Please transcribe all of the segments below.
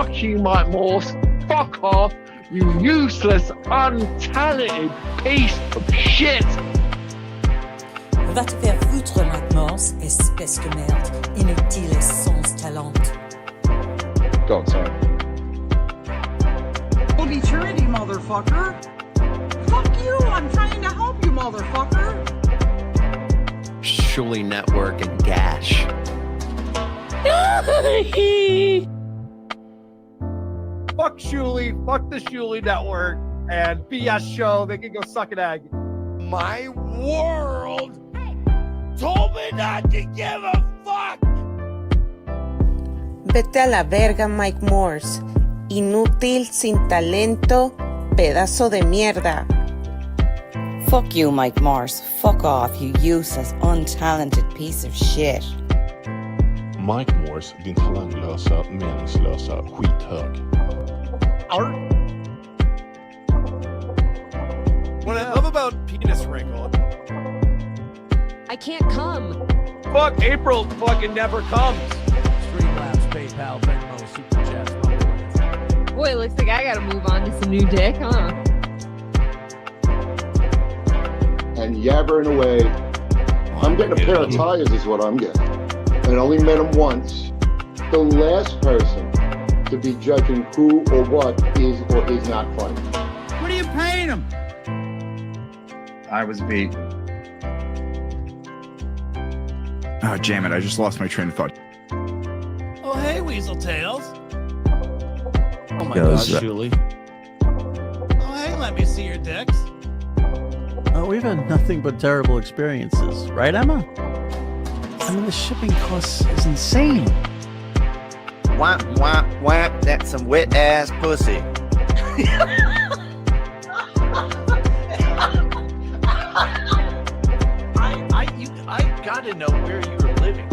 Fuck you, Mike Morse. Fuck off, you useless, untalented piece of shit. Va te faire foutre, Mike Morse, espèce de merde, inutile et sans talent. Go on, sorry. Eternity, motherfucker. Fuck you, I'm trying to help you, motherfucker. Shuli Network and Gash. Fuck Shuli, fuck the Shuli Network, and BS show. They can go suck an egg. My world told me not to give a fuck. Vete a la verga, Mike Morse. Inútil, sin talento, pedazo de mierda. Fuck you, Mike Morse. Fuck off, you useless, untalented piece of shit. Mike Morse, din talanglösa, meningslösa skithög. What I love about penis wrinkle. I can't come. Fuck, April fucking never comes. Streamlabs, PayPal, Venmo, Super Chats, Boy, looks like I gotta move on to some new dick, huh? And yabbering away. I'm getting a pair of tires is what I'm getting. And I only met him once. The last person to be judging who or what is or is not funny. What are you paying him? I was beat. Oh, damn it. I just lost my train of thought. Oh, hey, Weasel Tails. Oh my God, Shuli. Oh, hey, let me see your dicks. We've had nothing but terrible experiences, right, Emma? I mean, the shipping cost is insane. Whap, whap, whap, that's some wet ass pussy. I gotta know where you were living.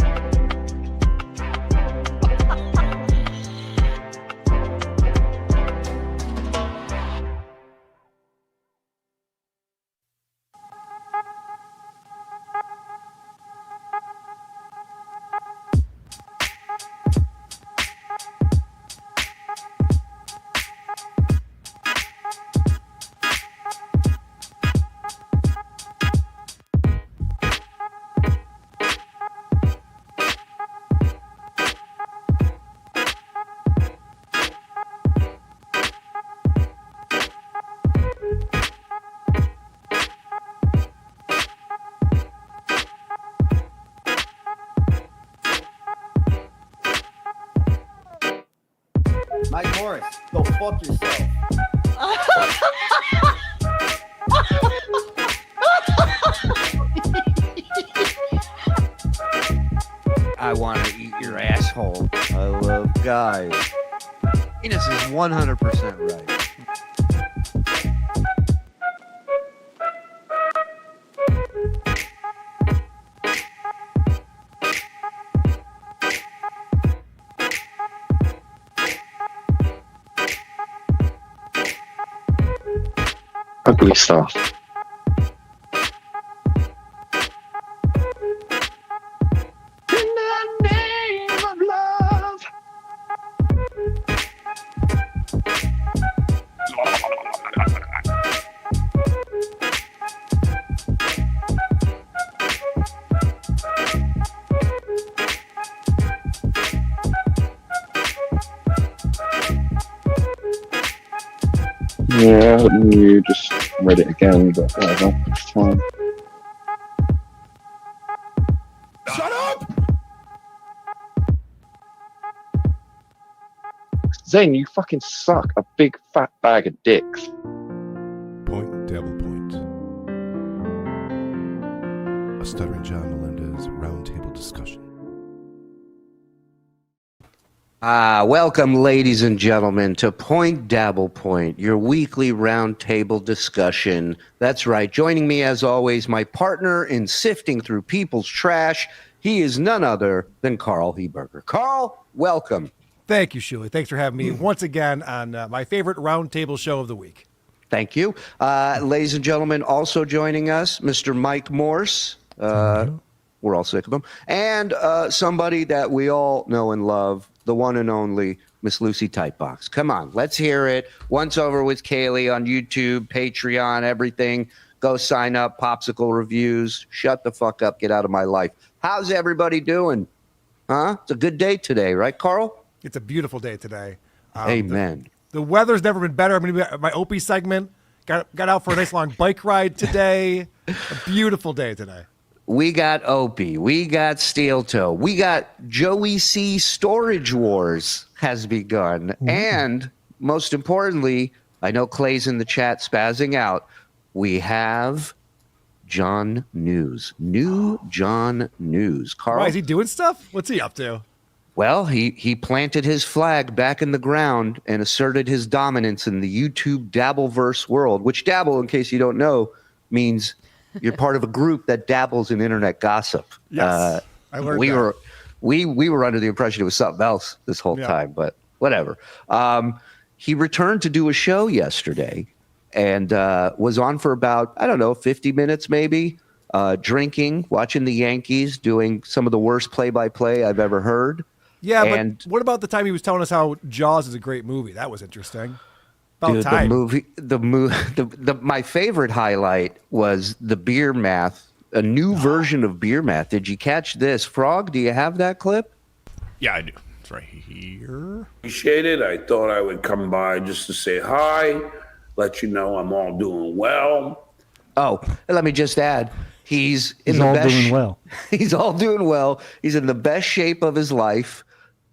Mike Morse, go fuck yourself. I want to eat your asshole. I love guys. Penis is 100% right. Ugly stuff. In the name of love. Yeah, you just read it again, but whatever, it's fine. Shut up! Zane, you fucking suck a big fat bag of dicks. Point DabblePoint. A Stuttering John Melendez roundtable discussion. Welcome, ladies and gentlemen, to Point DabblePoint, your weekly roundtable discussion. That's right. Joining me, as always, my partner in sifting through people's trash. He is none other than Karl Heberger. Karl, welcome. Thank you, Shuli. Thanks for having me once again on my favorite roundtable show of the week. Thank you. Ladies and gentlemen, also joining us, Mr. Mike Morse. We're all sick of him. And somebody that we all know and love, the one and only Miss Lucy Tightbox. Come on, let's hear it. Once Over with Kaylee on YouTube, Patreon, everything. Go sign up, Popsicle Reviews. Shut the fuck up, get out of my life. How's everybody doing? Huh? It's a good day today, right, Karl? It's a beautiful day today. Amen. The weather's never been better. I'm going to be at my Opie segment. Got out for a nice long bike ride today. A beautiful day today. We got Opie. We got SteelToe. We got Joey C. Storage Wars has begun. Mm-hmm. And most importantly, I know Clay's in the chat spazzing out. We have John News. New John News. Karl? Why, is he doing stuff? What's he up to? Well, he planted his flag back in the ground and asserted his dominance in the YouTube Dabbleverse world, which dabble, in case you don't know, means you're part of a group that dabbles in internet gossip. Yes, I learned we that. We were under the impression it was something else this whole time, but whatever. He returned to do a show yesterday and was on for about, 50 minutes maybe, drinking, watching the Yankees, doing some of the worst play-by-play I've ever heard. Yeah, but what about the time he was telling us how Jaws is a great movie? That was interesting. About dude, time. My favorite highlight was the beer math, a new version of beer math. Did you catch this? Frog, do you have that clip? Yeah, I do. It's right here. Appreciate it. I thought I would come by just to say hi, let you know I'm all doing well. Oh, let me just add, he's all doing well. He's all doing well. He's in the best shape of his life.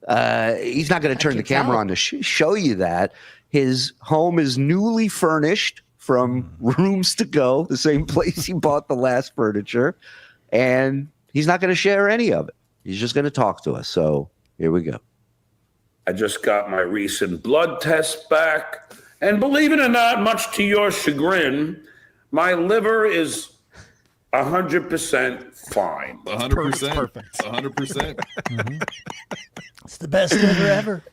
He's not going to turn the camera on to show you that. His home is newly furnished from Rooms to Go, the same place he bought the last furniture. And he's not going to share any of it. He's just going to talk to us. So here we go. I just got my recent blood test back. And believe it or not, much to your chagrin, my liver is 100% fine. 100%. Perfect. 100%. Mm-hmm. It's the best liver ever.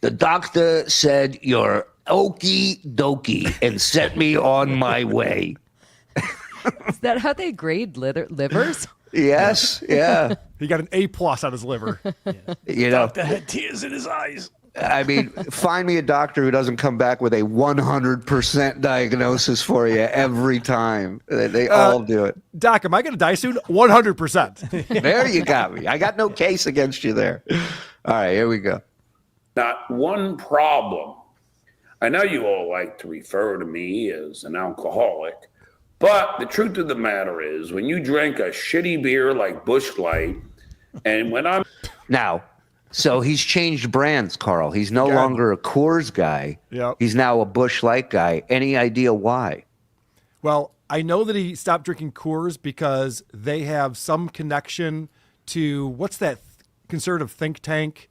The doctor said you're okie dokie and set me on my way. Is that how they grade livers? Yes, yeah. He got an A+ on his liver. You know, Doctor had tears in his eyes. I mean, find me a doctor who doesn't come back with a 100% diagnosis for you every time. They all do it. Doc, am I going to die soon? 100%. There you got me. I got no case against you there. All right, here we go. Not one problem. I know you all like to refer to me as an alcoholic, but the truth of the matter is when you drink a shitty beer like Busch Light, and when I'm... Now... So he's changed brands, Karl. He's no longer a Coors guy. Yep. He's now a Busch Light guy. Any idea why? Well, I know that he stopped drinking Coors because they have some connection to, what's that conservative think tank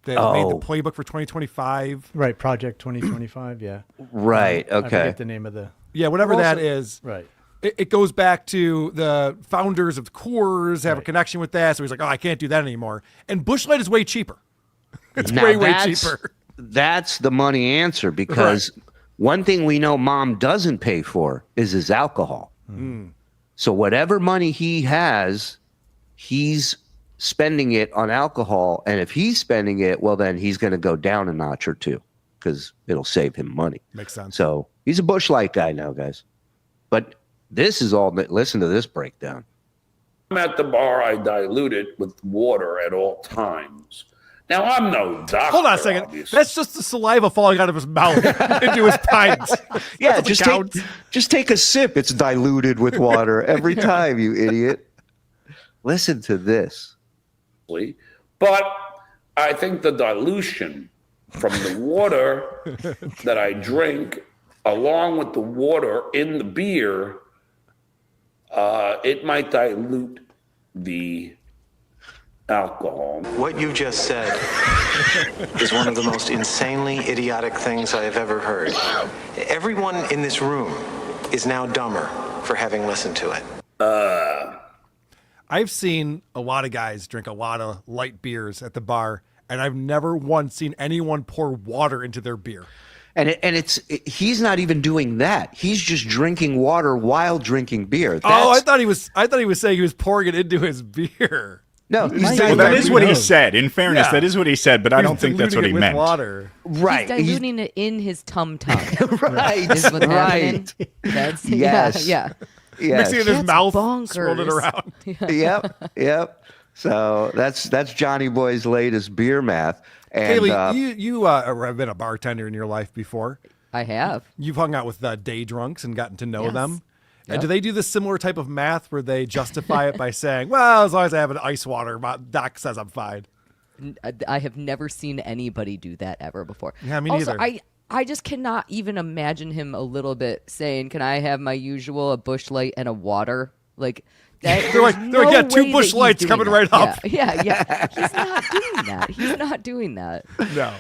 that made the playbook for 2025? Right, Project 2025, yeah. Right, okay. I forget the name of the... Yeah, whatever that is. Right. It goes back to the founders of Coors have a connection with that. So he's like, oh, I can't do that anymore. And Busch Light is way cheaper. It's way cheaper. That's the money answer because one thing we know Mom doesn't pay for is his alcohol. Mm. So whatever money he has, he's spending it on alcohol. And if he's spending it, well, then he's going to go down a notch or two because it'll save him money. Makes sense. So he's a Busch Light guy now, guys. But this is all, listen to this breakdown. I'm at the bar, I dilute it with water at all times. Now, I'm no doctor. Hold on a second. Obviously. That's just the saliva falling out of his mouth into his pint. Yeah, just take a sip. It's diluted with water every time, you idiot. Listen to this. But I think the dilution from the water that I drink, along with the water in the beer, it might dilute the alcohol. What you just said is one of the most insanely idiotic things I have ever heard. Everyone in this room is now dumber for having listened to it. I've seen a lot of guys drink a lot of light beers at the bar, and I've never once seen anyone pour water into their beer. And he's not even doing that. He's just drinking water while drinking beer. I thought he was saying he was pouring it into his beer. No, Well, that is what he said. In fairness, that is what he said, but I don't think that's what he meant. Water. Right. He's diluting it in his tum-tum. Right. Is what's happening. That's, Yes. Yeah. Yes. Mixing it in his mouth, bonkers. swirled it around. Yep. So that's Johnny Boy's latest beer math. And, Kaylee, you have been a bartender in your life before. I have. You've hung out with day drunks and gotten to know them. Yep. And do they do this similar type of math where they justify it by saying, well, as long as I have an ice water, my doc says I'm fine? I have never seen anybody do that ever before. Yeah, me also, neither. I just cannot even imagine him a little bit saying, can I have my usual, a Busch Light and a water? Like, they're like, yeah, 2 Busch Lights coming right up. Yeah. He's not doing that. He's not doing that. No.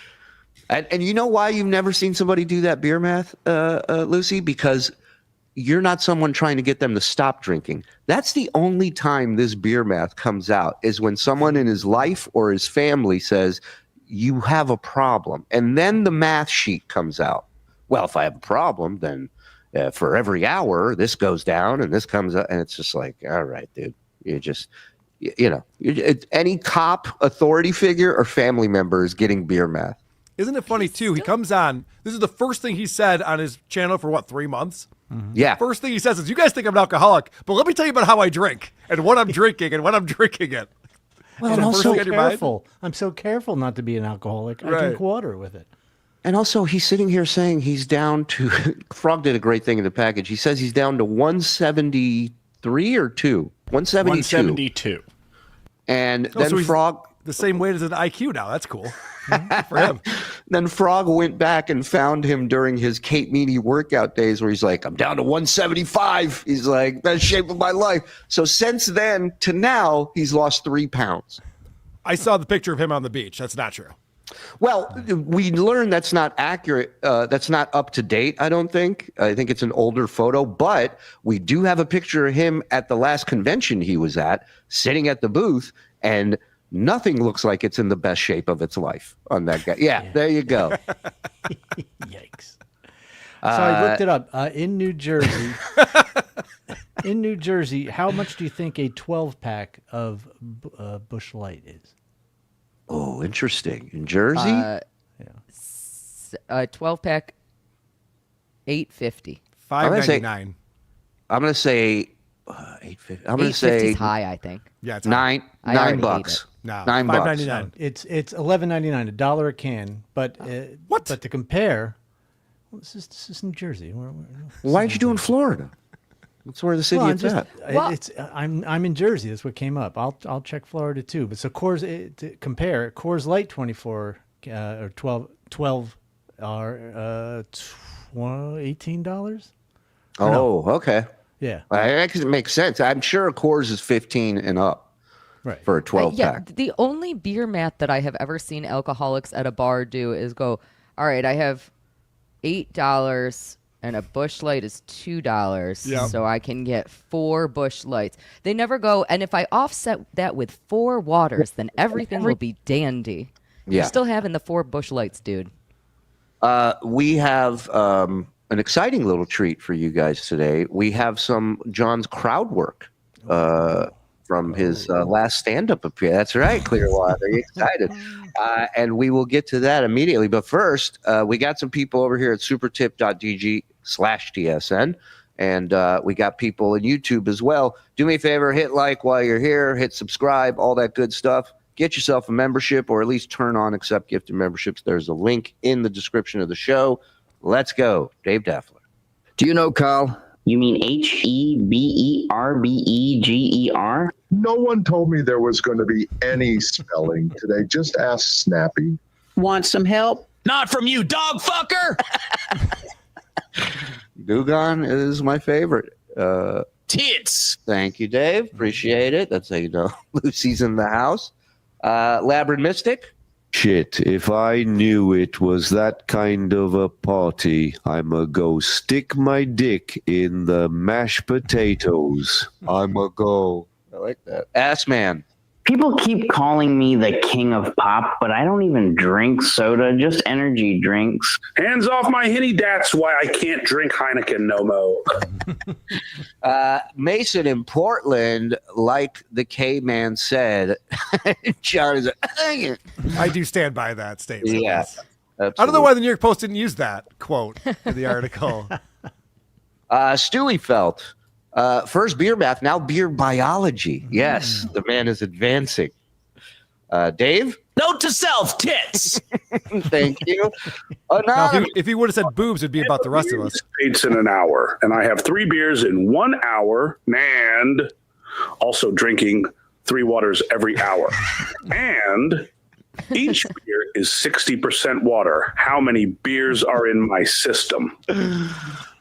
And you know why you've never seen somebody do that beer math, Lucy? Because you're not someone trying to get them to stop drinking. That's the only time this beer math comes out, is when someone in his life or his family says, you have a problem. And then the math sheet comes out. Well, if I have a problem, then for every hour, this goes down and this comes up. And it's just like, all right, dude, you just, any cop, authority figure, or family member is getting beer math. Isn't it funny, too? He comes on. This is the first thing he said on his channel for, 3 months? Yeah. First thing he says is, you guys think I'm an alcoholic, but let me tell you about how I drink and what I'm drinking and when I'm drinking it. Well, I'm so careful. I'm so careful not to be an alcoholic. I drink water with it. And also, he's sitting here saying he's down to Frog did a great thing in the package. He says he's down to 173 or 2? 172. 172. And Oh, then so he's Frog the same weight as an IQ now. That's cool for him. Then Frog went back and found him during his Kate Meany workout days where he's like, I'm down to 175. He's like, best shape of my life. So since then to now, he's lost 3 pounds. I saw the picture of him on the beach. That's not true. Well, we learned that's not accurate. That's not up to date, I don't think. I think it's an older photo, but we do have a picture of him at the last convention he was at, sitting at the booth, and nothing looks like it's in the best shape of its life on that guy. Yeah. There you go. Yikes. So I looked it up. In New Jersey, how much do you think a 12-pack of Busch Light is? Oh, interesting. In Jersey? A 12-pack, $8.50. $5.99. I'm going to say $8.50. I'm going to say $8.50 high, I think. Yeah, it's $9 $9. No, $9. $5.99. It's $11.99, $1 a can. But what? But to compare, this is New Jersey. Why aren't you doing Florida? That's where the city is at. I'm in Jersey. That's what came up. I'll check Florida too. But so Coors to compare, Coors Light 24 or 12 are $18. Oh, okay. Yeah, it makes sense. I'm sure Coors is 15 and up. Right. For a 12 pack. The only beer math that I have ever seen alcoholics at a bar do is go, all right, I have $8 and a Busch Light is $2, so I can get 4 Busch Lights. They never go, and if I offset that with 4 waters, then everything will be dandy. Yeah. You're still having the 4 Busch Lights, dude. We have an exciting little treat for you guys today. We have some John's crowd work from his last stand-up appearance. That's right, Clearwater. Are you excited? And we will get to that immediately. But first, we got some people over here at supertip.dg/TSN. And we got people in YouTube as well. Do me a favor, hit like while you're here, hit subscribe, all that good stuff. Get yourself a membership, or at least turn on accept gifted memberships. There's a link in the description of the show. Let's go. Dave Daffler. Do you know, Karl? You mean Heberbeger? No one told me there was going to be any spelling today. Just ask Snappy. Want some help? Not from you, dog fucker! Dugan is my favorite. Tits! Thank you, Dave. Appreciate it. That's how you know Lucy's in the house. Labyrinth Mystic. Shit, if I knew it was that kind of a party, I'ma go stick my dick in the mashed potatoes. I'ma go. I like that. Ass Man. People keep calling me the king of pop, but I don't even drink soda, just energy drinks. Hands off my Henny. That's why I can't drink Heineken no more. Mason in Portland, like the K-Man said, John is I do stand by that statement. Yes. I don't know why the New York Post didn't use that quote in the article. Stewie felt. First beer math, now beer biology. Yes, the man is advancing. Dave? Note to self, tits. Thank you. Now, if he would have said boobs, it'd be about the rest of us. It's in an hour, and I have 3 beers in 1 hour, and also drinking 3 waters every hour. And each beer is 60% water. How many beers are in my system?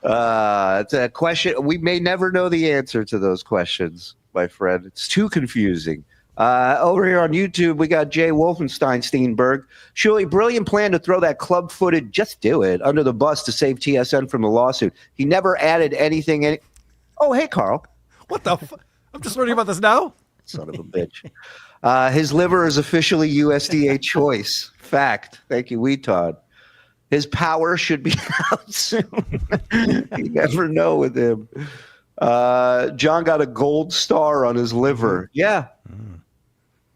It's a question. We may never know the answer to those questions, my friend. It's too confusing. Over here on YouTube, we got Jay Wolfenstein Steenberg. Shuli, brilliant plan to throw that club-footed, just do it, under the bus to save TSN from the lawsuit. He never added anything. Oh, hey, Karl. What the I'm just learning about this now? Son of a bitch. His liver is officially USDA choice. Fact. Thank you, Weetod. His power should be out soon. You never know with him. John got a gold star on his liver. Yeah.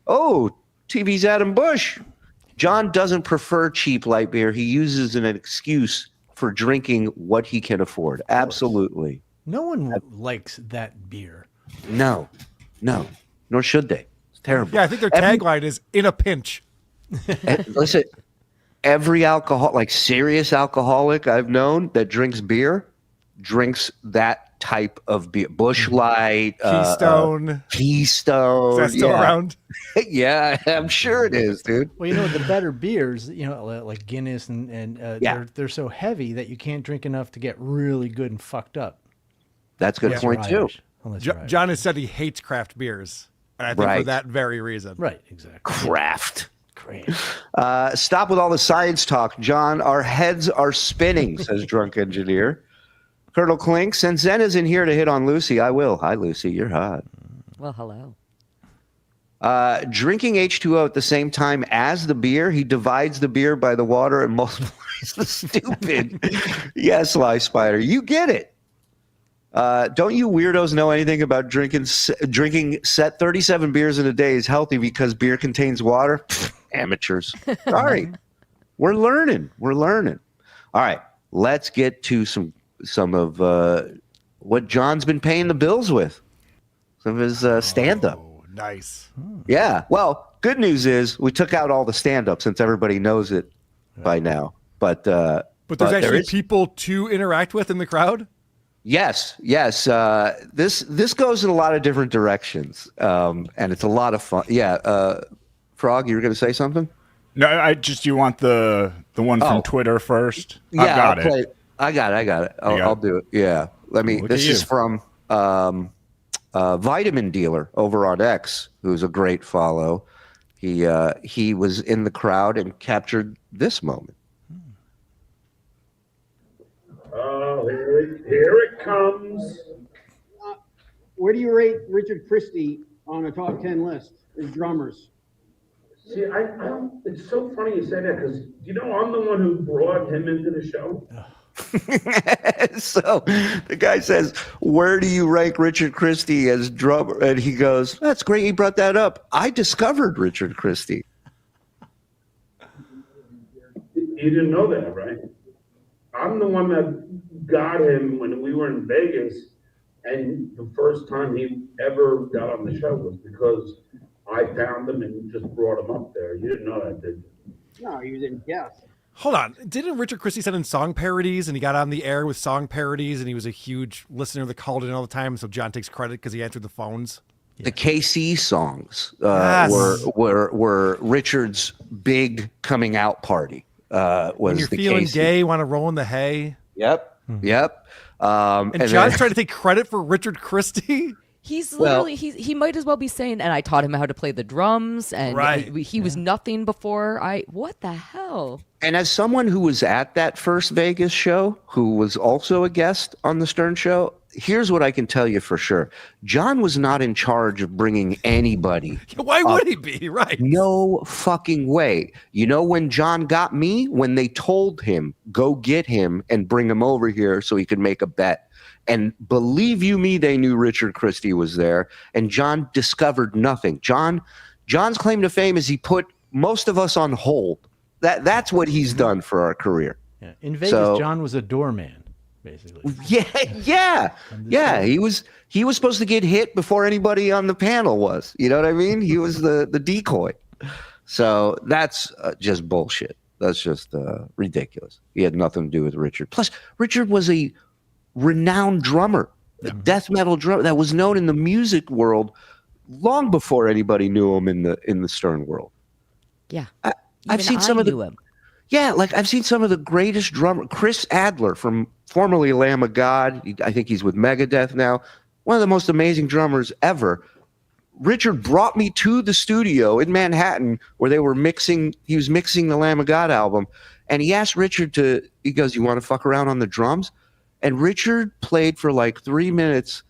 Oh, TV's Adam Bush. John doesn't prefer cheap light beer. He uses an excuse for drinking what he can afford. Absolutely. No one likes that beer. No. Nor should they. It's terrible. Yeah, I think their tagline is "in a pinch." Listen, every alcohol, like serious alcoholic I've known that drinks beer, drinks that type of beer. Busch Light, Keystone. Keystone. Is that still around? Yeah, I'm sure it is, dude. Well, the better beers, like Guinness and they're so heavy that you can't drink enough to get really good and fucked up. That's a good point, too. John has said he hates craft beers. And I think for that very reason. Right, exactly. Craft. Stop with all the science talk, John. Our heads are spinning, says Drunk Engineer. Colonel Klink, since Zen is in here to hit on Lucy, I will. Hi, Lucy. You're hot. Well, hello. Drinking H2O at the same time as the beer, he divides the beer by the water and multiplies the stupid. Yes, Lie Spider. You get it. Don't you weirdos know anything about drinking set 37 beers in a day is healthy because beer contains water? Amateurs. Sorry. We're learning. All right. Let's get to some of what John's been paying the bills with. Some of his stand-up. Oh, nice. Yeah. Well, good news is we took out all the stand-up since everybody knows it by now. But there's actually people to interact with in the crowd? Yes. This goes in a lot of different directions, and it's a lot of fun. Yeah, Frog, you were going to say something? No, you want the one from Twitter first? Yeah, I've got it. I got it. I'll do it. Yeah, this is from Vitamin Dealer over on X, who's a great follow. He was in the crowd and captured this moment. Oh, here it comes. Where do you rate Richard Christie on a top 10 list as drummers? See, I don't. It's so funny you say that because I'm the one who brought him into the show. So the guy says, "Where do you rank Richard Christie as drummer?" And he goes, "That's great. You brought that up. I discovered Richard Christie." You didn't know that, right? I'm the one that got him when we were in Vegas, and the first time he ever got on the show was because I found him and just brought him up there. You didn't know that, did you? No, you didn't guess. Hold on. Didn't Richard Christie send in song parodies and he got on the air with song parodies and he was a huge listener that called in all the time, so John takes credit because he answered the phones? The KC songs Yes. were Richard's big coming out party. Was when you're the feeling KC. gay, want to roll in the hay. Yep. And John's trying to take credit for Richard Christie? He's literally, he might as well be saying, and I taught him how to play the drums, and he was nothing before what the hell? And as someone who was at that first Vegas show, who was also a guest on the Stern Show, here's what I can tell you for sure. John was not in charge of bringing anybody. Why would he be? Right. No fucking way. You know when John got me? When they told him, go get him and bring him over here so he could make a bet. And believe you me, they knew Richard Christie was there. And John discovered nothing. John's claim to fame is he put most of us on hold. That's what he's done for our career. Yeah. In Vegas, John was a doorman, basically. Yeah. He was supposed to get hit before anybody on the panel was. You know what I mean? He was the decoy. So that's just bullshit. That's just ridiculous. He had nothing to do with Richard. Plus, Richard was a renowned drummer, a death metal drummer that was known in the music world long before anybody knew him in the Stern world. Yeah. I've seen some of the I've seen some of the greatest drummers. Chris Adler from formerly Lamb of God. I think he's with Megadeth now. One of the most amazing drummers ever. Richard brought me to the studio in Manhattan where they were mixing. He was mixing the Lamb of God album, and he asked Richard he goes, "You want to fuck around on the drums?" And Richard played for like 3 minutes,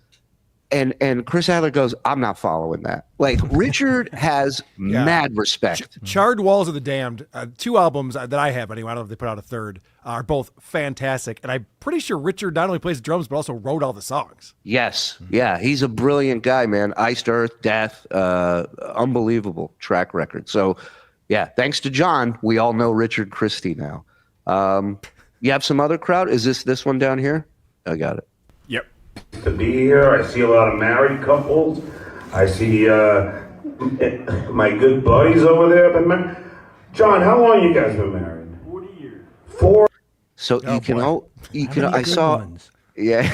and Chris Adler goes, "I'm not following that." Like, Richard has mad respect. Charred Walls of the Damned, 2 albums that I have anyway, I don't know if they put out a third, are both fantastic. And I'm pretty sure Richard not only plays drums, but also wrote all the songs. Yes. Yeah, he's a brilliant guy, man. Iced Earth, Death, unbelievable track record. So, yeah, thanks to John, we all know Richard Christie now. You have some other crowd? Is this one down here? I got it. Yep. To be here, I see a lot of married couples. I see my good buddies over there. John, how long you guys been married? 40 years. 4. So I saw. Ones? Yeah,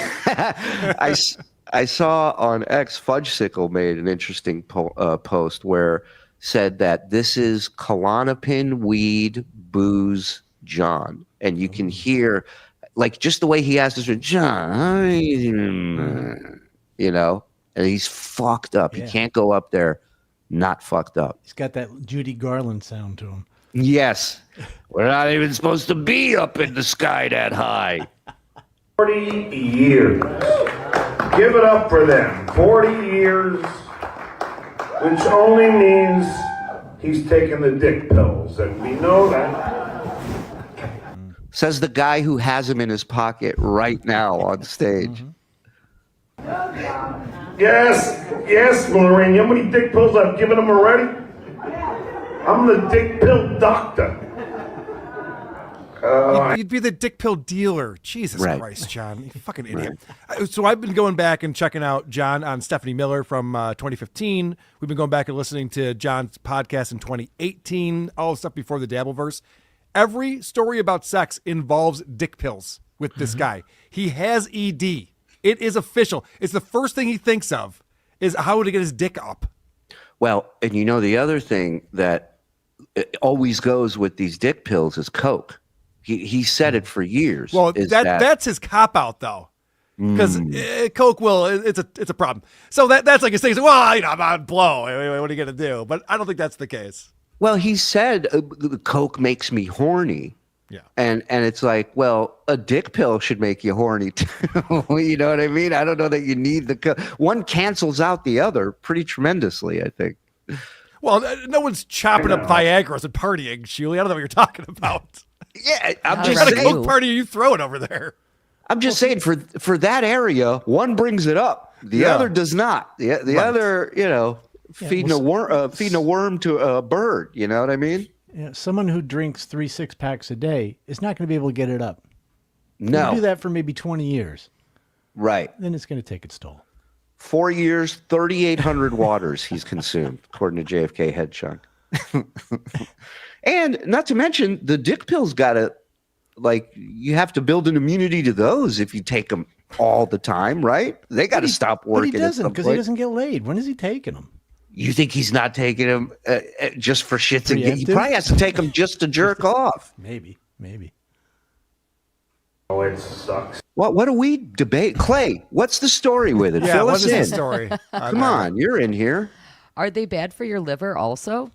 I saw on X Fudgesicle made an interesting post where said that this is Klonopin, weed, booze, John, and you can hear like just the way he has this John, you know, and he's fucked up. Yeah. He can't go up there not fucked up. He's got that Judy Garland sound to him. Yes. We're not even supposed to be up in the sky that high. 40 years. Give it up for them. 40 years, which only means he's taking the dick pills, and we know that. Says the guy who has him in his pocket right now on stage. Yes, Maureen. You know how many dick pills I've given him already? I'm the dick pill doctor. You'd be the dick pill dealer. Jesus Christ, John. You fucking idiot. Right. So I've been going back and checking out John on Stephanie Miller from 2015. We've been going back and listening to John's podcast in 2018, all the stuff before the Dabbleverse. Every story about sex involves dick pills with this guy. He has ED. It is official. It's the first thing he thinks of is how to get his dick up. Well, and you know the other thing that always goes with these dick pills is Coke. He said it for years. Well, that's his cop out though, because Coke it's a problem. So that's like his thing. Well, you know, I'm on blow. What are you gonna do? But I don't think that's the case. Well, he said Coke makes me horny. Yeah. And it's like, well, a dick pill should make you horny too. You know what I mean? I don't know that you need one cancels out the other pretty tremendously, I think. Well, no one's chopping up Viagra's and partying, Shuli. I don't know what you're talking about. Yeah, I'm just saying. What kind of Coke party are you throwing over there? I'm just saying for that area, one brings it up, the other does not. The other, you know, feeding a worm to a bird. You know what I mean? Yeah, someone who drinks 3 6-packs a day is not going to be able to get it up. No. You do that for maybe 20 years. Right. Then it's going to take its toll. 4 years, 3,800 waters he's consumed, according to JFK Head Chunk. And not to mention, the dick pills you have to build an immunity to those if you take them all the time, right? They got to stop working. But he doesn't, because he doesn't get laid. When is he taking them? You think he's not taking them just for shits and giggles? He probably has to take them just to jerk off. Maybe. Oh, it sucks. What do we debate? Clay, what's the story with it? Yeah, Fill what us is in. the story? Come on, you're in here. Are they bad for your liver also?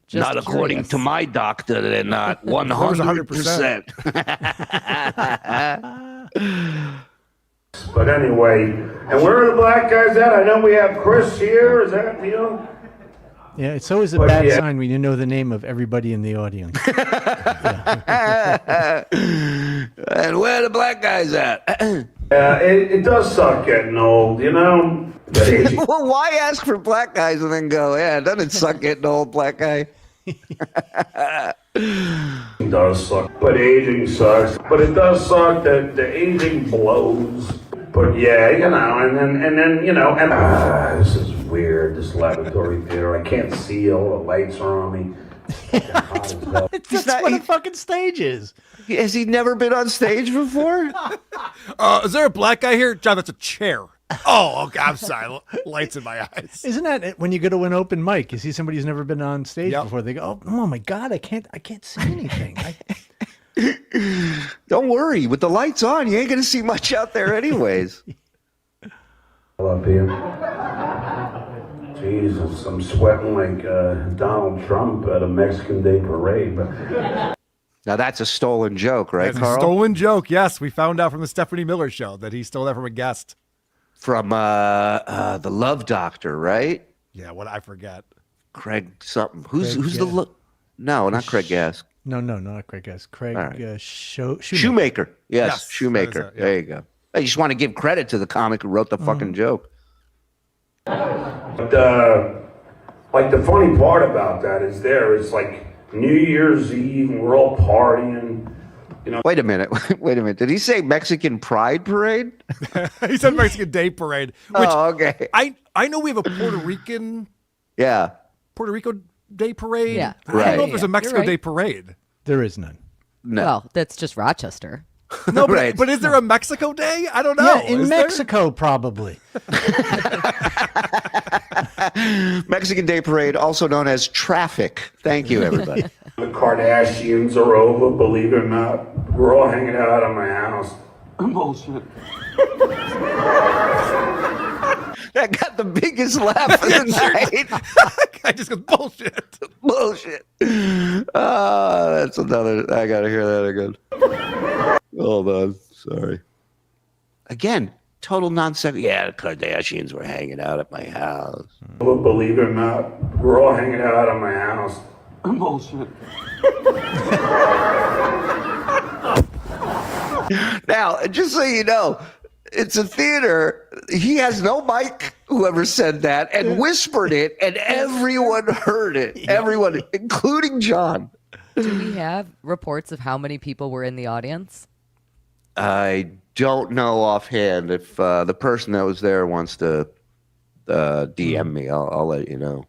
Just not according curious. to my doctor, they're not 100%. But anyway, and where are the black guys at? I know we have Chris here. Is that Neil? Yeah, it's always a bad sign when you know the name of everybody in the audience. And where are the black guys at? Yeah, it does suck getting old, you know? Well, why ask for black guys and then go, yeah, doesn't it suck getting old, black guy? It does suck, but aging sucks. But it does suck that the aging blows. But yeah, you know, and then you know, and this is weird. This laboratory theater, I can't see. All the lights are on me. That's what a fucking stage is. Has he never been on stage before? Is there a black guy here? John, that's a chair. Oh, okay. I'm sorry. Lights in my eyes. Isn't that it? When you go to an open mic, you see somebody who's never been on stage before, they go, oh my God, I can't see anything. Don't worry. With the lights on, you ain't going to see much out there anyways. Up here. Jesus, I'm sweating like Donald Trump at a Mexican Day parade. But now that's a stolen joke, right, That's Karl? a stolen joke. Yes, we found out from the Stephanie Miller show that he stole that from a guest. From the Love Doctor, right? Yeah, what I forget. Craig something. Who's the No, not Craig Gask. No, not Craig Gask. Craig Shoemaker. Yes, Shoemaker. There you go. I just want to give credit to the comic who wrote the fucking joke. But like the funny part about that is it's like New Year's Eve and we're all partying. You know. Wait a minute. Did he say Mexican Pride Parade? He said Mexican Day Parade. Which okay. I know we have a Puerto Rican. Yeah. Puerto Rico Day Parade. Yeah. I don't know if there's a Mexico Day Parade. There is none. No. Well, that's just Rochester. No, but is there a Mexico Day? I don't know. Yeah, in Mexico, probably. Mexican Day Parade, also known as traffic. Thank you, everybody. The Kardashians are over, believe it or not. We're all hanging out at my house. Bullshit. That got the biggest laugh of the night. I just go, bullshit. Bullshit. That's another. I got to hear that again. Hold on. Sorry. Again, total non-sequitur. Yeah, the Kardashians were hanging out at my house. Believe it or not, we're all hanging out at my house. Bullshit. Now, just so you know, it's a theater. He has no mic, whoever said that, and whispered it, and everyone heard it. Everyone, including John. Do we have reports of how many people were in the audience? I don't know offhand. If the person that was there wants to DM me, I'll let you know.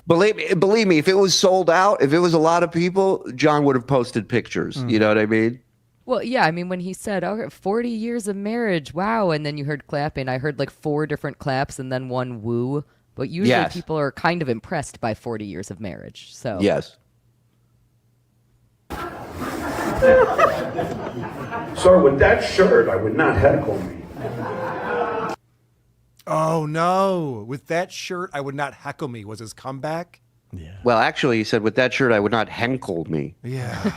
Believe me, if it was sold out, if it was a lot of people, John would have posted pictures. You know what I mean? Well, yeah, I mean, when he said, 40 years of marriage, wow, and then you heard clapping, I heard like 4 different claps and then one woo. But usually people are kind of impressed by 40 years of marriage. So yes. Sir, with that shirt, I would not heckle me. Oh, no. With that shirt, I would not heckle me was his comeback. Yeah. Well, actually, he said, with that shirt, I would not heckle me. Yeah.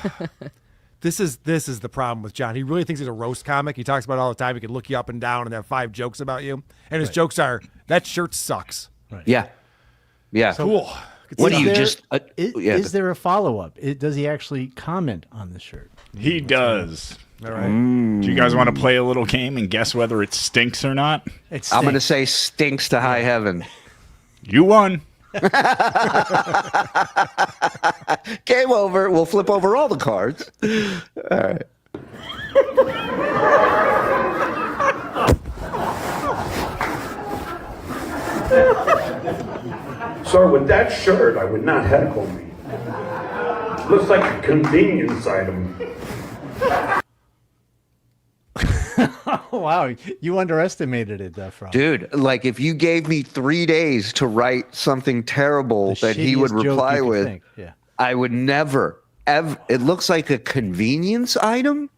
This is the problem with John. He really thinks he's a roast comic. He talks about it all the time. He can look you up and down and have 5 jokes about you. And his jokes are, that shirt sucks. Right. Yeah. Yeah. So, cool. What do you just... Is there a follow-up? Does he actually comment on the shirt? He does. All right. Do you guys want to play a little game and guess whether it stinks or not? I'm going to say stinks to high heaven. You won. Game over. We'll flip over all the cards. All right. Sir, with that shirt, I would not heckle me. Looks like a convenience item. Wow, you underestimated it, Frog. Dude, like if you gave me 3 days to write something terrible that he would reply with, I would never, ever. It looks like a convenience item.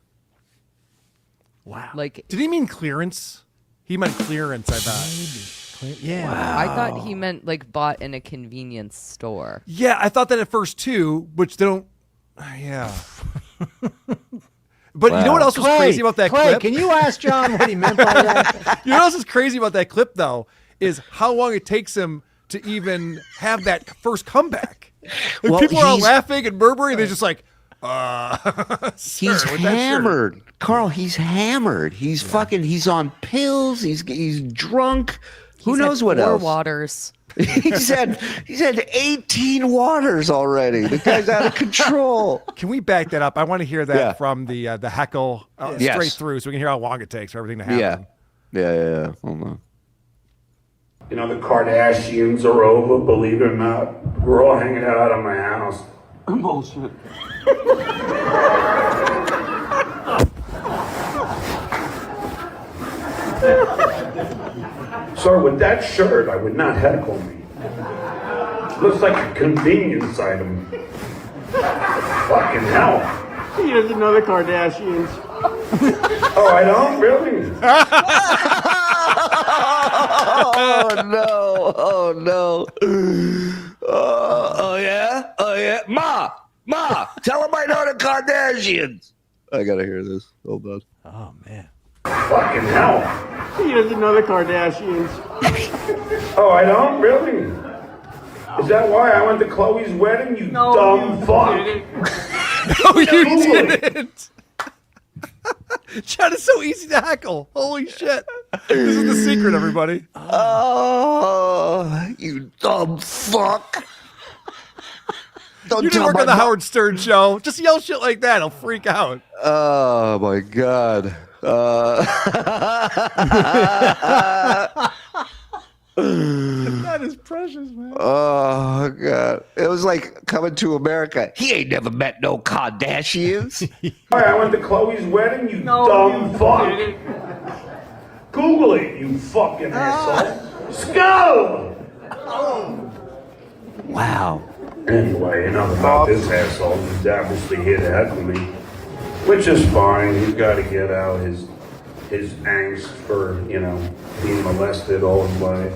Wow. Like, did he mean clearance? He meant clearance, I bet. Yeah. Wow. I thought he meant like bought in a convenience store. Yeah, I thought that at first too, which they don't. Yeah. But you know what else was crazy about that clip? Can you ask John what he meant by that? You know what else is crazy about that clip, though, is how long it takes him to even have that first comeback. Like, Well, people are all he's- laughing and murmuring. They're just like, He's hammered. Karl, he's hammered. He's fucking, he's on pills. He's drunk. Who knows what else? Waters. he's had 18 waters already. The guy's out of control. Can we back that up? I want to hear that from the heckle Yes. straight through so we can hear how long it takes for everything to happen. Yeah. Hold on. You know, the Kardashians are over, believe it or not. We're all hanging out at my house. Bullshit. Sir, with that shirt, I would not heckle me. Looks like a convenience item. Fucking hell. He doesn't know the Kardashians. Oh, I don't? Really? Oh no. Oh yeah. Ma, tell him I know the Kardashians. I gotta hear this. Hold on. Oh man. Fucking hell. He doesn't know the Kardashians. Oh, I don't? Really? Is that why I went to Chloe's wedding, you dumb fuck? No, you didn't. Chad, is so easy to heckle. Holy shit. This is the secret, everybody. Oh, you dumb fuck. You didn't work on the Howard Stern show. Just yell shit like that. He'll freak out. Oh, my God. That is precious, man. Oh, God. It was like Coming to America. He ain't never met no Kardashians. I went to Chloe's wedding, you dumb fuck. Google it, you fucking asshole. Skull! Wow. Anyway, enough about this asshole. He's obviously here to heckle me, which is fine. He's got to get out his angst for, being molested all his life.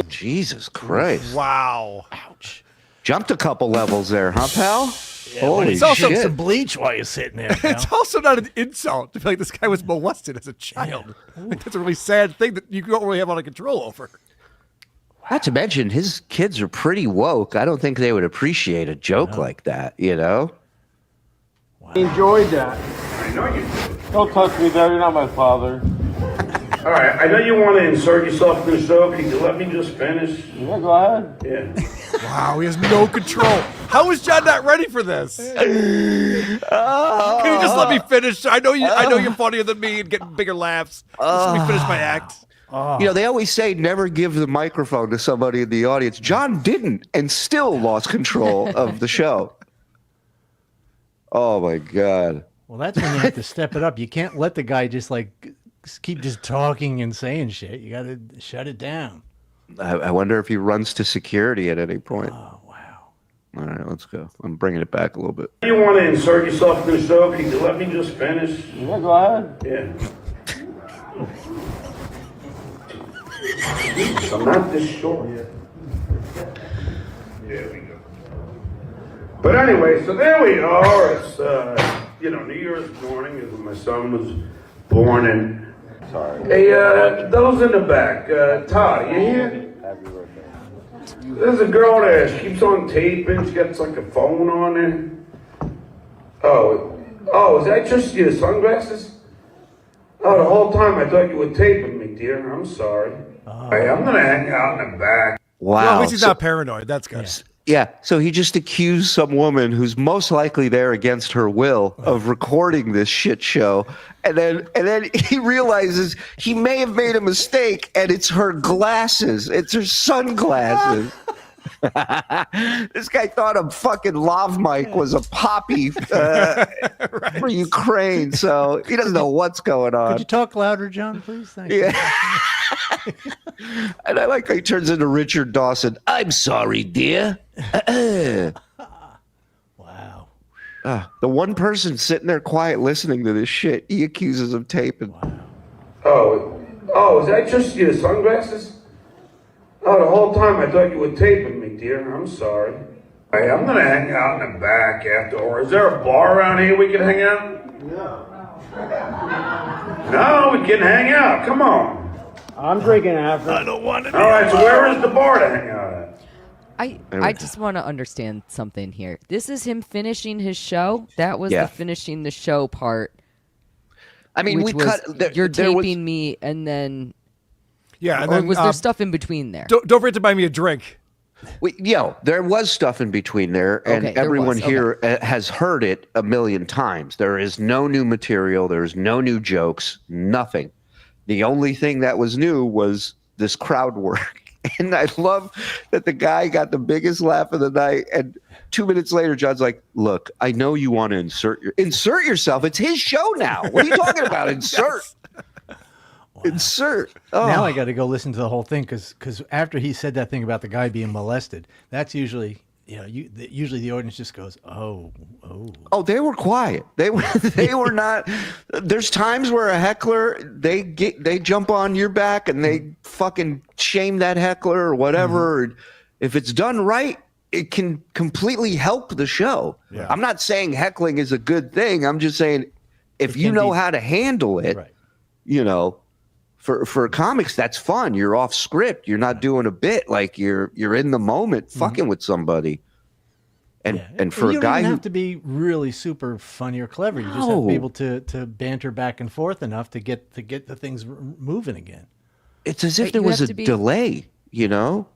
Jesus Christ. Wow. Ouch. Jumped a couple levels there, huh, pal? Holy It's also shit. some bleach while you're sitting there. It's also not an insult to feel like this guy was molested as a child. Like, that's a really sad thing that you don't really have a lot of control over. Not to mention, his kids are pretty woke. I don't think they would appreciate a joke like that, I enjoyed that. I know you do. Don't touch me, Dad. You're not my father. All right, I know you want to insert yourself in the show. Can you let me just finish? Yeah, go ahead. Yeah. Wow, he has no control. How is John not ready for this? Can you just let me finish? I know you're funnier than me and getting bigger laughs. Just let me finish my act. They always say never give the microphone to somebody in the audience. John didn't and still lost control of the show. Oh, my God. Well, that's when you have to step it up. You can't let the guy just keep just talking and saying shit. You got to shut it down. I wonder if he runs to security at any point. Oh, wow. All right, let's go. I'm bringing it back a little bit. You want to insert yourself in the show? Can you let me just finish? Yeah, go ahead. Yeah. I'm not this short. There we go. But anyway, so there we are. It's New Year's morning as my son was born, and hey, those in the back, Todd, you here? Happy birthday. There's a girl there. She keeps on taping. She gets like a phone on there. Oh, is that just your sunglasses? Oh, the whole time I thought you were taping me, dear. I'm sorry. Hey, I'm gonna hang out in the back. Wow. Well, at least he's not paranoid. That's good. Yeah, so he just accused some woman who's most likely there against her will of recording this shit show. And then he realizes he may have made a mistake, and it's her glasses. It's her sunglasses. This guy thought a fucking lav mic was a poppy for Ukraine, so he doesn't know what's going on. Could you talk louder, John, please? Thank you. And I like how he turns into Richard Dawson. I'm sorry, dear. Wow. The one person sitting there quiet listening to this shit, he accuses of taping. Oh, is that just your sunglasses? Oh, the whole time I thought you were taping me, dear. I'm sorry. Hey, I'm gonna hang out in the back after, or is there a bar around here we can hang out? No, we can hang out. Come on. I'm drinking after. I don't want to. All right, so where is the bar to hang out at? I just want to understand something here. This is him finishing his show. That was the finishing the show part. I mean, we cut. You're taping me, and then and or then was there stuff in between there? Don't forget to buy me a drink. There was stuff in between there, and everyone here has heard it a million times. There is no new material. There's no new jokes. Nothing. The only thing that was new was this crowd work. And I love that the guy got the biggest laugh of the night. And 2 minutes later, John's like, "Look, I know you want to insert yourself. It's his show now. What are you talking about? Insert." Insert. Oh. Now I got to go listen to the whole thing because after he said that thing about the guy being molested, that's usually usually the audience just goes, oh. They were quiet. They were not. There's times where a heckler they jump on your back and they fucking shame that heckler or whatever. Mm-hmm. If it's done right, it can completely help the show. Yeah. I'm not saying heckling is a good thing. I'm just saying if you know how to handle it, right. For comics, that's fun. You're off script. You're not doing a bit. Like you're in the moment, fucking with somebody. And for you a guy don't who have to be really super funny or clever. You just have to be able to banter back and forth enough to get the things moving again. It's as if there was a delay.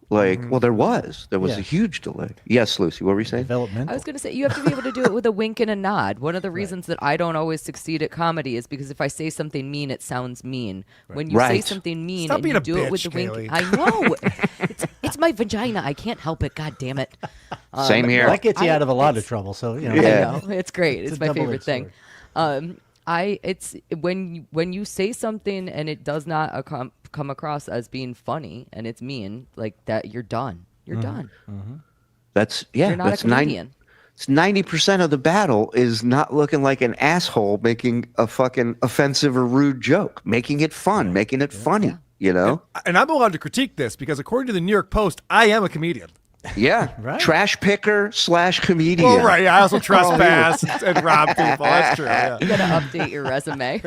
Well, there was a huge delay. Yes, Lucy, what were you saying? Developmental. I was going to say, you have to be able to do it with a wink and a nod. One of the reasons that I don't always succeed at comedy is because if I say something mean, it sounds mean. Right. When you say something mean and you do it with the wink, I know. It's my vagina. I can't help it. God damn it. Same here. That gets you out of a lot of trouble. So, I know. It's great. It's my favorite thing. It's when you say something and it does not come across as being funny and it's mean, like that, you're done. You're done. Mm-hmm. You're not a comedian. It's 90% of the battle is not looking like an asshole making a fucking offensive or rude joke, making it fun, making it funny. And I'm allowed to critique this because according to the New York Post, I am a comedian. Yeah, right. Trash picker / comedian. Well, right. I also trespass and rob people. That's true. Yeah. You got to update your resume.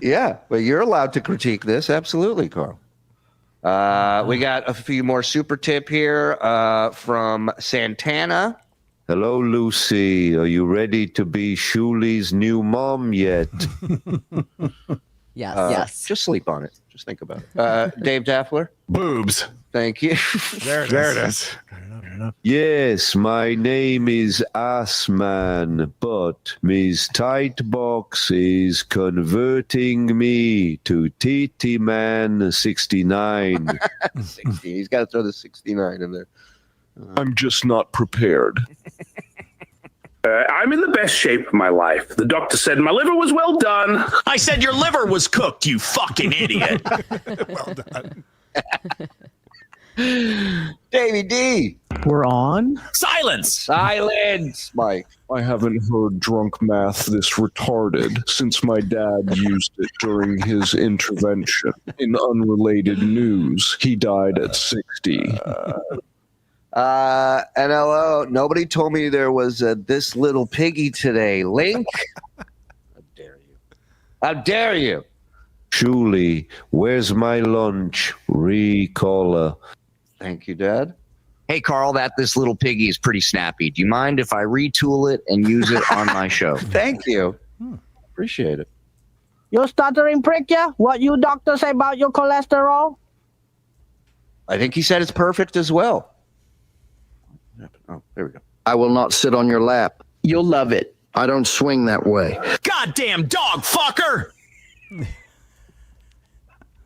Yeah, but you're allowed to critique this. Absolutely, Karl. We got a few more super tip here from Santana. Hello, Lucy. Are you ready to be Shuli's new mom yet? Yes. Just sleep on it. Just think about it. Dave Daffler. Boobs. Thank you. There it is. Yes, my name is Assman, but Ms. Tightbox is converting me to TT Man 69. 16. He's got to throw the 69 in there. I'm just not prepared. I'm in the best shape of my life. The doctor said my liver was well done. I said your liver was cooked, you fucking idiot. Well done. Davey D. We're on. Silence, Mike. I haven't heard drunk math this retarded since my dad used it during his intervention. In unrelated news, he died at 60. NLO, nobody told me there was this little piggy today. Link? How dare you? Shuli, where's my lunch? Recaller. Thank you, Dad. Hey, Karl, this little piggy is pretty snappy. Do you mind if I retool it and use it on my show? Thank you. Appreciate it. You stuttering prick, yeah? What you doctor say about your cholesterol? I think he said it's perfect as well. Oh, there we go. I will not sit on your lap. You'll love it. I don't swing that way. Goddamn dog fucker!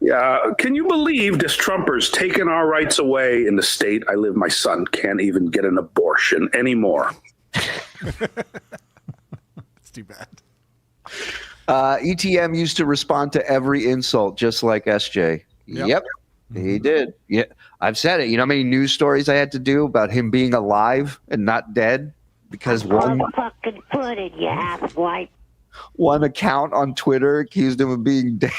Yeah, can you believe this Trumper's taking our rights away in the state I live? My son can't even get an abortion anymore. It's too bad. ETM used to respond to every insult just like SJ. Yep. He did. Yeah, I've said it. You know how many news stories I had to do about him being alive and not dead because one fucking put it, you half-white. One account on Twitter accused him of being dead.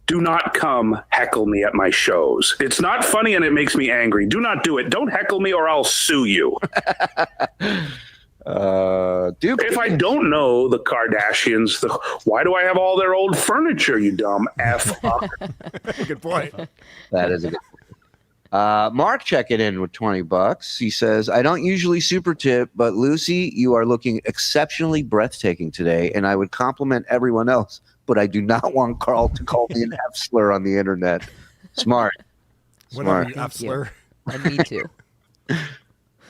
Do not come heckle me at my shows. It's not funny and it makes me angry. Do not do it. Don't heckle me or I'll sue you. If I don't know the Kardashians, why do I have all their old furniture, you dumb F up? Good point. That is a good point. Mark checking in with $20. He says, I don't usually super tip, but Lucy, you are looking exceptionally breathtaking today, and I would compliment everyone else, but I do not want Karl to call me an F slur on the internet. Smart. Whatever, you F slur. And me too.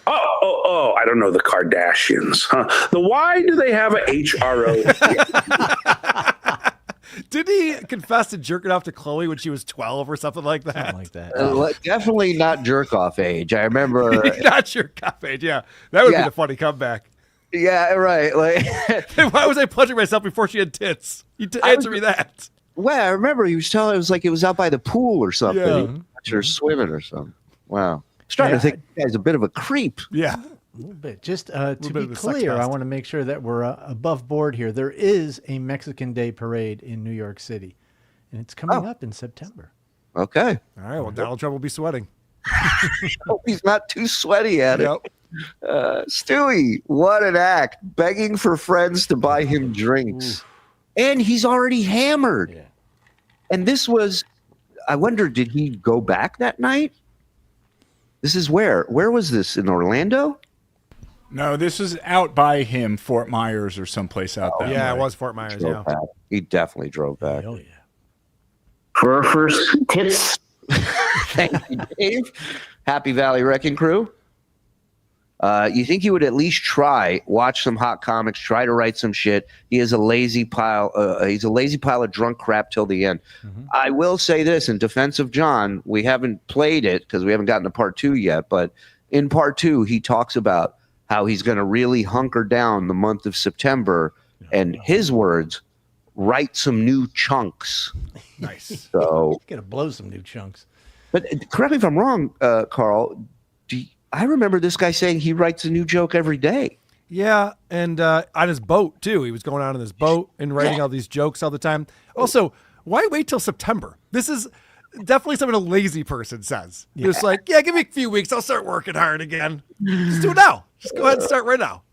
Oh, I don't know the Kardashians. Huh? Why do they have a HRO? Did he confess to jerking off to Chloe when she was 12 or something like that? Something like that. Definitely not jerk off age. I remember. Not jerk off age, yeah. That would be the funny comeback. Yeah, right. Like, why was I punching myself before she had tits? Answer me that. Well, I remember he was telling. It was like it was out by the pool or something. Yeah. He watched her swimming or something. Wow. I was trying to think this guy's a bit of a creep. Yeah. A little bit. Just to be clear, I want to make sure that we're above board here. There is a Mexican Day parade in New York City, and it's coming up in September. Okay. All right. Well, Donald Trump will be sweating. Hope he's not too sweaty at it. Stewie, what an act. Begging for friends to buy him drinks. And he's already hammered. Yeah. And this was, I wonder, did he go back that night? This is where? Where was this? In Orlando? No, this is out by him, Fort Myers or someplace out there. Yeah, it was Fort Myers, yeah. Back. He definitely drove back. Oh, yeah. For first tips. Thank you, Dave. Happy Valley Wrecking Crew. You think he would at least watch some hot comics, try to write some shit. He is a lazy pile. He's a lazy pile of drunk crap till the end. Mm-hmm. I will say this in defense of John, we haven't played it because we haven't gotten to part 2 yet. But in part 2, he talks about how he's going to really hunker down the month of September. And his words, write some new chunks. Nice. So got to blow some new chunks. But correct me if I'm wrong, Karl. I remember this guy saying he writes a new joke every day. Yeah, and on his boat, too. He was going out on his boat and writing all these jokes all the time. Also, why wait till September? This is definitely something a lazy person says. Yeah. It's like, yeah, give me a few weeks. I'll start working hard again. Just do it now. Just go ahead and start right now.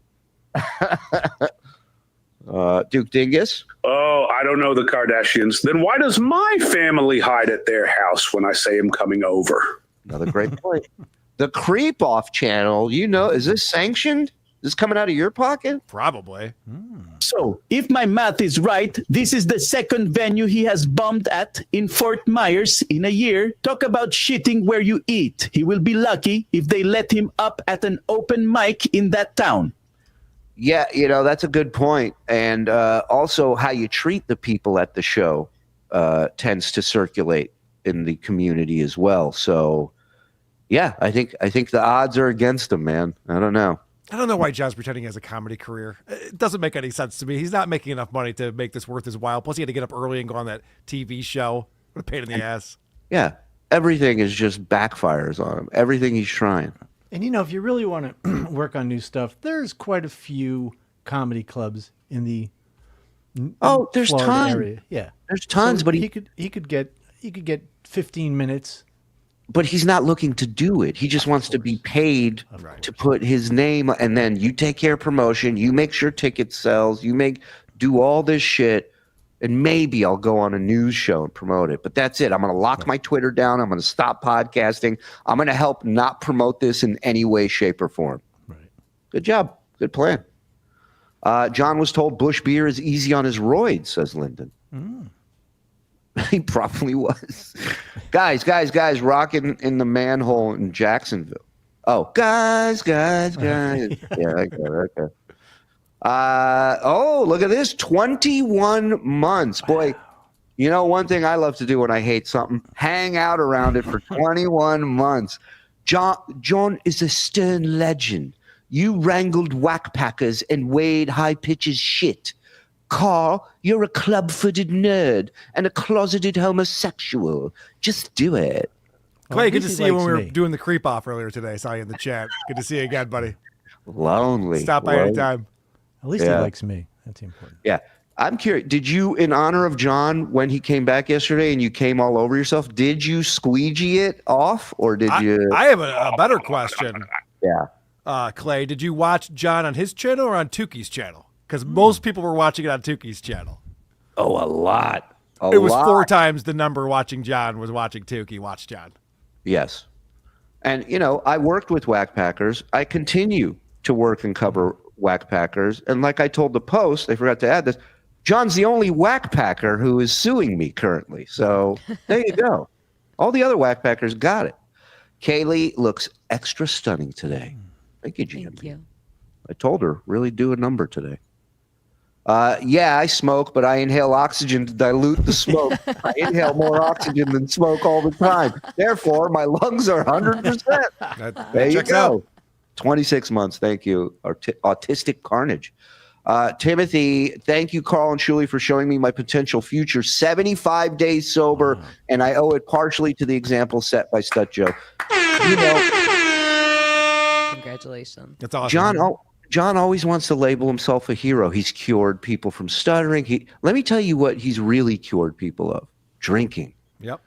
Duke Dingus? Oh, I don't know the Kardashians. Then why does my family hide at their house when I say I'm coming over? Another great point. The Creep Off channel, is this sanctioned? Is this coming out of your pocket? Probably. So, if my math is right, this is the second venue he has bombed at in Fort Myers in a year. Talk about shitting where you eat. He will be lucky if they let him up at an open mic in that town. Yeah, that's a good point. And also how you treat the people at the show tends to circulate in the community as well. So, yeah, I think the odds are against him, man. I don't know. I don't know why John's pretending he has a comedy career. It doesn't make any sense to me. He's not making enough money to make this worth his while. Plus, he had to get up early and go on that TV show. What a pain in the ass. Yeah, everything is just backfires on him. Everything he's trying. And, if you really want to work on new stuff, there's quite a few comedy clubs in the there's Florida tons. area. Yeah, there's tons. So but he could get 15 minutes. But he's not looking to do it. He just wants to be paid to put his name, and then you take care of promotion. You make sure ticket sells. Do all this shit, and maybe I'll go on a news show and promote it. But that's it. I'm going to lock my Twitter down. I'm going to stop podcasting. I'm going to help not promote this in any way, shape, or form. Right. Good job. Good plan. John was told Bush beer is easy on his roids, says Lyndon. He probably was. Guys, rocking in the manhole in Jacksonville. Oh, guys. Yeah, okay. Look at this. 21 months. Boy, one thing I love to do when I hate something, hang out around it for 21 months. John is a stern legend. You wrangled Wack packers and weighed high pitches shit. Karl, you're a club-footed nerd and a closeted homosexual. Just do it. Clay, good to see you when we were doing the creep off earlier today. I saw you in the chat. Good to see you again, buddy. Lonely. Stop by anytime. At least he likes me. That's important. Yeah. I'm curious. Did you, in honor of John, when he came back yesterday and you came all over yourself, did you squeegee it off or did you? I have a better question. Yeah. Clay, did you watch John on his channel or on Tookie's channel? Because most people were watching it on Tookie's channel. Oh, a lot. It was 4 times the number watching John was watching Tookie. Watch John. Yes. And, I worked with Wack Packers. I continue to work and cover Wack Packers. And like I told the Post, I forgot to add this, John's the only Wack Packer who is suing me currently. So there you go. All the other Wack Packers got it. Kaylee looks extra stunning today. Thank you, Gina. Thank you. I told her, really do a number today. Yeah, I smoke, but I inhale oxygen to dilute the smoke. I inhale more oxygen than smoke all the time. Therefore, my lungs are 100%. There you go. Out. 26 months. Thank you. Autistic carnage. Timothy, thank you, Karl and Shuli, for showing me my potential future. 75 days sober, and I owe it partially to the example set by Stut Joe. Congratulations. That's awesome. John always wants to label himself a hero. He's cured people from stuttering. Let me tell you what he's really cured people of. Drinking. Yep.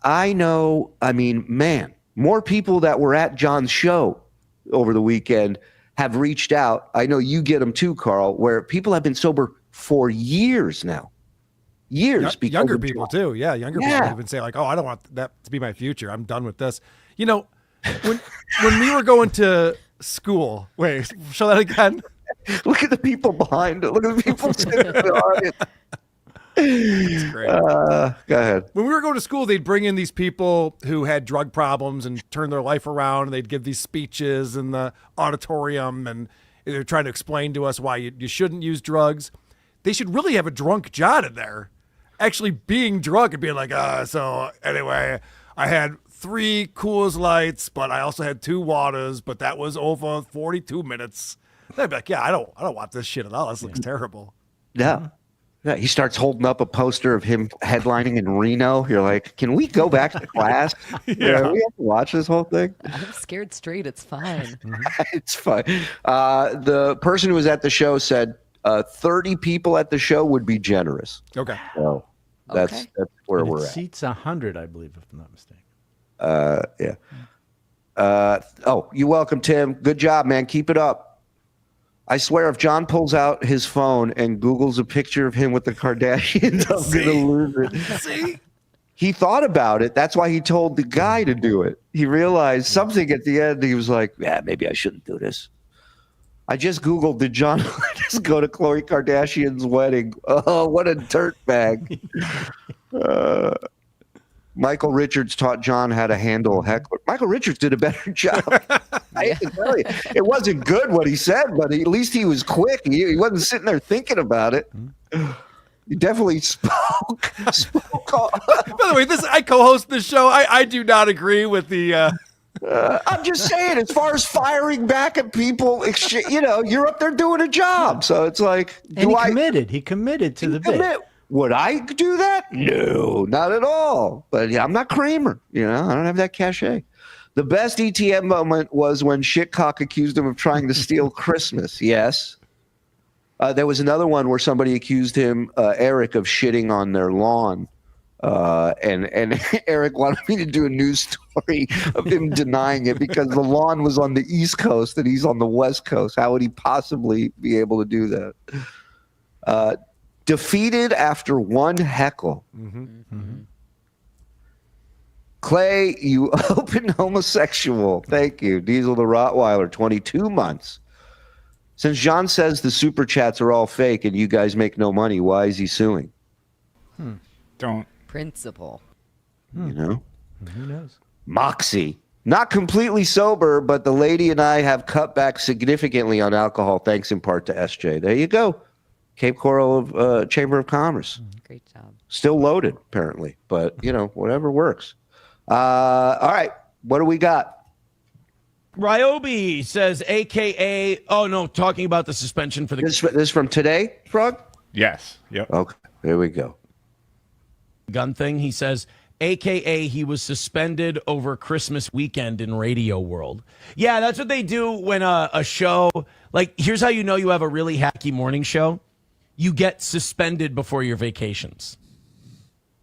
I know, man, more people that were at John's show over the weekend have reached out. I know you get them too, Karl, where people have been sober for years now. Years. Younger people too. Yeah, younger people have been saying like, oh, I don't want that to be my future. I'm done with this. When we were going to school, wait, show that again. Look at the people behind it. Look at the people sitting in the audience. That's great. Go ahead. When we were going to school, they'd bring in these people who had drug problems and turn their life around, and they'd give these speeches in the auditorium, and they're trying to explain to us why you shouldn't use drugs. They should really have a drunk John in there, actually being drunk and being like, so anyway, I had 3 Coors Lights, but I also had 2 waters, but that was over 42 minutes. They'd be like, yeah, I don't want this shit at all. This looks terrible. Yeah. Yeah, he starts holding up a poster of him headlining in Reno. You're like, can we go back to class? We have to watch this whole thing. I'm scared straight. It's fine. It's fine. The person who was at the show said 30 people at the show would be generous. Okay. So that's where we're at. Seats 100, I believe, if I'm not mistaken. Yeah. You're welcome, Tim. Good job, man. Keep it up. I swear, if John pulls out his phone and Googles a picture of him with the Kardashians, I'm going to lose it. See? He thought about it. That's why he told the guy to do it. He realized something at the end. He was like, yeah, maybe I shouldn't do this. I just Googled, did John Melendez go to Khloe Kardashian's wedding? Oh, what a dirtbag. Michael Richards taught John how to handle a heckler. Michael Richards did a better job. I hate to tell you. It wasn't good what he said, but at least he was quick. He wasn't sitting there thinking about it. He definitely spoke. By the way, I co-host this show. I do not agree with the... I'm just saying, as far as firing back at people, you're up there doing a job. So it's like... He committed to the bit. Would I do that? No, not at all. But yeah, I'm not Kramer. I don't have that cachet. The best ETM moment was when Shitcock accused him of trying to steal Christmas. Yes. There was another one where somebody accused him, Eric, of shitting on their lawn. And Eric wanted me to do a news story of him denying it because the lawn was on the East Coast and he's on the West Coast. How would he possibly be able to do that? Defeated after one heckle. Clay, you open homosexual. Thank you. Diesel the Rottweiler, 22 months. Since John says the super chats are all fake and you guys make no money, why is he suing? Don't. Principle. Who knows? Moxie. Not completely sober, but the lady and I have cut back significantly on alcohol, thanks in part to SJ. There you go. Cape Coral Chamber of Commerce. Great job. Still loaded, apparently, but whatever works. All right, what do we got? Ryobi says, AKA. Oh no, talking about the suspension for the. This is from today, Frog. Yes. Yep. Okay, there we go. Gun thing. He says, AKA he was suspended over Christmas weekend in Radio World. Yeah, that's what they do when a show. Like, here's how you know you have a really hacky morning show. you get suspended before your vacations.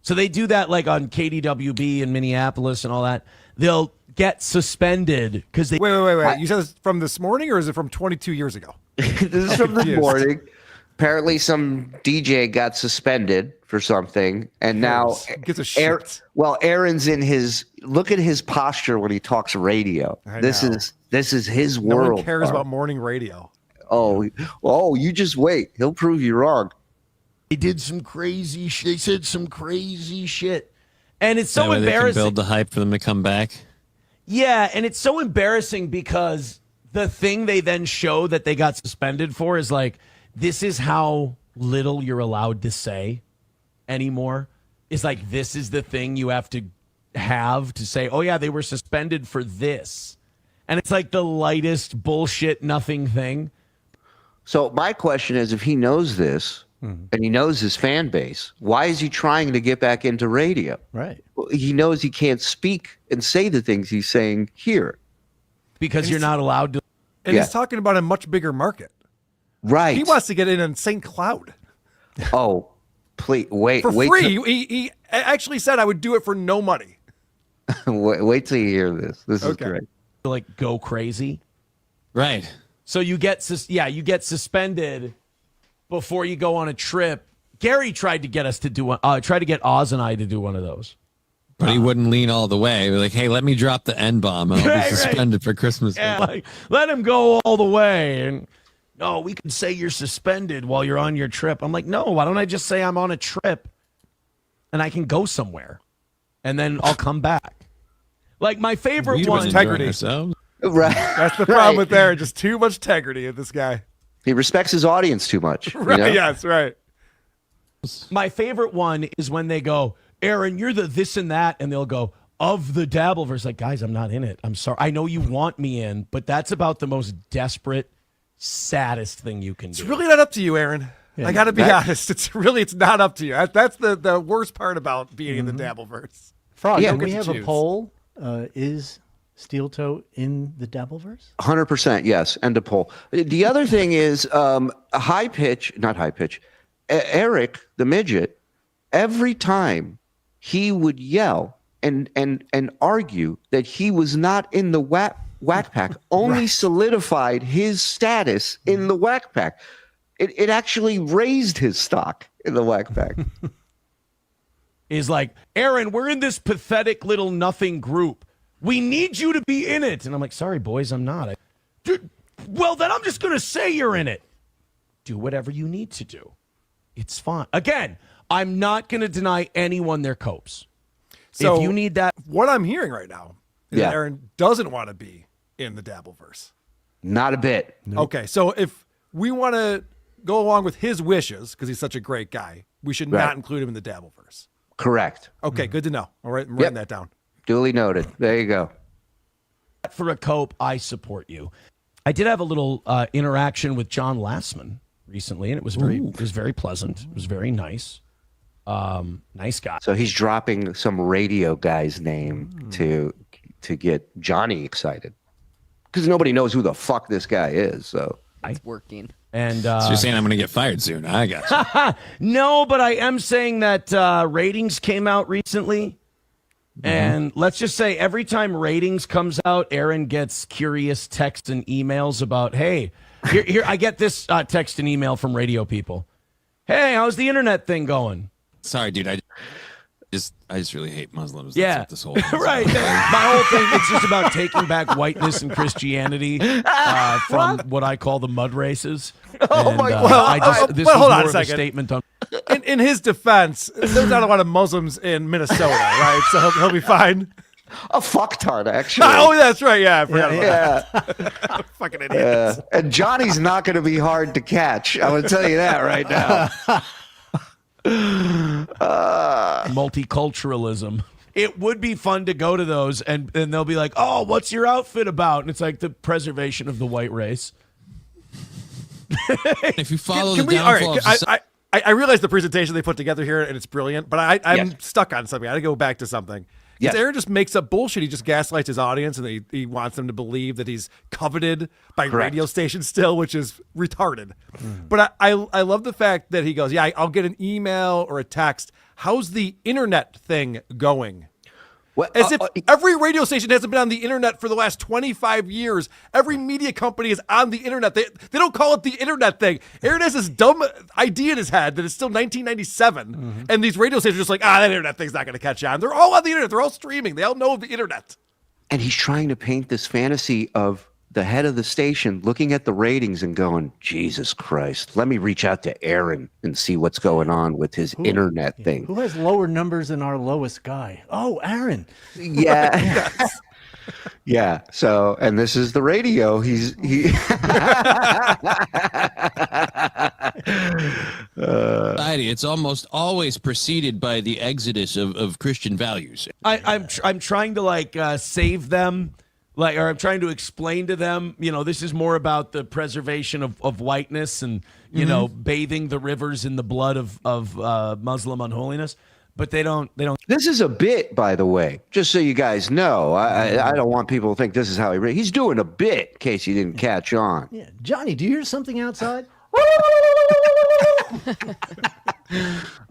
So they do that like on KDWB in Minneapolis and all that. They'll get suspended because they... Wait. You said this from this morning, or is it from 22 years ago? This is from this morning. Apparently some DJ got suspended for something, and now gets a shit. Aaron's in his... Look at his posture when he talks radio. This is his world. No one cares about morning radio. Oh, you just wait. He'll prove you wrong. They did some crazy shit. They said some crazy shit. And it's so that way embarrassing. They can build the hype for them to come back. Yeah, and it's so embarrassing because the thing they then show that they got suspended for is like, this is how little you're allowed to say anymore. It's like, this is the thing you have to say, oh yeah, they were suspended for this. And it's like the lightest bullshit nothing thing. So my question is, if he knows this and he knows his fan base, why is he trying to get back into radio? Right. Well, he knows he can't speak and say the things he's saying here. Because you're not allowed to. And he's talking about a much bigger market. Right. He wants to get in on St. Cloud. Oh, please, wait. For free. He actually said I would do it for no money. wait till you hear this. This is great. Like, go crazy. Right. So you get suspended before you go on a trip. Gary tried to get us to do one. Tried to get Oz and I to do one of those, but he wouldn't lean all the way. We're like, hey, let me drop the N-bomb. I'll be suspended for Christmas. Yeah, like, let him go all the way. And no, we can say you're suspended while you're on your trip. I'm like, no, why don't I just say I'm on a trip and I can go somewhere and then I'll come back. Like my favorite one. Integrity. Right. That's the problem with there. Just too much integrity in this guy. He respects his audience too much. Right. You know? Yes, right. My favorite one is when they go, Aaron, you're the this and that. And they'll go, of the Dabbleverse. Like, guys, I'm not in it. I'm sorry. I know you want me in, but that's about the most desperate, saddest thing you can do. It's really not up to you, Aaron. I got to be honest. It's not up to you. That's the worst part about being in the Dabbleverse. Frog, yeah, we have a poll. Is SteelToe in the Dabbleverse? 100%, yes, and a poll. The other thing is not high pitch. Eric, the midget, every time he would yell and argue that he was not in the Wack Pack, only solidified his status in the Wack Pack. It actually raised his stock in the Wack Pack. Is like, Aaron, we're in this pathetic little nothing group. We need you to be in it. And I'm like, sorry, boys, I'm not. Well, then I'm just going to say you're in it. Do whatever you need to do. It's fine. Again, I'm not going to deny anyone their copes. So if you need that. What I'm hearing right now is that Aaron doesn't want to be in the Dabbleverse. Not a bit. Nope. Okay, so if we want to go along with his wishes, because he's such a great guy, we should not include him in the Dabbleverse. Correct. Okay, good to know. All right, I'm writing that down. Duly noted. There you go. For a cope, I support you. I did have a little interaction with John Lassman recently, and it was very pleasant. It was very nice. Nice guy. So he's dropping some radio guy's name to get Johnny excited, because nobody knows who the fuck this guy is. So it's working. And so you're saying I'm going to get fired soon? I got you. No, but I am saying that ratings came out recently, and let's just say every time ratings comes out, Aaron gets curious texts and emails about, hey, here I get this text and email from radio people. Hey, how's the internet thing going? Sorry, dude. I just really hate Muslims. Yeah, that's this whole thing. Right. My whole thing, it's just about taking back whiteness and Christianity from what I call the mud races. Oh, and, my God. This Well, is hold on more a of second. statement on. In his defense, there's not a lot of Muslims in Minnesota, right? So he'll be fine. A fucktard, actually. Oh, that's right. Yeah, I forgot about that. Fucking idiots. And Johnny's not going to be hard to catch. I'm going to tell you that right now. Multiculturalism. It would be fun to go to those, and they'll be like, oh, what's your outfit about? And it's like the preservation of the white race. If you follow Can the we, downfall all of right, society. I realize the presentation they put together here, and it's brilliant, but I'm Yes. stuck on something. I got to go back to something. Because Aaron just makes up bullshit. He just gaslights his audience, and he wants them to believe that he's coveted by radio stations still, which is retarded. But I love the fact that he goes, yeah, I'll get an email or a text. How's the internet thing going? As if every radio station hasn't been on the internet for the last 25 years. Every media company is on the internet. They don't call it the internet thing. Aaron has this dumb idea in his head that it's still 1997. And these radio stations are just like, that internet thing's not going to catch on. They're all on the internet. They're all streaming. They all know the internet. And he's trying to paint this fantasy of the head of the station looking at the ratings and going, Jesus Christ, let me reach out to Aaron and see what's going on with his internet thing. Who has lower numbers than our lowest guy? Oh, Aaron. Yeah. Yeah. So, and this is the radio. Society, it's almost always preceded by the exodus of Christian values. I'm trying to save them. Or I'm trying to explain to them, this is more about the preservation of whiteness and, bathing the rivers in the blood of Muslim unholiness. But they don't. This is a bit, by the way, just so you guys know. I don't want people to think this is how he's doing a bit, in case you didn't catch on. Yeah. Johnny, do you hear something outside?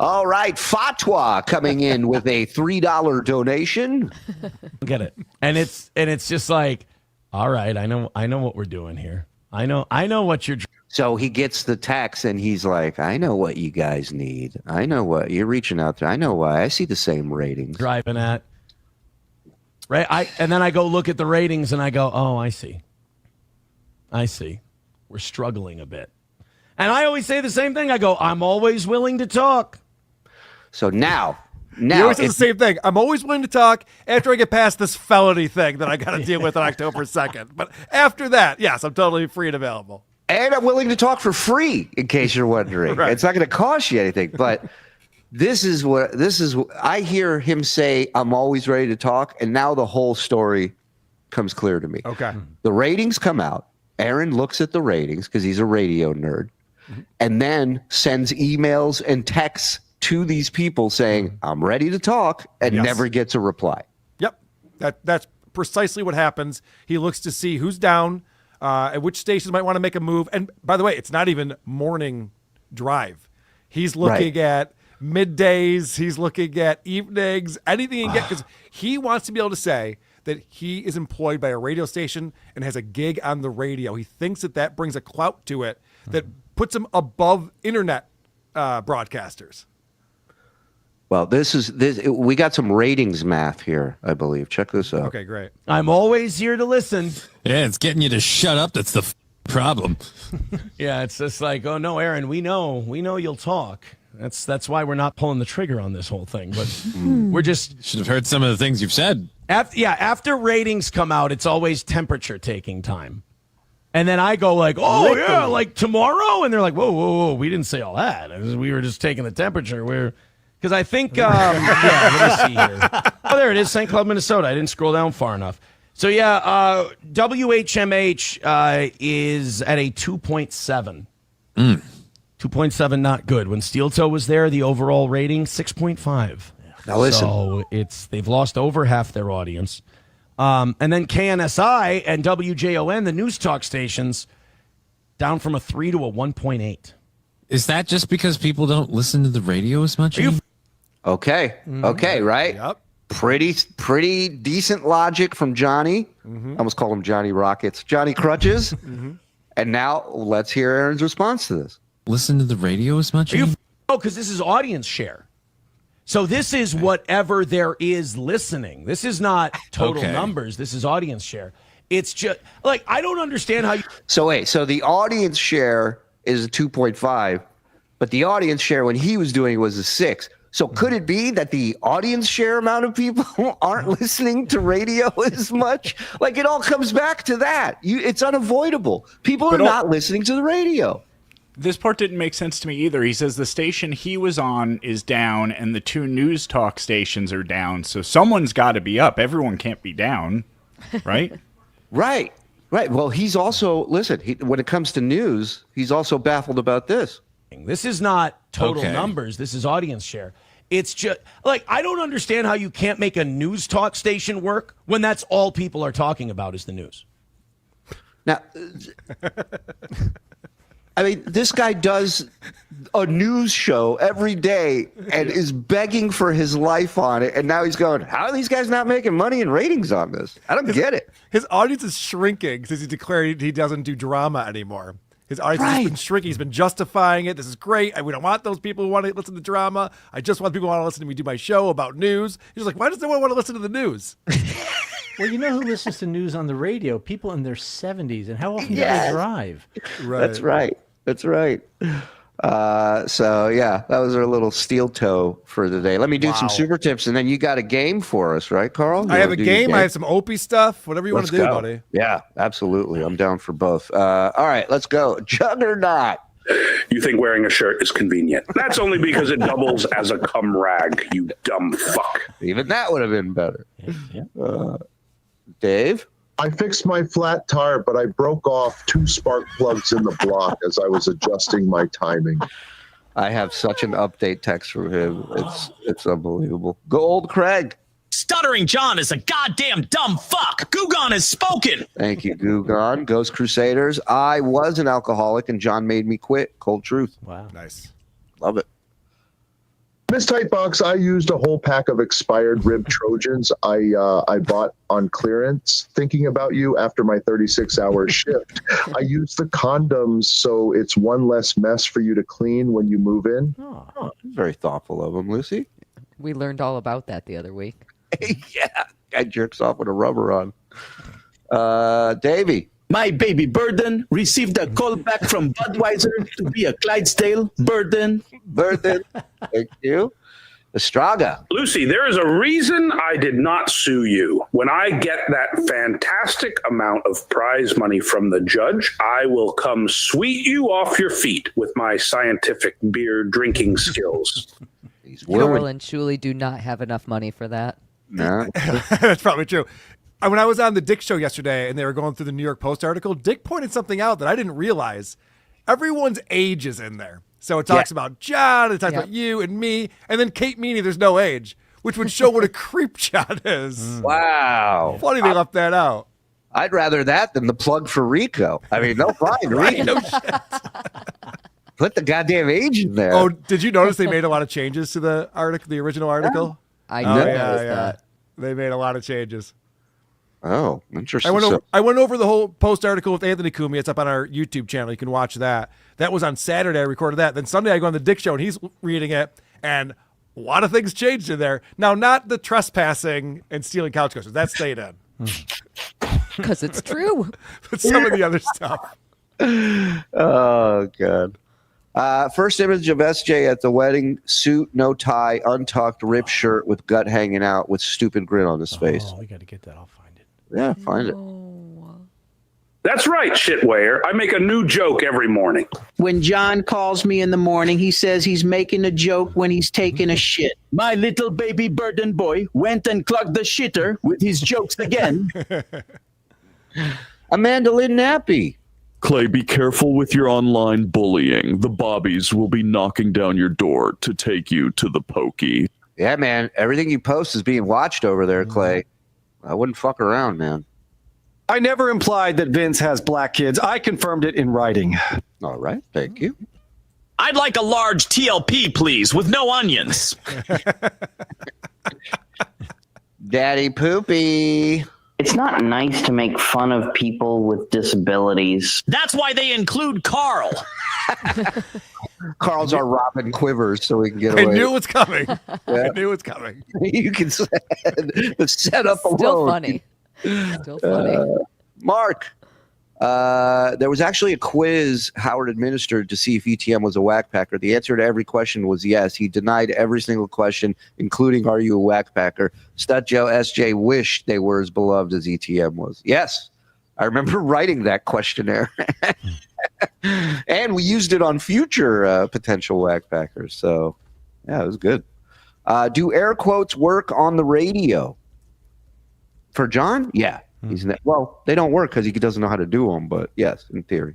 All right, Fatwa coming in with a $3 donation. Get it, and it's just like, all right, I know what we're doing here. I know what you're. So he gets the text and he's like, I know what you guys need. I know what you're reaching out to. I know why. I see the same ratings. Driving at. Right, and then I go look at the ratings and I go, oh, I see. We're struggling a bit. And I always say the same thing. I go, I'm always willing to talk. So now he always says the same thing. I'm always willing to talk after I get past this felony thing that I got to deal with on October 2nd. But after that, yes, I'm totally free and available. And I'm willing to talk for free, in case you're wondering. Right. It's not going to cost you anything. But this is I hear him say, I'm always ready to talk. And now the whole story comes clear to me. Okay. The ratings come out. Aaron looks at the ratings because he's a radio nerd. And then sends emails and texts to these people saying, I'm ready to talk, and never gets a reply. Yep. That's precisely what happens. He looks to see who's down, and which stations might want to make a move. And by the way, it's not even morning drive. He's looking at middays. He's looking at evenings, anything he can get, because he wants to be able to say that he is employed by a radio station and has a gig on the radio. He thinks that brings a clout to it that puts him above internet broadcasters. Well, we got some ratings math here, I believe. Check this out. Okay, great. I'm always here to listen. Yeah, it's getting you to shut up. That's the problem. Yeah, it's just like, oh no, Aaron, we know you'll talk. That's why we're not pulling the trigger on this whole thing. But we're just should have heard some of the things you've said. After ratings come out, it's always temperature taking time. And then I go like, oh, yeah, like tomorrow? And they're like, whoa, we didn't say all that. We were just taking the temperature. Because I think, let me see here. Oh, there it is, St. Cloud, Minnesota. I didn't scroll down far enough. So, WHMH is at a 2.7. 2.7, not good. When SteelToe was there, the overall rating, 6.5. Now listen. So they've lost over half their audience. And then KNSI and WJON, the news talk stations, down from a 3 to a 1.8. Is that just because people don't listen to the radio as much? Okay, right? Yep. Pretty decent logic from Johnny. I almost call him Johnny Rockets. Johnny Crutches. And now let's hear Aaron's response to this. Listen to the radio as much? Because this is audience share. So this is whatever there is listening. This is not total numbers. This is audience share. It's just like, I don't understand how you. So the audience share is a 2.5, but the audience share when he was doing it was a 6. So could it be that the audience share amount of people aren't listening to radio as much? Like, it all comes back to that. It's unavoidable. People are not listening to the radio. This part didn't make sense to me either. He says the station he was on is down and the 2 news talk stations are down. So someone's got to be up. Everyone can't be down, right? Right. Well, he's also, when it comes to news, he's also baffled about this. This is not total numbers. This is audience share. It's just like, I don't understand how you can't make a news talk station work when that's all people are talking about is the news. Now, I mean, this guy does a news show every day and is begging for his life on it. And now he's going, how are these guys not making money and ratings on this? I don't get it. His audience is shrinking since he declared he doesn't do drama anymore. His audience has been shrinking. He's been justifying it. This is great. We don't want those people who want to listen to drama. I just want people who want to listen to me do my show about news. He's like, why does no one want to listen to the news? Well, you know who listens to news on the radio? People in their 70s. And how often do they drive? Right. That's right. That's right. So, yeah, that was our little SteelToe for the day. Let me do some super tips, and then you got a game for us, right, Karl? I have a game. I have some Opie stuff. Whatever you want to do, buddy. Yeah, absolutely. I'm down for both. All right, let's go. Juggernaut. You think wearing a shirt is convenient. That's only because it doubles as a cum rag, you dumb fuck. Even that would have been better. Dave? I fixed my flat tire, but I broke off 2 spark plugs in the block as I was adjusting my timing. I have such an update text from him. It's unbelievable. Go old Craig. Stuttering John is a goddamn dumb fuck. Gugan has spoken. Thank you, Gugan. Ghost Crusaders. I was an alcoholic, and John made me quit. Cold truth. Wow. Nice. Love it. Miss Tightbox, I used a whole pack of expired rib Trojans I bought on clearance, thinking about you after my 36-hour shift. I used the condoms so it's one less mess for you to clean when you move in. Oh, very thoughtful of him, Lucy. We learned all about that the other week. Yeah, guy jerks off with a rubber on. Davey. My baby Burden received a call back from Budweiser to be a Clydesdale. Burden. Thank you. Estraga. Lucy, there is a reason I did not sue you. When I get that fantastic amount of prize money from the judge, I will come sweep you off your feet with my scientific beer drinking skills. Karl and Shuli do not have enough money for that. No. That's probably true. When I was on the Dick show yesterday and they were going through the New York Post article, Dick pointed something out that I didn't realize. Everyone's age is in there. So it talks about John, it talks about you and me, and then Kate Meany, there's no age, which would show what a creep John is. Wow. Funny they left that out. I'd rather that than the plug for Rico. I mean, no fine. Rico. No shit. Put the goddamn age in there. Oh, did you notice they made a lot of changes to the article, the original article? I did notice that. They made a lot of changes. Oh, interesting. I went over the whole Post article with Anthony Cumia. It's up on our YouTube channel. You can watch that. That was on Saturday. I recorded that. Then Sunday I go on the Dick show and he's reading it, and a lot of things changed in there. Now, not the trespassing and stealing couch cushions. That stayed in. Because it's true. But some of the other stuff. Oh, God. First image of SJ at the wedding, suit, no tie, untucked, ripped shirt with gut hanging out with stupid grin on his face. Oh, we got to get that. I'll find it. Yeah, find it. That's right, shitwear. I make a new joke every morning. When John calls me in the morning, he says he's making a joke when he's taking a shit. My little baby Burden boy went and clogged the shitter with his jokes again. Amanda Lynn Nappy. Clay, be careful with your online bullying. The bobbies will be knocking down your door to take you to the pokey. Yeah, man. Everything you post is being watched over there, Clay. I wouldn't fuck around, man. I never implied that Vince has black kids. I confirmed it in writing. All right. Thank you. I'd like a large TLP, please, with no onions. Daddy Poopy. It's not nice to make fun of people with disabilities. That's why they include Karl. Karl's our Robin Quivers, so we can get away. I knew it was coming. Yeah. I knew it was coming. You can say the setup alone. Still funny. Still funny. Mark, there was actually a quiz Howard administered to see if ETM was a whack packer. The answer to every question was yes. He denied every single question, including "Are you a whack packer?" Stud Joe SJ wished they were as beloved as ETM was. Yes, I remember writing that questionnaire, and we used it on future potential whack packers. So, yeah, it was good. Do air quotes work on the radio? For John? Yeah. Well, they don't work because he doesn't know how to do them, but yes, in theory.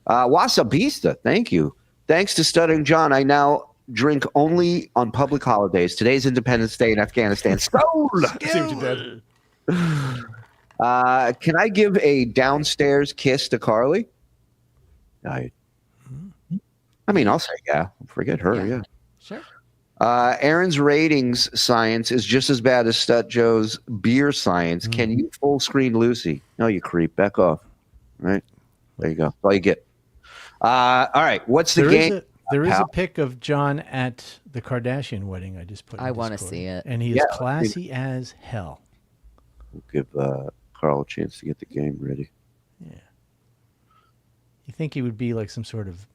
Wasabista, thank you. Thanks to Stuttering John, I now drink only on public holidays. Today's Independence Day in Afghanistan. Skål! See what you did. Can I give a downstairs kiss to Carly? I mean, I'll say yeah. Forget her. Yeah. Sure. Aaron's ratings science is just as bad as Stut Joe's beer science. Can you full screen Lucy? No, you creep. Back off. All right. There you go. That's all you get. All right. What's the game? There is a pic of John at the Kardashian wedding. I just put. I want to see it. And he is classy as hell. We'll give Karl a chance to get the game ready. Yeah. You think he would be like some sort of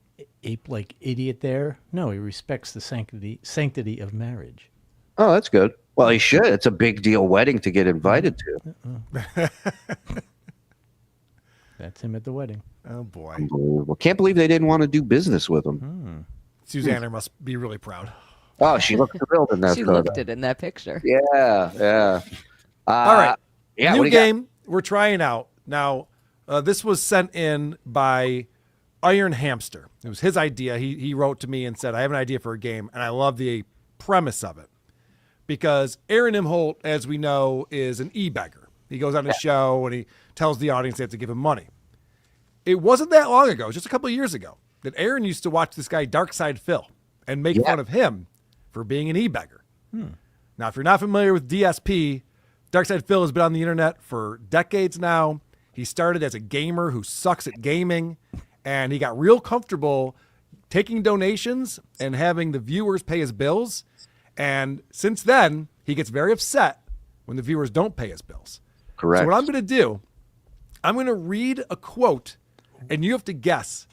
ape-like idiot there? No, he respects the sanctity of marriage. Oh, that's good. Well, he should. It's a big deal wedding to get invited to. That's him at the wedding. Oh, boy. Unbelievable. Can't believe they didn't want to do business with him. Susanna must be really proud. Oh, she looked thrilled in that She photo. looked it in that picture. Yeah. All right. Yeah, New what do you got? game we're trying out. Now, this was sent in by Iron Hamster. It was his idea. He wrote to me and said, I have an idea for a game, and I love the premise of it. Because Aaron Imholt, as we know, is an e-beggar. He goes on his show and he tells the audience they have to give him money. It wasn't that long ago, just a couple of years ago, that Aaron used to watch this guy, Darkside Phil, and make fun of him for being an e-beggar. Now, if you're not familiar with DSP, Darkside Phil has been on the internet for decades now. He started as a gamer who sucks at gaming, and he got real comfortable taking donations and having the viewers pay his bills. And since then, he gets very upset when the viewers don't pay his bills. Correct. So what I'm going to do, I'm going to read a quote, and you have to guess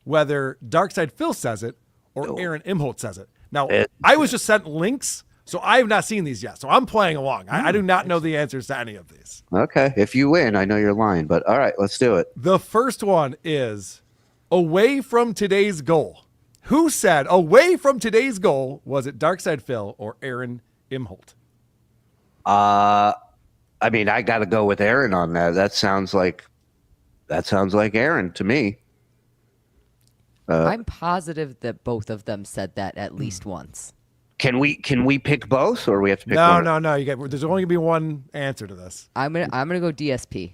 whether Darkside Phil says it or Aaron Imholt says it. Now, I was just sent links, so I have not seen these yet. So I'm playing along. I do not know the answers to any of these. Okay. If you win, I know you're lying, but all right, let's do it. The first one is away from today's goal. Who said away from today's goal? Was it Darkside Phil or Aaron Imholt? I mean, I got to go with Aaron on that. That sounds like Aaron to me. I'm positive that both of them said that at least once. Can we pick both, or we have to pick No, one? no. There's only gonna be one answer to this. I'm gonna go DSP.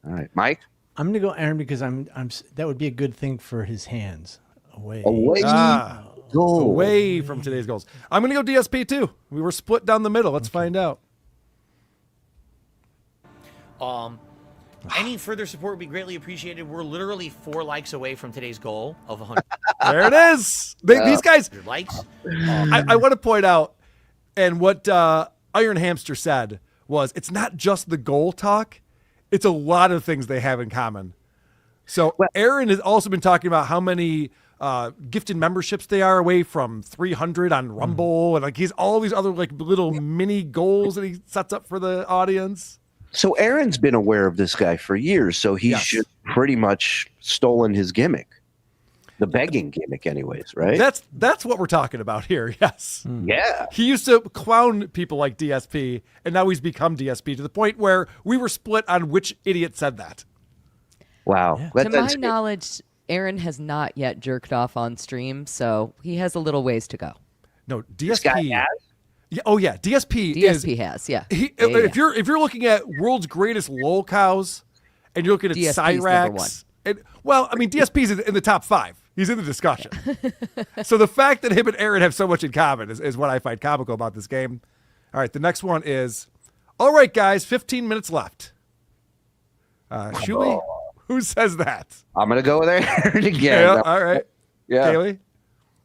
All right, Mike. I'm gonna go Aaron because I'm that would be a good thing for his hands. Away from today's goals. I'm gonna go DSP too. We were split down the middle. Let's find out. Any further support would be greatly appreciated. We're literally 4 likes away from today's goal of 100. There it is. These guys. Likes. I want to point out, and what Iron Hamster said was, it's not just the goal talk; it's a lot of things they have in common. So Aaron has also been talking about how many gifted memberships they are away from 300 on Rumble, and like he's all these other like little mini goals that he sets up for the audience. So Aaron's been aware of this guy for years, so he's just pretty much stolen his gimmick. The begging gimmick, anyways, right? That's what we're talking about here, yes. Yeah. He used to clown people like DSP, and now he's become DSP to the point where we were split on which idiot said that. Wow. To my knowledge, Aaron has not yet jerked off on stream, so he has a little ways to go. No, DSP This guy has? Yeah, oh yeah, DSP has, yeah. If you're looking at world's greatest lol cows, and you're looking at DSP's number Cyrax, DSP's in the top 5. He's in the discussion. So the fact that him and Aaron have so much in common is what I find comical about this game. All right, the next one is, all right, guys, 15 minutes left. Shuli, who says that? I'm gonna go with Aaron again. Yeah, all right. Yeah. Kaylee?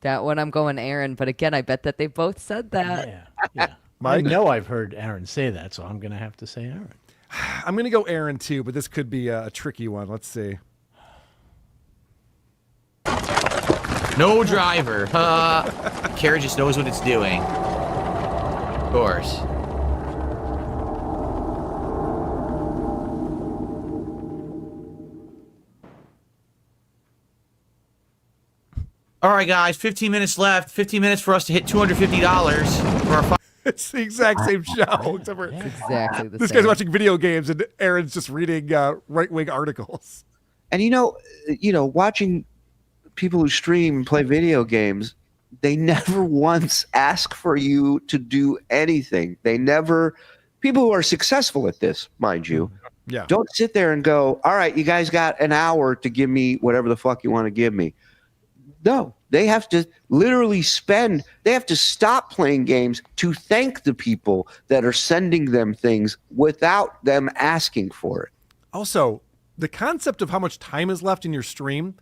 That one I'm going Aaron, but again, I bet that they both said that. Yeah. I know I've heard Aaron say that, so I'm gonna have to say Aaron. I'm gonna go Aaron too, but this could be a tricky one. Let's see. No driver. Carriage just knows what it's doing. Of course. All right, guys, 15 minutes left. 15 minutes for us to hit $250 for our It's the exact same show, except for exactly the this same. guy's watching video games and Aaron's just reading right-wing articles. And you know, watching people who stream and play video games, they never once ask for you to do anything. They never, people who are successful at this, mind you, don't sit there and go, all right, you guys got an hour to give me whatever the fuck you want to give me. No, they have to literally they have to stop playing games to thank the people that are sending them things without them asking for it. Also, the concept of how much time is left in your stream,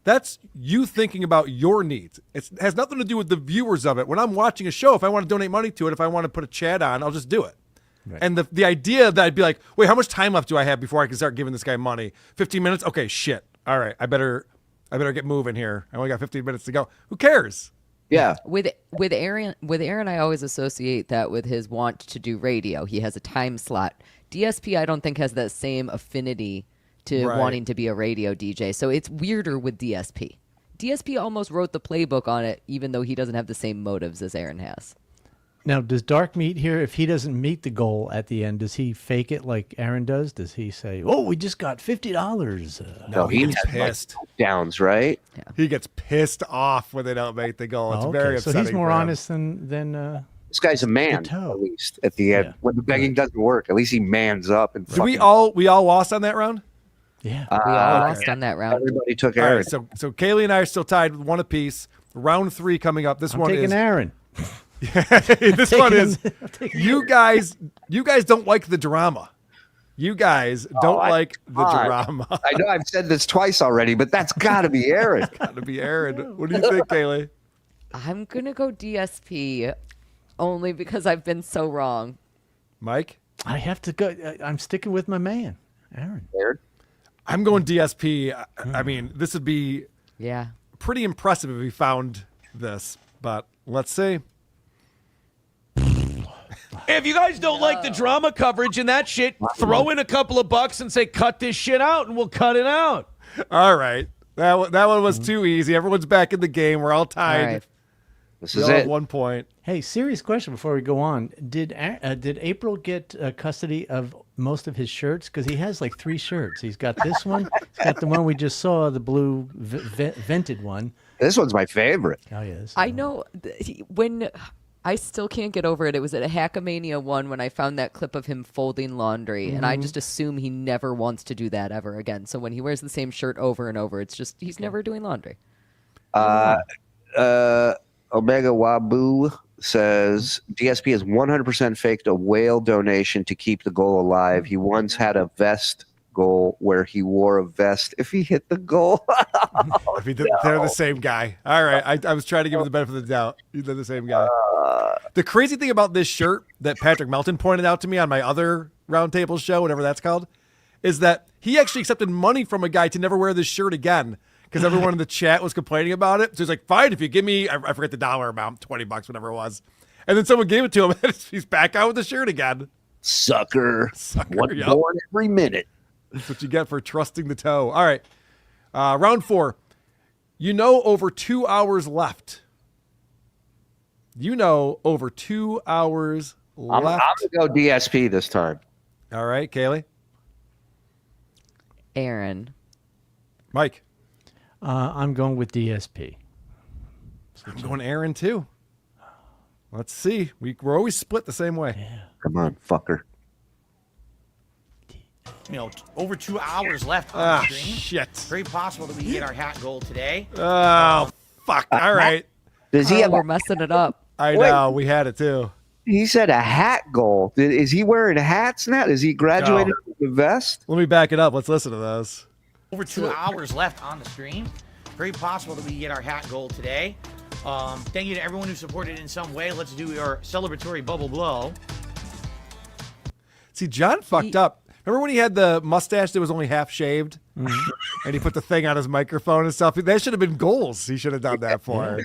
that's you thinking about your needs. It has nothing to do with the viewers of it. When I'm watching a show, if I want to donate money to it, if I want to put a chat on, I'll just do it. Right. And the idea that I'd be like, wait, how much time left do I have before I can start giving this guy money? 15 minutes? Okay, shit. All right, I better get moving here. I only got 15 minutes to go. Who cares? Yeah. With Aaron, I always associate that with his want to do radio. He has a time slot. DSP, I don't think, has that same affinity to wanting to be a radio DJ. So it's weirder with DSP. DSP almost wrote the playbook on it, even though he doesn't have the same motives as Aaron has. Now, does Dark Meat here, if he doesn't meet the goal at the end, does he fake it like Aaron does? Does he say, oh, we just got $50? No, he gets pissed. Downs, right? Yeah. He gets pissed off when they don't make the goal. It's very upsetting. So he's more for him. honest than this guy's a man, at least at the end. When the begging doesn't work, at least he mans up and. Did we all lost on that round? Yeah, we all lost on that round. Everybody took Aaron. Aaron. Right, so Kaylee and I are still tied with one apiece. Round 3 coming up. I'm taking Aaron. This one is you guys don't like the drama. You guys don't like the drama. I know I've said this twice already, but that's got to be Aaron. Got to be Aaron. What do you think, Kaylee? I'm going to go DSP only because I've been so wrong. Mike? I have to go. I'm sticking with my man, Aaron. I'm going DSP. I mean, this would be pretty impressive if we found this, but let's see. If you guys don't like the drama coverage and that shit, throw in a couple of bucks and say, cut this shit out, and we'll cut it out. All right. That one was too easy. Everyone's back in the game. We're all tied. All right. This is it. 1 point. Hey, serious question before we go on. Did April get custody of most of his shirts? Because he has like 3 shirts. He's got this one. He's got the one we just saw, the blue vented one. This one's my favorite. Oh, yes. I know when I still can't get over it. It was at a Hackamania 1 when I found that clip of him folding laundry, and I just assume he never wants to do that ever again. So when he wears the same shirt over and over, it's just he's never doing laundry. Omega Wabu says DSP has 100% faked a whale donation to keep the goal alive. He once had a vest goal where he wore a vest if he hit the goal. If he did, they're the same guy. All right. I was trying to give him the benefit of the doubt. They're the same guy. The crazy thing about this shirt that Patrick Melton pointed out to me on my other roundtable show, whatever that's called, is that he actually accepted money from a guy to never wear this shirt again because everyone in the chat was complaining about it. So he's like, fine, if you give me, I forget the dollar amount, $20, whatever it was. And then someone gave it to him and he's back out with the shirt again. Sucker. One more every minute. That's what you get for trusting the toe. All right. Round 4. Over 2 hours left. Over 2 hours left. I'm going to go DSP this time. All right, Kaylee. Aaron. Mike. I'm going with DSP. I'm going Aaron, too. Let's see. We're always split the same way. Yeah. Come on, fucker. Over 2 hours left on the stream. Shit. Very possible that we get our hat goal today. Oh, fuck. All right. Does he have we're messing it up. I know. We had it, too. He said a hat goal. Is he wearing hats now? Is he graduated with the vest? Let me back it up. Let's listen to this. Over 2 hours left on the stream. Very possible that we get our hat goal today. Thank you to everyone who supported in some way. Let's do our celebratory bubble blow. See, John fucked up. Remember when he had the mustache that was only half shaved? Mm-hmm. And he put the thing on his microphone and stuff? That should have been goals. He should have done that for.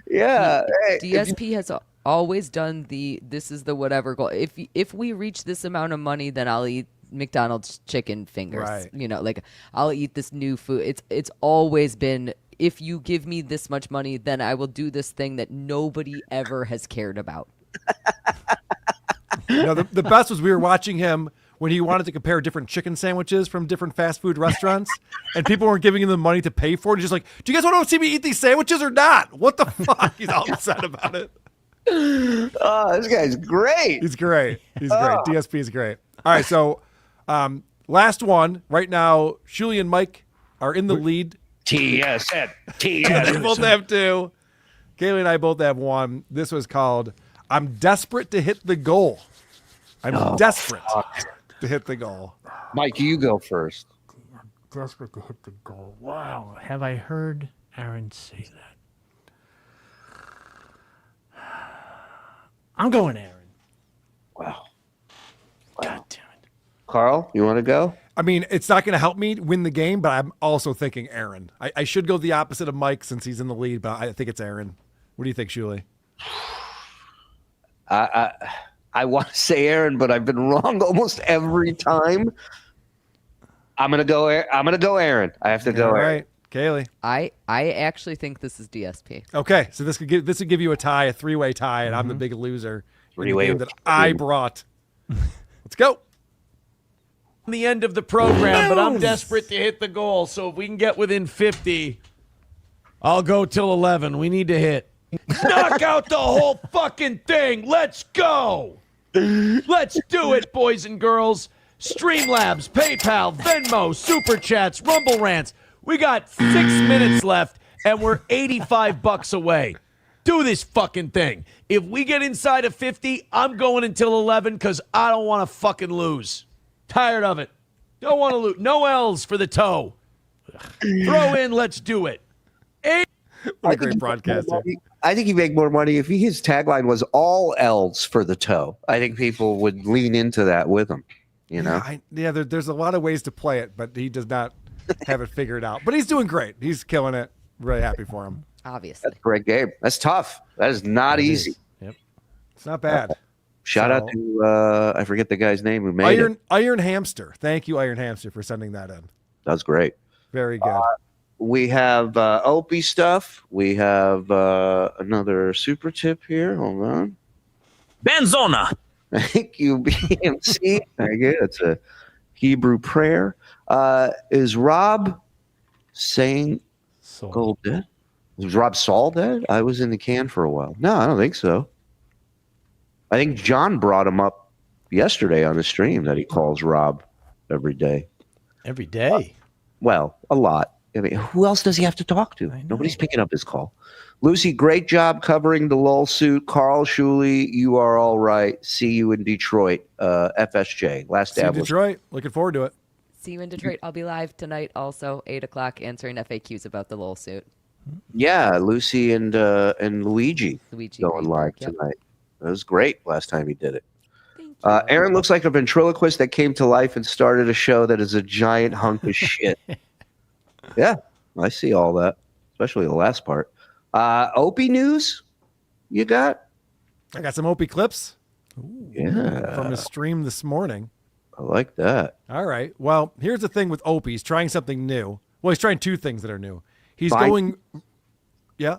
Yeah. DSP has always done this is the whatever goal. If we reach this amount of money, then I'll eat McDonald's chicken fingers. Right. I'll eat this new food. It's always been, if you give me this much money, then I will do this thing that nobody ever has cared about. The best was we were watching him when he wanted to compare different chicken sandwiches from different fast food restaurants, and people weren't giving him the money to pay for it. He's just like, do you guys want to see me eat these sandwiches or not? What the fuck? He's all upset about it. Oh, this guy's great. He's great. He's great. DSP is great. All right, so last one. Right now, Shuli and Mike are in the lead. TSN. They both have 2. Kaylee and I both have 1. This was called I'm Desperate to Hit the Goal. I'm desperate to hit the goal. Mike, you go first. Desperate to hit the goal. Wow. Have I heard Aaron say that? I'm going Aaron. Wow. God damn it. Karl, you want to go? I mean, it's not going to help me win the game, but I'm also thinking Aaron. I should go the opposite of Mike since he's in the lead, but I think it's Aaron. What do you think, Shuli? I want to say Aaron, but I've been wrong almost every time. I'm gonna go Aaron. I have to go. All Aaron. right, Kaylee. I actually think this is DSP. Okay, so this would give you a tie, a 3-way tie, and I'm the big loser. Three-way that I brought. Let's go. The end of the program, but I'm desperate to hit the goal. So if we can get within 50, I'll go till 11. We need to hit. Knock out the whole fucking thing. Let's go. Let's do it, boys and girls. Streamlabs, PayPal, Venmo, Super Chats, Rumble Rants. We got 6 minutes left, and we're $85 away. Do this fucking thing. If we get inside of 50, I'm going until 11 because I don't want to fucking lose. Tired of it. Don't want to lose. No L's for the toe. Throw in, let's do it. What a great broadcaster. I think he'd make more money if his tagline was all L's for the toe. I think people would lean into that with him. You know? There's a lot of ways to play it, but he does not have it figured out. But he's doing great. He's killing it. Really happy for him. Obviously. That's a great game. That's tough. That is not easy. Yep. It's not bad. Shout out to I forget the guy's name who made it. Iron Hamster. Thank you, Iron Hamster, for sending that in. That's great. Very good. We have Opie stuff. We have another super tip here. Hold on. Benzona. Thank you, BMC. Very good. It's a Hebrew prayer. Is Rob saying Gold dead? Was Rob Saul dead? I was in the can for a while. No, I don't think so. I think John brought him up yesterday on the stream that he calls Rob every day. Every day? Well, a lot. I mean, who else does he have to talk to? Nobody's picking up his call. Lucy, great job covering the lull suit. Karl, Shuli, you are all right. See you in Detroit. FSJ. Last See you in dab was Detroit. Looking forward to it. See you in Detroit. I'll be live tonight also, 8 o'clock, answering FAQs about the Lowell suit. Yeah, Lucy and Luigi going live yep. tonight. It was great last time he did it. Aaron looks like a ventriloquist that came to life and started a show that is a giant hunk of shit. Yeah, I see all that, especially the last part. Opie news you got? I got some Opie clips. Yeah. From his stream this morning. I like that. All right. Well, here's the thing with Opie. He's trying something new. Well, he's trying 2 things that are new. He's going... Yeah?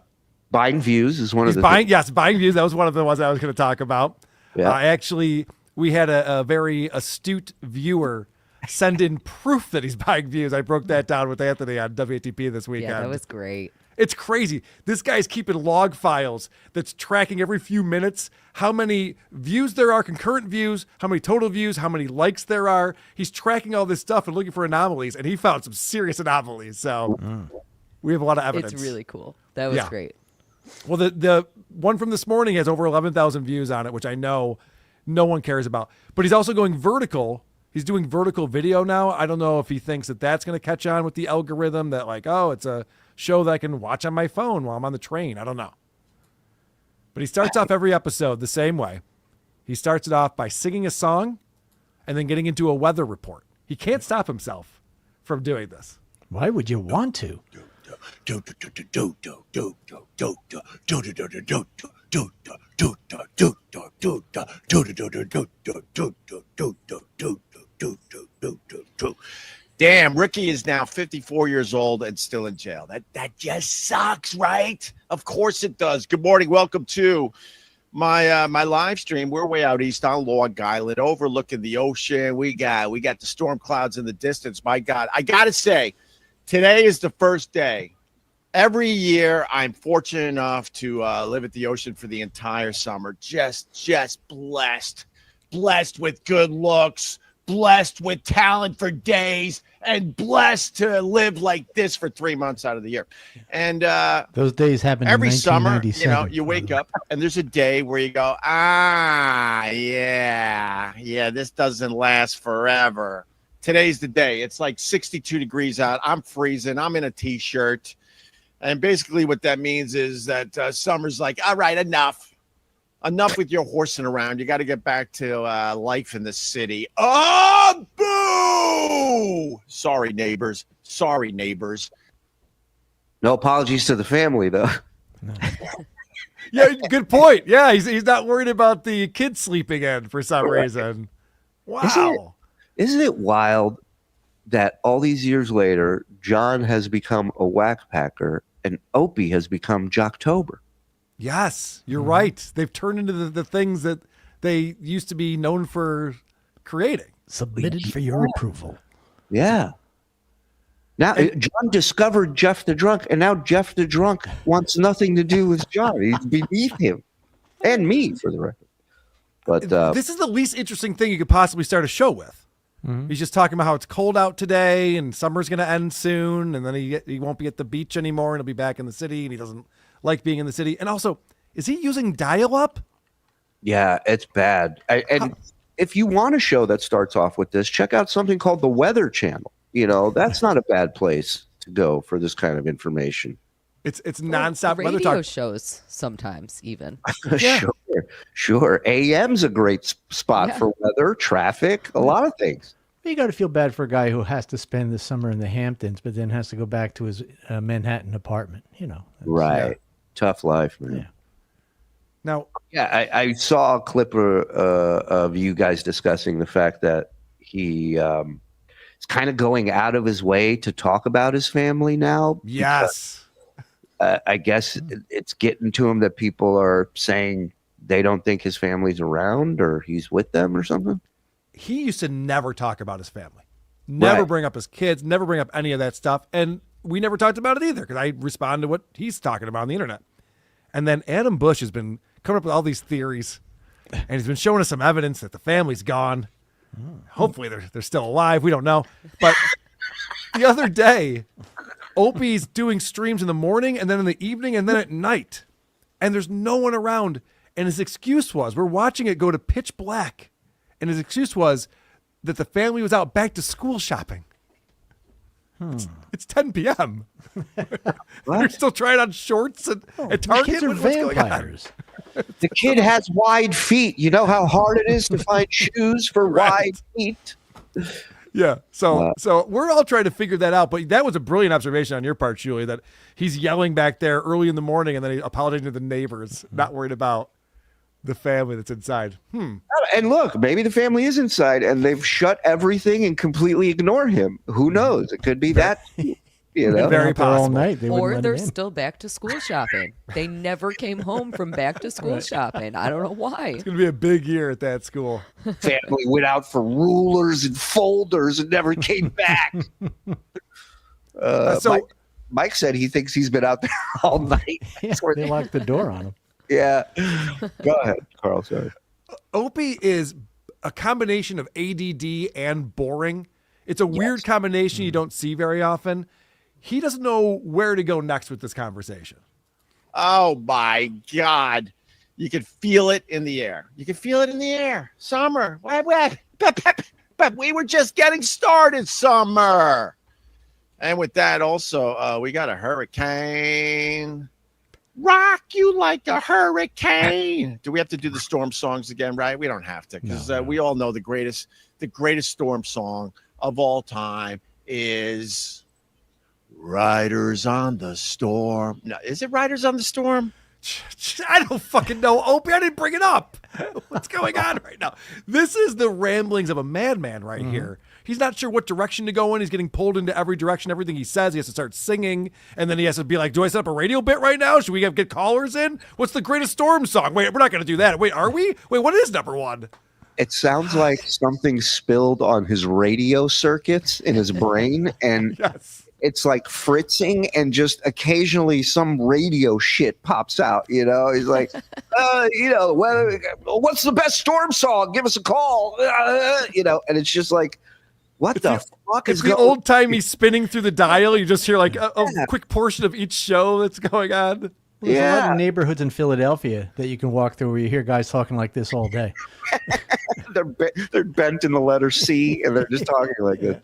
Buying views is one of the buying views. That was one of the ones I was going to talk about. Yeah. Actually, we had a very astute viewer send in proof that he's buying views. I broke that down with Anthony on WATP this weekend. Yeah, that was great. It's crazy. This guy's keeping log files that's tracking every few minutes how many views there are, concurrent views, how many total views, how many likes there are. He's tracking all this stuff and looking for anomalies, and he found some serious anomalies. So we have a lot of evidence. It's really cool. That was great. Well, the one from this morning has over 11,000 views on it, which I know no one cares about. But he's also going vertical. He's doing vertical video now. I don't know if he thinks that that's going to catch on with the algorithm, that like, oh, it's a show that I can watch on my phone while I'm on the train. I don't know. But he starts off every episode the same way. He starts it off by singing a song and then getting into a weather report. He can't stop himself from doing this. Why would you want to? Damn, Ricky is now 54 years old and still in jail. That just sucks, right? Of course it does. Good morning. Welcome to my live stream. We're way out east on Long Island, overlooking the ocean. We got the storm clouds in the distance. My God, I gotta say, today is the first day. Every year, I'm fortunate enough to live at the ocean for the entire summer. Just blessed with good looks, blessed with talent for days, and blessed to live like this for 3 months out of the year. And Those days happen every in summer, 1997. you wake up and there's a day where you go, yeah, this doesn't last forever. Today's the day. It's like 62 degrees out. I'm freezing. I'm in a t-shirt. And basically what that means is that summer's like, all right, enough with your horsing around. You got to get back to life in the city. Oh, boo! Sorry, neighbors. No apologies to the family, though. Yeah, good point. Yeah, he's not worried about the kids sleeping in for some reason. Wow. Isn't it wild that all these years later, John has become a whack packer and Opie has become Jocktober? Yes, you're right. They've turned into the things that they used to be known for creating. Submitted for your approval. Yeah. Now, John discovered Jeff the Drunk, and now Jeff the Drunk wants nothing to do with John. He's beneath him. And me, for the record. But this is the least interesting thing you could possibly start a show with. Mm-hmm. He's just talking about how it's cold out today and summer's going to end soon, and then he won't be at the beach anymore, and he'll be back in the city, and he doesn't like being in the city. And also, is he using dial-up? yeah, it's bad. And if you want a show that starts off with this, check out something called the Weather Channel. That's not a bad place to go for this kind of information. It's nonstop weather Radio talk. shows sometimes even. Sure. AM's a great spot for weather, traffic, a lot of things. You got to feel bad for a guy who has to spend the summer in the Hamptons, but then has to go back to his Manhattan apartment. Right. Tough life, man. Yeah. Now, I saw a clip of you guys discussing the fact that he is kind of going out of his way to talk about his family now. Yes. I guess it's getting to him that people are saying they don't think his family's around or he's with them or something. He used to never talk about his family, never bring up his kids, never bring up any of that stuff. And we never talked about it either because I respond to what he's talking about on the internet. And then Adam Bush has been coming up with all these theories, and he's been showing us some evidence that the family's gone. Hopefully they're still alive. We don't know. But the other day, Opie's doing streams in the morning and then in the evening and then at night. And there's no one around. And his excuse was, we're watching it go to pitch black. And his excuse was that the family was out back to school shopping. It's 10 p.m. They're still trying on shorts at Target. Kids are vampires. The kid has wide feet. You know how hard it is to find shoes for wide feet. Yeah. So we're all trying to figure that out. But that was a brilliant observation on your part, Shuli, that he's yelling back there early in the morning and then he apologizing to the neighbors, not worried about the family that's inside. And look, maybe the family is inside and they've shut everything and completely ignore him. Who knows? It could be that. Very possible. Or they're still back to school shopping. They never came home from back to school shopping. I don't know why. It's going to be a big year at that school. Family went out for rulers and folders and never came back. Mike said he thinks he's been out there all night. Yeah, they locked the door on him. Yeah. Go ahead, Karl. Sorry. Opie is a combination of ADD and boring. It's a weird combination you don't see very often. He doesn't know where to go next with this conversation. Oh my God. You can feel it in the air. Summer. But we were just getting started, summer. And with that also, we got a hurricane. Rock you like a hurricane. Do we have to do the storm songs again, right? We don't have to, because we all know the greatest storm song of all time is Riders on the Storm. No, is it Riders on the Storm? I don't fucking know, Opie. I didn't bring it up. What's going on right now? This is the ramblings of a madman right here. he's not sure what direction to go in. He's getting pulled into every direction. Everything he says, he has to start singing, and then he has to be like, "Do I set up a radio bit right now? Should we get callers in? What's the Greatest Storm song? Wait, we're not going to do that. Wait, are we? Wait, what is number one?" It sounds like something spilled on his radio circuits in his brain, and it's like fritzing, and just occasionally some radio shit pops out. He's like, what's the best Storm song? Give us a call. And it's just like, what the fuck It's is the going? old timey spinning through the dial. You just hear like a quick portion of each show that's going on. There's a lot of neighborhoods in Philadelphia that you can walk through where you hear guys talking like this all day. They're bent in the letter C, and they're just talking like this.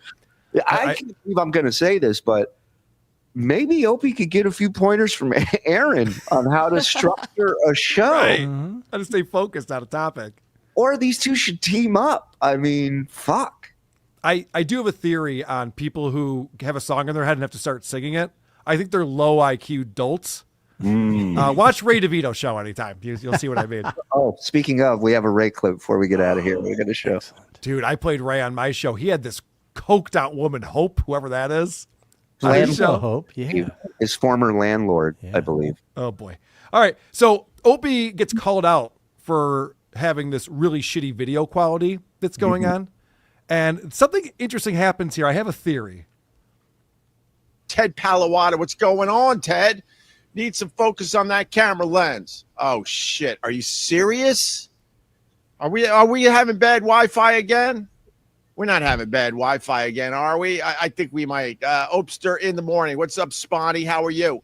I can't believe I'm going to say this, but maybe Opie could get a few pointers from Aaron on how to structure a show. Right. How to stay focused on a topic. Or these two should team up. I mean, fuck. I do have a theory on people who have a song in their head and have to start singing it. I think they're low IQ dolts. Watch Ray DeVito show anytime. You'll see what I mean. Oh, speaking of, we have a Ray clip before we get out of here. We got a show. Dude, I played Ray on my show. He had this coked out woman, Hope, whoever that is. Hope, yeah. His former landlord, I believe. Oh, boy. All right. So Opie gets called out for having this really shitty video quality that's going on. And something interesting happens here. I have a theory. Ted Palawada, what's going on, Ted? Need some focus on that camera lens. Oh shit! Are you serious? Are we having bad Wi-Fi again? We're not having bad Wi-Fi again, are we? I think we might. Opster in the morning. What's up, Spotty? How are you?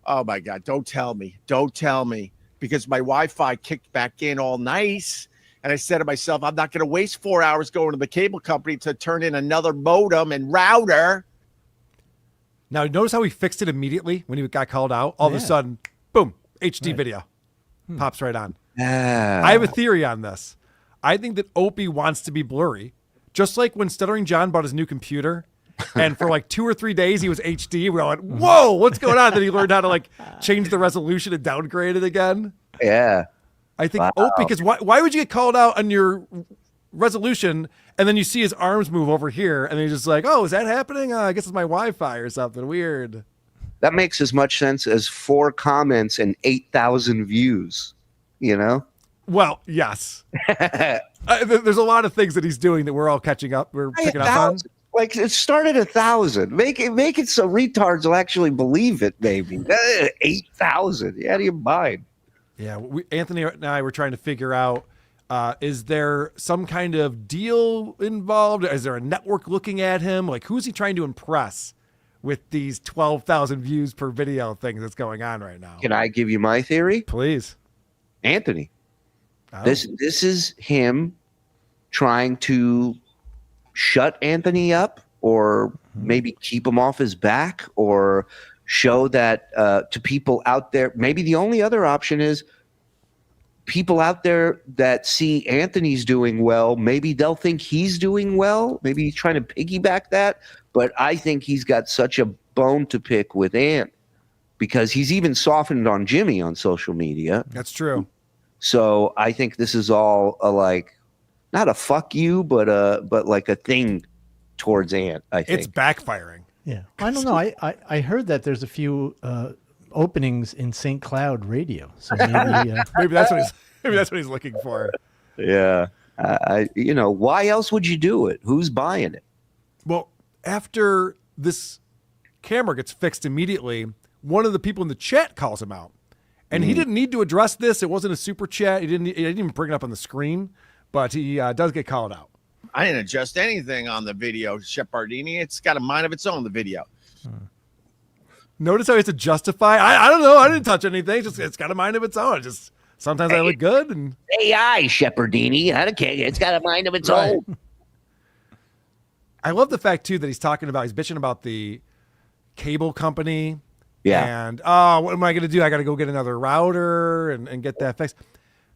Oh my God! Don't tell me. Don't tell me, because my Wi-Fi kicked back in all nice, and I said to myself, I'm not going to waste 4 hours going to the cable company to turn in another modem and router. Now, notice how he fixed it immediately when he got called out? All of a sudden, boom, HD video. Pops right on. I have a theory on this. I think that Opie wants to be blurry. Just like when Stuttering John bought his new computer, and for like 2 or 3 days he was HD. We all went, whoa, what's going on? Then he learned how to like change the resolution and downgrade it again. Yeah. I think Opie, because why would you get called out on your resolution and then you see his arms move over here and then you're just like, oh, is that happening? I guess it's my Wi-Fi or something weird. That makes as much sense as 4 comments and 8,000 views, Well, yes. There's a lot of things that he's doing that we're all catching up. We're picking up on. Like, it started 1,000. Make it so retards will actually believe it, maybe. 8,000. You out of your mind. Yeah, Anthony and I were trying to figure out, is there some kind of deal involved? Is there a network looking at him? Like, who's he trying to impress with these 12,000 views per video thing that's going on right now? Can I give you my theory? Please. Anthony. Oh. This is him trying to shut Anthony up, or maybe keep him off his back, or show that to people out there. Maybe the only other option is people out there that see Anthony's doing well, maybe they'll think he's doing well. Maybe he's trying to piggyback that. But I think he's got such a bone to pick with Ant, because he's even softened on Jimmy on social media. That's true. So I think this is all not a fuck you, but like a thing towards Ant. I think it's backfiring. Yeah, I don't know. I heard that there's a few openings in St. Cloud radio, so maybe that's what he's looking for. Yeah, why else would you do it? Who's buying it? Well, after this camera gets fixed immediately, one of the people in the chat calls him out, and he didn't need to address this. It wasn't a super chat. He didn't even bring it up on the screen, but he does get called out. I didn't adjust anything on the video, Shepardini. It's got a mind of its own, the video. Notice how he has to justify. I don't know. I didn't touch anything. It's got a mind of its own. Sometimes I look good. And AI, Shepardini. Okay, it's got a mind of its own. I love the fact, too, that he's bitching about the cable company. Yeah. And, what am I going to do? I got to go get another router and get that fixed.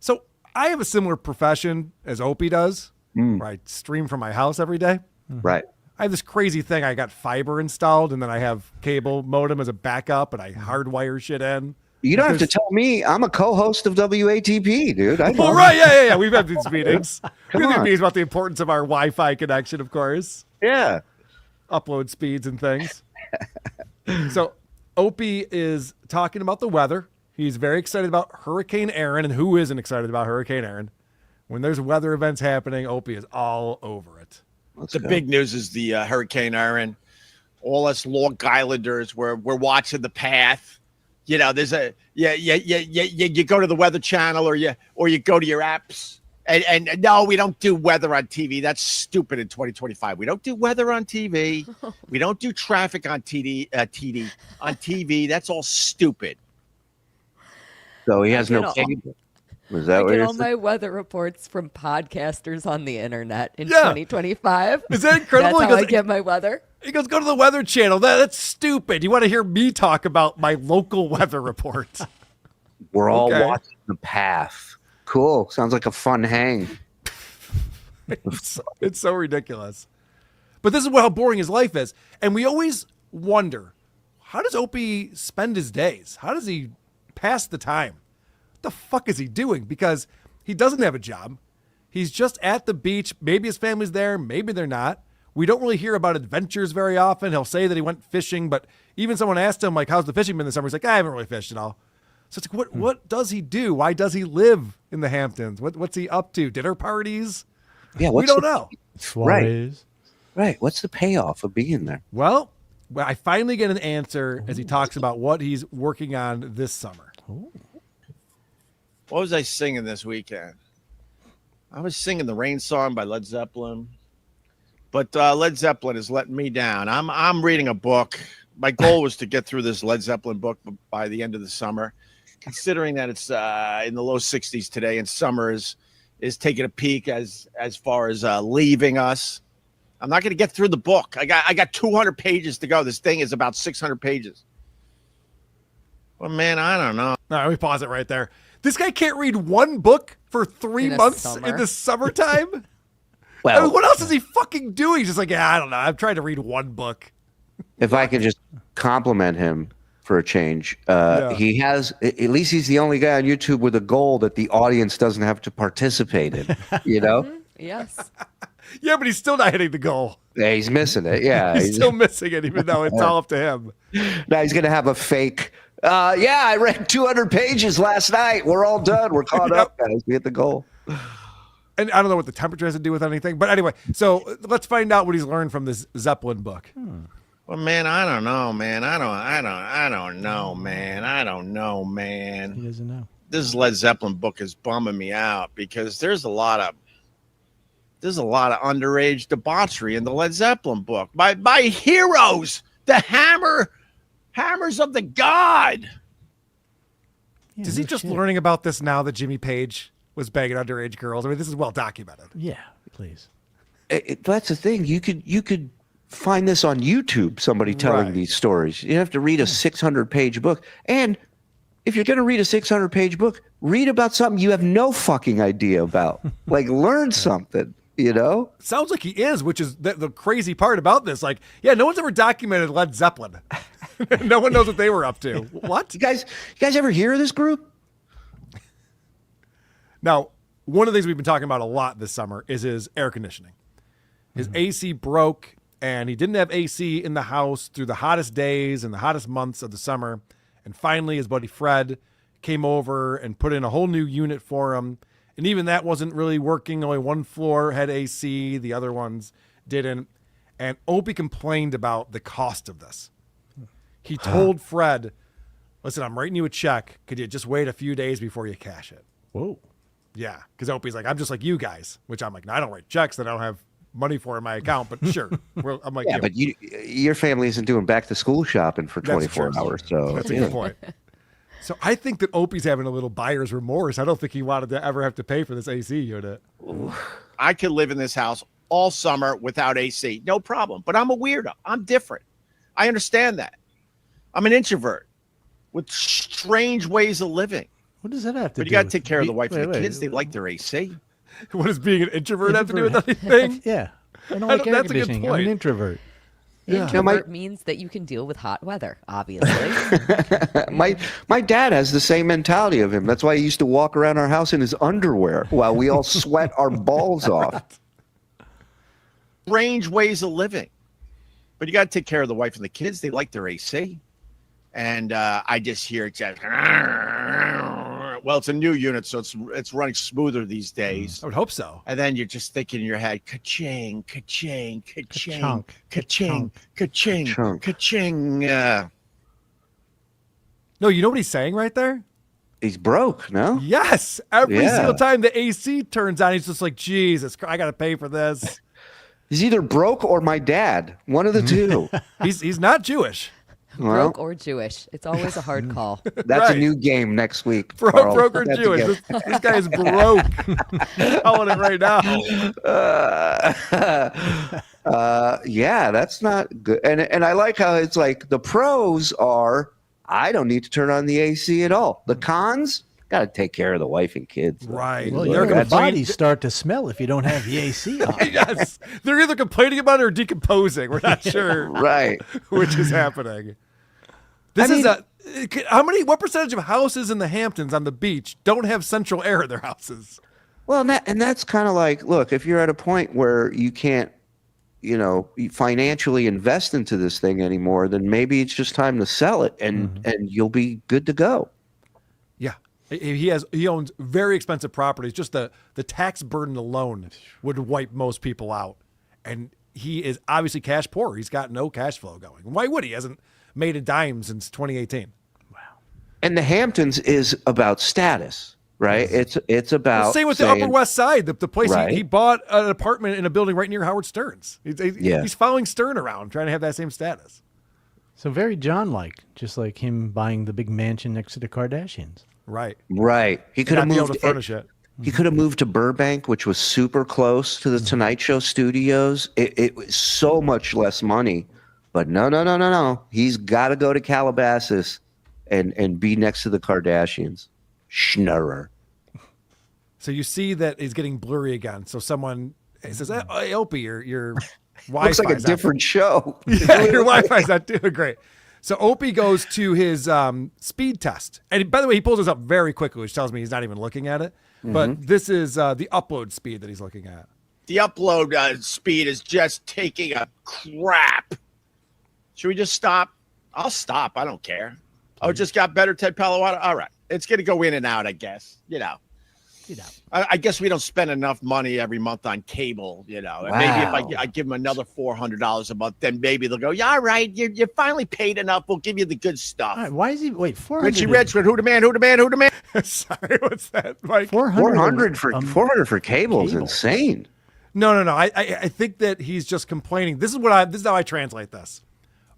So I have a similar profession as Opie does. Where I stream from my house every day. Right. I have this crazy thing. I got fiber installed, and then I have cable modem as a backup, and I hardwire shit in. You don't have to tell me. I'm a co-host of WATP, dude. Right. Yeah. We've had these meetings. We've had these meetings about the importance of our Wi-Fi connection, of course. Yeah. Upload speeds and things. So Opie is talking about the weather. He's very excited about Hurricane Aaron, and who isn't excited about Hurricane Aaron? When there's weather events happening, Opie is all over it. The big news is the Hurricane Aaron. All us Long Islanders, we're watching the path. You know, there's you go to the Weather Channel or you go to your apps. And no, we don't do weather on TV. That's stupid in 2025. We don't do weather on TV. We don't do traffic on TV. That's all stupid. So he has no cable. Was that I what get you're all saying? my weather reports from podcasters on the internet in 2025. Is that incredible? That's how I get my weather. He goes, go to the Weather Channel. That's stupid. You want to hear me talk about my local weather report? We're all watching the path. Cool. Sounds like a fun hang. It's so ridiculous. But this is how boring his life is. And we always wonder, how does Opie spend his days? How does he pass the time? What the fuck is he doing? Because he doesn't have a job. He's just at the beach. Maybe his family's there. Maybe they're not. We don't really hear about adventures very often. He'll say that he went fishing, but even someone asked him, like, how's the fishing been this summer? He's like, I haven't really fished at all. So it's like, what does he do? Why does he live in the Hamptons? What's he up to? Dinner parties? Yeah, we don't know. Right. What's the payoff of being there? Well, I finally get an answer as he talks about what he's working on this summer. What was I singing this weekend? I was singing the Rain Song by Led Zeppelin. But Led Zeppelin is letting me down. I'm reading a book. My goal was to get through this Led Zeppelin book by the end of the summer. Considering that it's in the low 60s today and summer is taking a peak as far as leaving us. I'm not going to get through the book. I got 200 pages to go. This thing is about 600 pages. Well, man, I don't know. All right, let me pause it right there. This guy can't read one book for 3 months in the summertime? Well, I mean, what else is he fucking doing? He's just like, I don't know. I'm trying to read one book. If I could just compliment him for a change, he has, at least he's the only guy on YouTube with a goal that the audience doesn't have to participate in, you know? Yes. Yeah, but he's still not hitting the goal. Yeah, he's missing it. Yeah. He's still missing it, even though it's all up to him. Now he's going to have a fake, I read 200 pages last night. We're all done. We're caught up, guys. We hit the goal. And I don't know what the temperature has to do with anything. But anyway, so let's find out what he's learned from this Zeppelin book. Well, man, I don't know, man. I don't know, man. I don't know, man. He doesn't know. This Led Zeppelin book is bumming me out because there's a lot of underage debauchery in the Led Zeppelin book. My heroes, the hammers of the god. Yeah, is he just learning about this now that Jimmy Page was banging underage girls? I mean, this is well documented. Yeah, please. That's the thing. You could find this on YouTube, somebody telling these stories. You have to read a 600-page book. And if you're going to read a 600-page book, read about something you have no fucking idea about. Like, learn something, you know? Sounds like he is, which is the crazy part about this. Like, yeah, no one's ever documented Led Zeppelin. No one knows what they were up to. What? You guys ever hear of this group? Now, one of the things we've been talking about a lot this summer is his air conditioning. His AC broke, and he didn't have AC in the house through the hottest days and the hottest months of the summer. And finally, his buddy Fred came over and put in a whole new unit for him. And even that wasn't really working. Only one floor had AC. The other ones didn't. And Opie complained about the cost of this. He told Fred, listen, I'm writing you a check. Could you just wait a few days before you cash it? Whoa. Yeah, because Opie's like, I'm just like you guys, which I'm like, no, I don't write checks that I don't have money for in my account, but sure. I'm like, yeah, but your family isn't doing back to school shopping for 24 hours. So that's a good point. So I think that Opie's having a little buyer's remorse. I don't think he wanted to ever have to pay for this AC unit. I could live in this house all summer without AC, no problem. But I'm a weirdo. I'm different. I understand that. I'm an introvert with strange ways of living. What does that have to do? But you got to take care of the wife and the kids. They like their AC. What does being an introvert have to do with anything? Yeah. I don't like air conditioning. I'm an introvert. Yeah. Introvert means that you can deal with hot weather, obviously. my dad has the same mentality of him. That's why he used to walk around our house in his underwear while we all sweat our balls off. strange ways of living. But you got to take care of the wife and the kids. They like their AC. And I just hear it just, well, it's a new unit, so it's running smoother these days. I would hope so. And then you're just thinking in your head, ka-ching, ka-ching, ka-ching, ka-ching, ka-ching, ka-ching. No, you know what he's saying right there? He's broke, no? Yes. Every single time the AC turns on, he's just like, Jesus, I got to pay for this. He's either broke or my dad. One of the two. He's not Jewish. Well, Broke or Jewish. It's always a hard call. that's a new game next week. Broke or Jewish. This guy is broke. I'm calling it right now. Yeah, that's not good. And I like how it's like the pros are, I don't need to turn on the AC at all. The cons, got to take care of the wife and kids. Right. Well, your bodies start to smell if you don't have the AC on. Yes. They're either complaining about it or decomposing. We're not sure. Right. Which is happening. What percentage of houses in the Hamptons on the beach don't have central air in their houses? Well, and that's kind of like, look, if you're at a point where you can't, financially invest into this thing anymore, then maybe it's just time to sell it and you'll be good to go. Yeah. He owns very expensive properties. Just the tax burden alone would wipe most people out. And he is obviously cash poor. He's got no cash flow going. Why would he? He hasn't made a dime since 2018. Wow. And the Hamptons is about status, right? It's about same with the Upper West Side, the place he bought an apartment in a building right near Howard Stern's. He's following Stern around, trying to have that same status. So very John-like, just like him buying the big mansion next to the Kardashians. Right. He could have moved to furnish it. He could have moved to Burbank, which was super close to the Tonight Show studios. It was so much less money. But no. He's got to go to Calabasas and be next to the Kardashians. Schnurrer. So you see that he's getting blurry again. So someone says, "Hey, Opie, your Wi-Fi looks like a different show." Yeah, your Wi-Fi's not doing great. So Opie goes to his speed test, and by the way, he pulls this up very quickly, which tells me he's not even looking at it. But this is the upload speed that he's looking at. The upload speed is just taking a crap. Should we just stop? I'll stop. I don't care. Oh, it just got better, Ted Palo Alto. All right. It's going to go in and out, I guess. I guess we don't spend enough money every month on cable, And maybe if I give them another $400 a month, then maybe they'll go, yeah, all right, you finally paid enough. We'll give you the good stuff. All right, why is he, wait, 400? Richie Richmond, who the man? Sorry, what's that, Mike? 400 for cable is insane. No. I think that he's just complaining. This is how I translate this.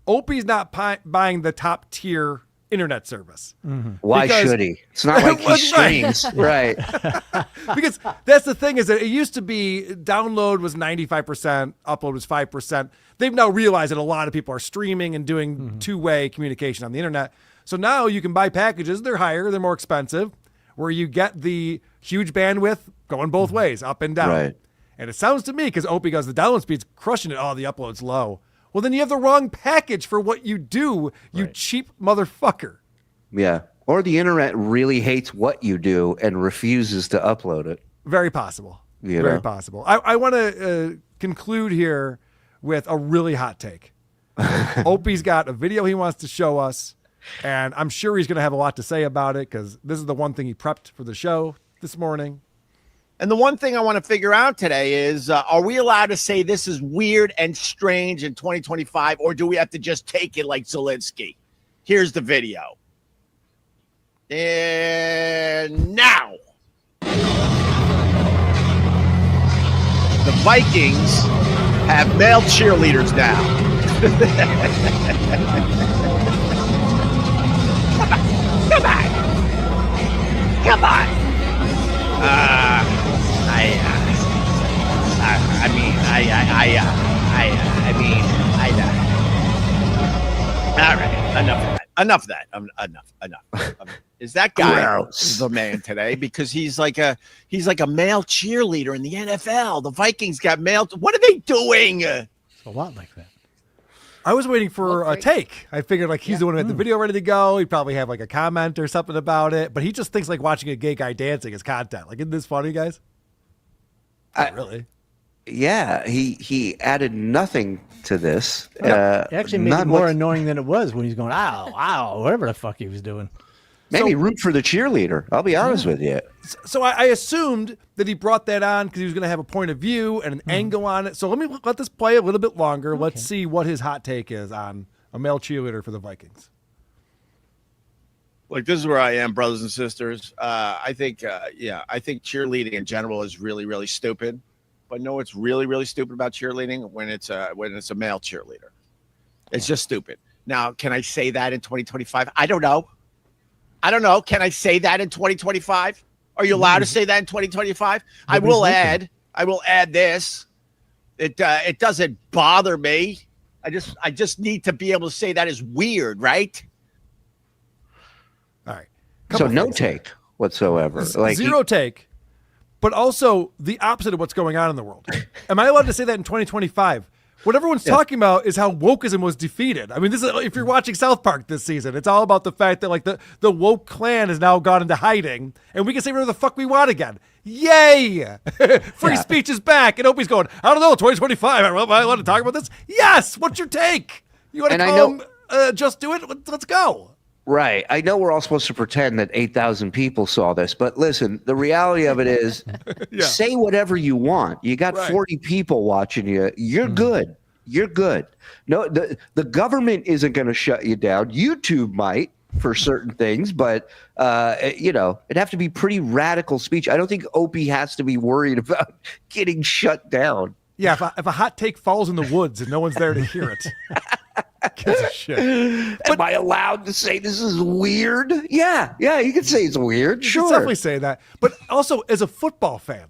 Opie's not buying the top tier internet service. Why should he? It's not like he streams. Right. Because that's the thing, is that it used to be download was 95%, upload was 5%. They've now realized that a lot of people are streaming and doing two-way communication on the internet. So now you can buy packages. They're higher, they're more expensive, where you get the huge bandwidth going both ways, up and down. Right. And it sounds to me, because Opie goes, the download speed's crushing it. Oh, the upload's low. Well, then you have the wrong package for what you do, you cheap motherfucker. Yeah. Or the internet really hates what you do and refuses to upload it. Very possible. Very possible. I want to conclude here with a really hot take. Opie's got a video he wants to show us, and I'm sure he's going to have a lot to say about it, because this is the one thing he prepped for the show this morning. And the one thing I want to figure out today is, are we allowed to say this is weird and strange in 2025, or do we have to just take it like Zelensky? Here's the video. And now, the Vikings have male cheerleaders now. Come on. All right, enough of that. Enough. Is that guy the man today? Because he's like a male cheerleader in the NFL. The Vikings got male. What are they doing? It's a lot like that. I was waiting for a take. I figured he's the one who had the video ready to go. He'd probably have a comment or something about it. But he just thinks watching a gay guy dancing is content. Isn't this funny, guys? Not really. Yeah, he added nothing to this. It actually made it Not more much- annoying than it was when he's going, ow, ow, whatever the fuck he was doing. Maybe root for the cheerleader. I'll be honest with you. So I assumed that he brought that on because he was going to have a point of view and an angle on it. So let this play a little bit longer. Okay. Let's see what his hot take is on a male cheerleader for the Vikings. Like, this is where I am, brothers and sisters. I think cheerleading in general is really, really stupid. But no, it's really, really stupid about cheerleading when it's a male cheerleader. It's just stupid. Now, can I say that in 2025? I don't know. Can I say that in 2025? Are you allowed to say that in 2025? I will add this. It doesn't bother me. I just need to be able to say that is weird, right? All right. So no take whatsoever. Like zero take, but also the opposite of what's going on in the world. Am I allowed to say that in 2025? What everyone's talking about is how wokeism was defeated. I mean, this is, if you're watching South Park this season, it's all about the fact that like the woke clan has now gone into hiding, and we can say whatever the fuck we want again. Yay! Free speech is back. And Opie's going, I don't know, 2025. Am I allowed to talk about this? Yes. What's your take? You want to come just do it? Let's go. Right. I know we're all supposed to pretend that 8,000 people saw this, but listen, the reality of it is say whatever you want. You got 40 people watching you. You're good. You're good. No, the government isn't going to shut you down. YouTube might for certain things, but, it'd have to be pretty radical speech. I don't think Opie has to be worried about getting shut down. Yeah, if a hot take falls in the woods and no one's there to hear it. Gives a shit. Am I allowed to say this is weird? Yeah, you can say it's weird. You Sure. can definitely say that. But also, as a football fan,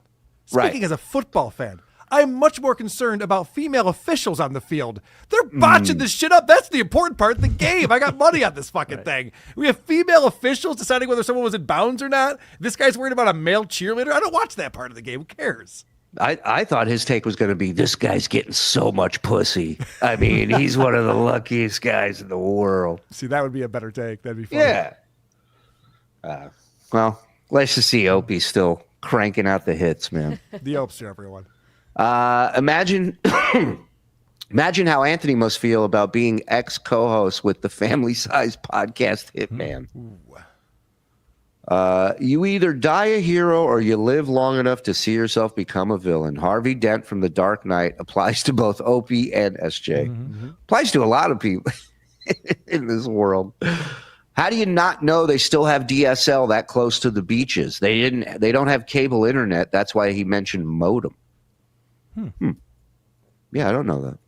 speaking as a football fan, I'm much more concerned about female officials on the field. They're botching this shit up. That's the important part of the game. I got money on this fucking thing. We have female officials deciding whether someone was in bounds or not. This guy's worried about a male cheerleader. I don't watch that part of the game. Who cares? I thought his take was going to be, this guy's getting so much pussy. I mean, he's one of the luckiest guys in the world. See, that would be a better take. That'd be fun. Yeah. Well, let's just see Opie still cranking out the hits, man. The Opes to everyone. Imagine how Anthony must feel about being ex-co-host with the family-sized podcast Hitman. You either die a hero or you live long enough to see yourself become a villain. Harvey Dent from The Dark Knight applies to both Opie and SJ. Applies to a lot of people in this world. How do you not know they still have DSL that close to the beaches? They don't have cable internet. That's why he mentioned modem. Yeah, I don't know that.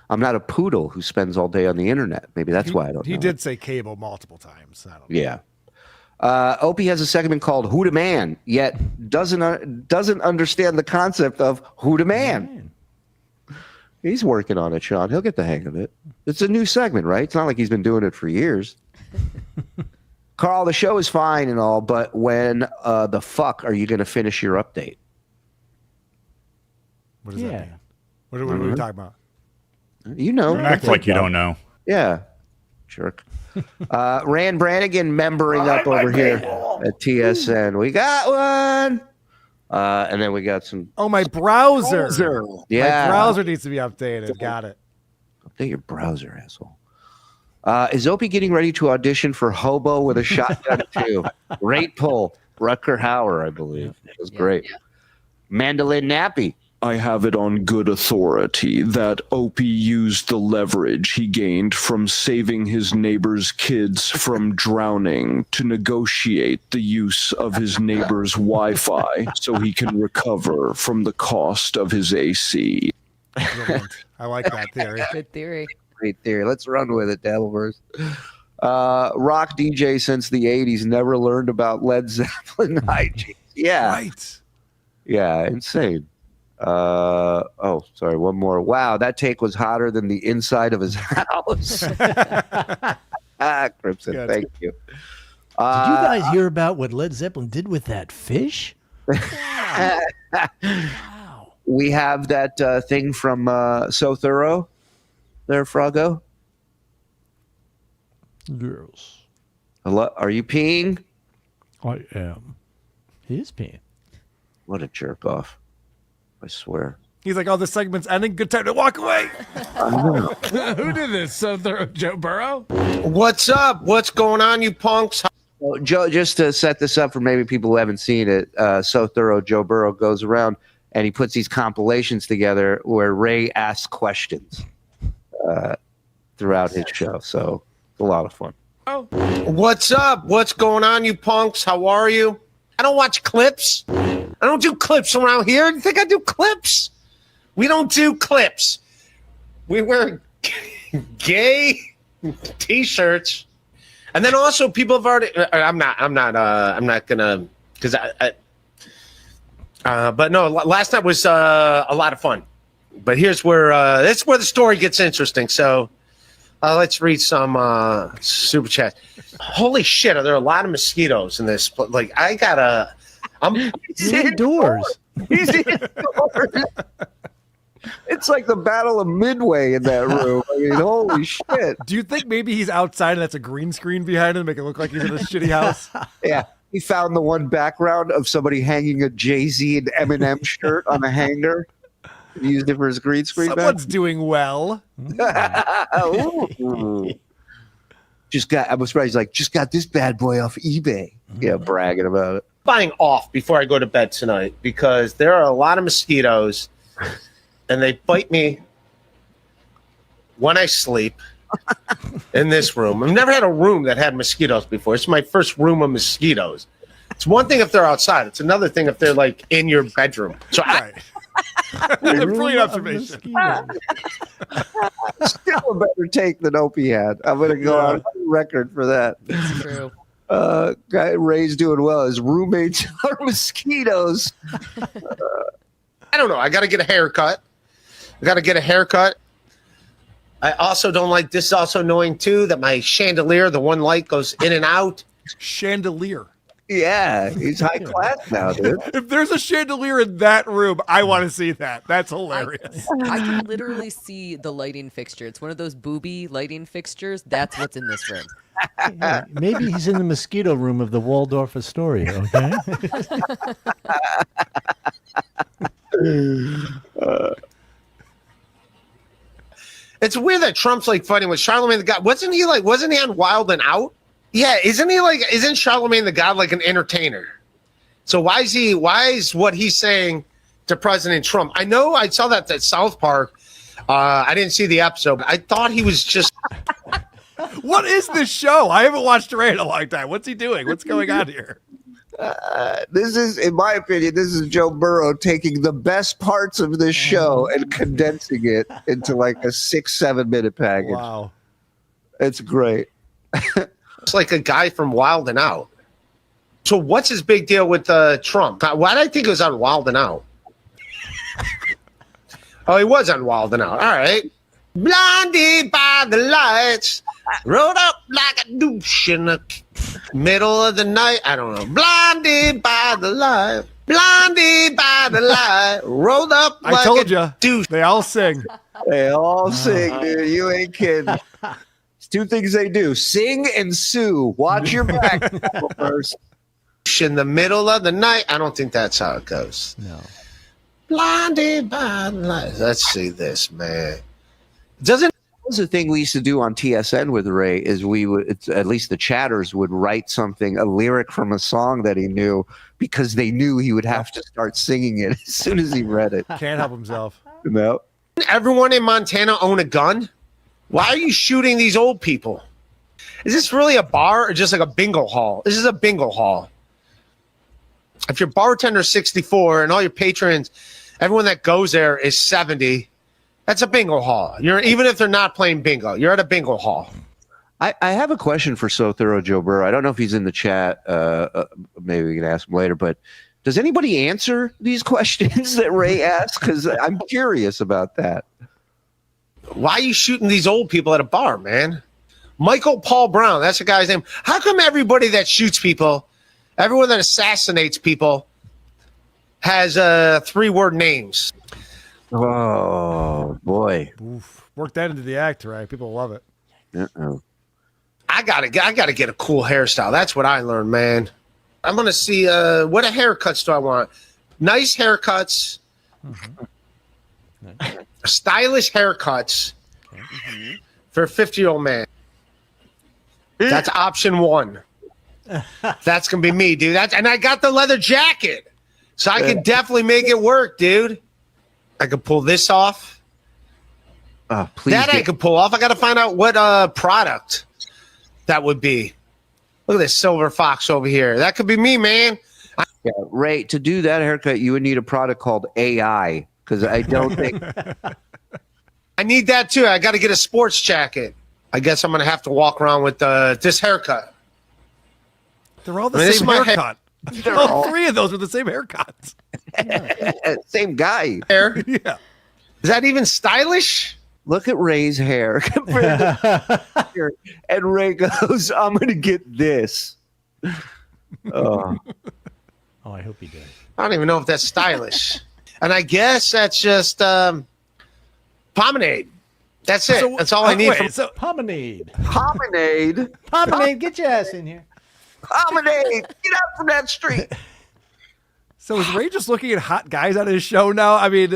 I'm not a poodle who spends all day on the internet. Maybe that's why I don't know. He did say cable multiple times. I don't know. Yeah. Opie has a segment called Who the Man, yet doesn't understand the concept of who the man. He's working on it, Sean. He'll get the hang of it. It's a new segment, right? It's not like he's been doing it for years. Karl, the show is fine and all, but when the fuck are you going to finish your update? What does that mean? What are we talking about? You know. Act like you don't know. Yeah. Jerk. Rand Brannigan membering up over here at TSN. We got one. And then we got some. Oh, my browser. Yeah. My browser needs to be updated. Got it. Update your browser, asshole. Is Opie getting ready to audition for Hobo with a Shotgun 2? Rate poll. Rutger Hauer, I believe. It was great. Mandolin Nappy. I have it on good authority that Opie used the leverage he gained from saving his neighbor's kids from drowning to negotiate the use of his neighbor's Wi-Fi so he can recover from the cost of his AC. I like that theory. Good theory. Great theory. Let's run with it, Dabbleverse. Rock DJ since the 80s never learned about Led Zeppelin hygiene. Yeah. Right. Yeah, insane. Sorry, one more. Wow, that take was hotter than the inside of his house. Crimson, Good. thank you. Did you guys hear about what Led Zeppelin did with that fish? We have that thing from So Thorough there, Froggo. Girls. Hello? Are you peeing? I am. He is peeing. What a jerk off. I swear. He's like, oh, this segment's ending. Good time to walk away. Who did this? So Joe Burrow? What's up? What's going on, you punks? Well, Joe, just to set this up for maybe people who haven't seen it, So Thorough Joe Burrow goes around and he puts these compilations together where Ray asks questions throughout his show. So it's a lot of fun. Oh. What's up? What's going on, you punks? How are you? I don't watch clips. I don't do clips around here. You think I do clips? We don't do clips. We wear gay T-shirts, and then also people have already. I'm not gonna because but no. Last night was a lot of fun. But here's where that's where the story gets interesting. So let's read some super chat. Holy shit! Are there a lot of mosquitoes in this? Like I'm indoors. He's indoors. It's like the Battle of Midway in that room. I mean, holy shit. Do you think maybe he's outside and that's a green screen behind him to make it look like he's in a shitty house? Yeah. He found the one background of somebody hanging a Jay-Z and Eminem shirt on a hanger. He used it for his green screen. Someone's doing well. I'm surprised he's like, just got this bad boy off eBay. Yeah, bragging about it. Buying off before I go to bed tonight because there are a lot of mosquitoes and they bite me when I sleep in this room. I've never had a room that had mosquitoes before. It's my first room of mosquitoes. It's one thing if they're outside. It's another thing if they're like in your bedroom. So brilliant observation. Still a better take than Opie had. I'm going to go on record for that. That's true. Guy Ray's doing well. His roommates are mosquitoes. I don't know. I got to get a haircut. I also don't like this. Is also annoying too that my chandelier, the one light goes in and out. Chandelier. Yeah, he's high class now, dude. If there's a chandelier in that room, I want to see that. That's hilarious. I can literally see the lighting fixture. It's one of those booby lighting fixtures. That's what's in this room. Yeah, maybe he's in the mosquito room of the Waldorf Astoria, okay? It's weird that Trump's like fighting with Charlemagne the God. Wasn't he on Wild and Out? Yeah, isn't Charlemagne the God like an entertainer? So why is what he's saying to President Trump? I know I saw that at South Park. I didn't see the episode, but I thought he was just. What is this show? I haven't watched Ray in a long time. What's he doing? What's going on here? This is, in my opinion, this is Joe Burrow taking the best parts of this show and condensing it into like a 6-7 minute package. Wow. It's great. It's like a guy from Wild and Out. So what's his big deal with Trump? Why did I think it was on Wild and Out? Oh, he was on Wild and Out. All right. Blinded by the lights, rode up like a douche in the middle of the night. I don't know. Blinded by the light, rode up like I told a douche. They all sing. They all sing, dude. You ain't kidding. It's two things they do: sing and sue. Watch your back first. In the middle of the night. I don't think that's how it goes. No. Blinded by the light. Let's see this, man. That was the thing we used to do on TSN with Ray is at least the chatters would write something, a lyric from a song that he knew because they knew he would have to start singing it as soon as he read it. Can't help himself. No. Everyone in Montana own a gun? Why are you shooting these old people? Is this really a bar or just like a bingo hall? This is a bingo hall. If your bartender's 64 and all your patrons, everyone that goes there is 70, that's a bingo hall. Even if they're not playing bingo, you're at a bingo hall. I have a question for So Thorough Joe Burrow. I don't know if he's in the chat. Maybe we can ask him later. But does anybody answer these questions that Ray asks? Because I'm curious about that. Why are you shooting these old people at a bar, man? Michael Paul Brown, that's the guy's name. How come everybody that shoots people, everyone that assassinates people, has 3-word names? Oh, boy. Oof. Work that into the act, right? People love it. Uh-oh. I gotta get a cool hairstyle. That's what I learned, man. I'm gonna see what haircuts do I want? Nice haircuts. Stylish haircuts for a 50-year-old man. That's option 1. That's gonna be me, dude. And I got the leather jacket, so I can definitely make it work, dude. I could pull this off. Please. I could pull off. I got to find out what product that would be. Look at this silver fox over here. That could be me, man. Yeah, Ray, to do that haircut, you would need a product called AI, because I don't think. I need that too. I got to get a sports jacket. I guess I'm gonna have to walk around with this haircut. They're all the same haircut. All 3 of those are the same haircut. Same guy. Hair. Yeah. Is that even stylish? Look at Ray's hair compared to hair. And Ray goes, I'm going to get this. Oh, I hope he does. I don't even know if that's stylish. And I guess that's just pomade. That's it. That's all I need. Pomade. Pomade. Get your ass in here. Pomade. Get out from that street. So is Ray just looking at hot guys on his show now? I mean,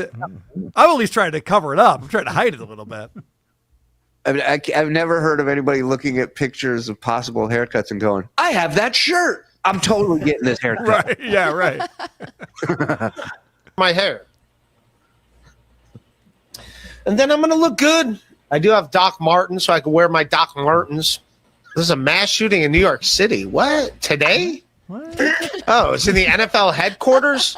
I'm at least trying to cover it up. I'm trying to hide it a little bit. I mean, I've never heard of anybody looking at pictures of possible haircuts and going, I have that shirt. I'm totally getting this haircut. Right. Yeah, right. My hair. And then I'm going to look good. I do have Doc Martens, so I can wear my Doc Martens. There's a mass shooting in New York City. What? Today? What? Oh, it's in the NFL headquarters?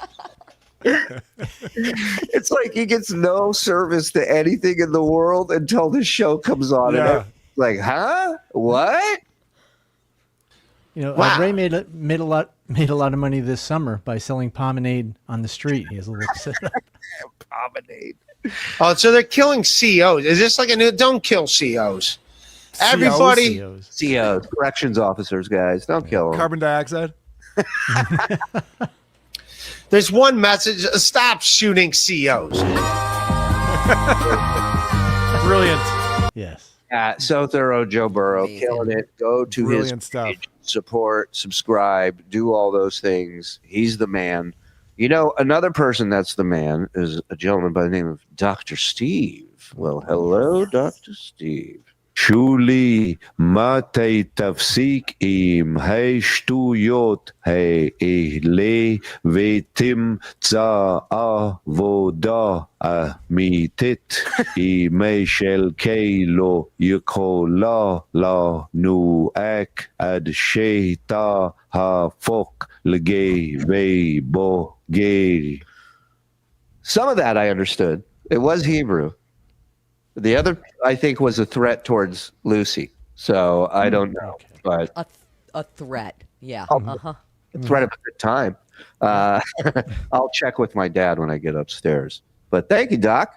It's like he gets no service to anything in the world until this show comes on. Yeah. And everyone's like, huh? What? You know, Wow. Ray made a lot of money this summer by selling pomade on the street. He has a little setup. Pomade. Oh, so they're killing COs. Is this like a new? Don't kill COs. Everybody. COs, corrections officers, guys. Don't kill them. Carbon dioxide. There's one message. Stop shooting COs. Brilliant. Yes. So thorough, Joe Burrow, killing it. Go to Brilliant his stuff. page, support, subscribe, do all those things. He's the man. You know, another person that's the man is a gentleman by the name of Dr. Steve. Well, hello, Dr. Steve. שולי, מתי תפסיק עם השטויות האלה ותמצא עבודה אמיתית אמי של לא יכולה לנו רק עד שתהפוך לגבר בוגר. Some of that I understood. It was Hebrew. The other, I think, was a threat towards Lucy. So I don't know. But A threat. Yeah. a threat of a good time. I'll check with my dad when I get upstairs. But thank you, Doc.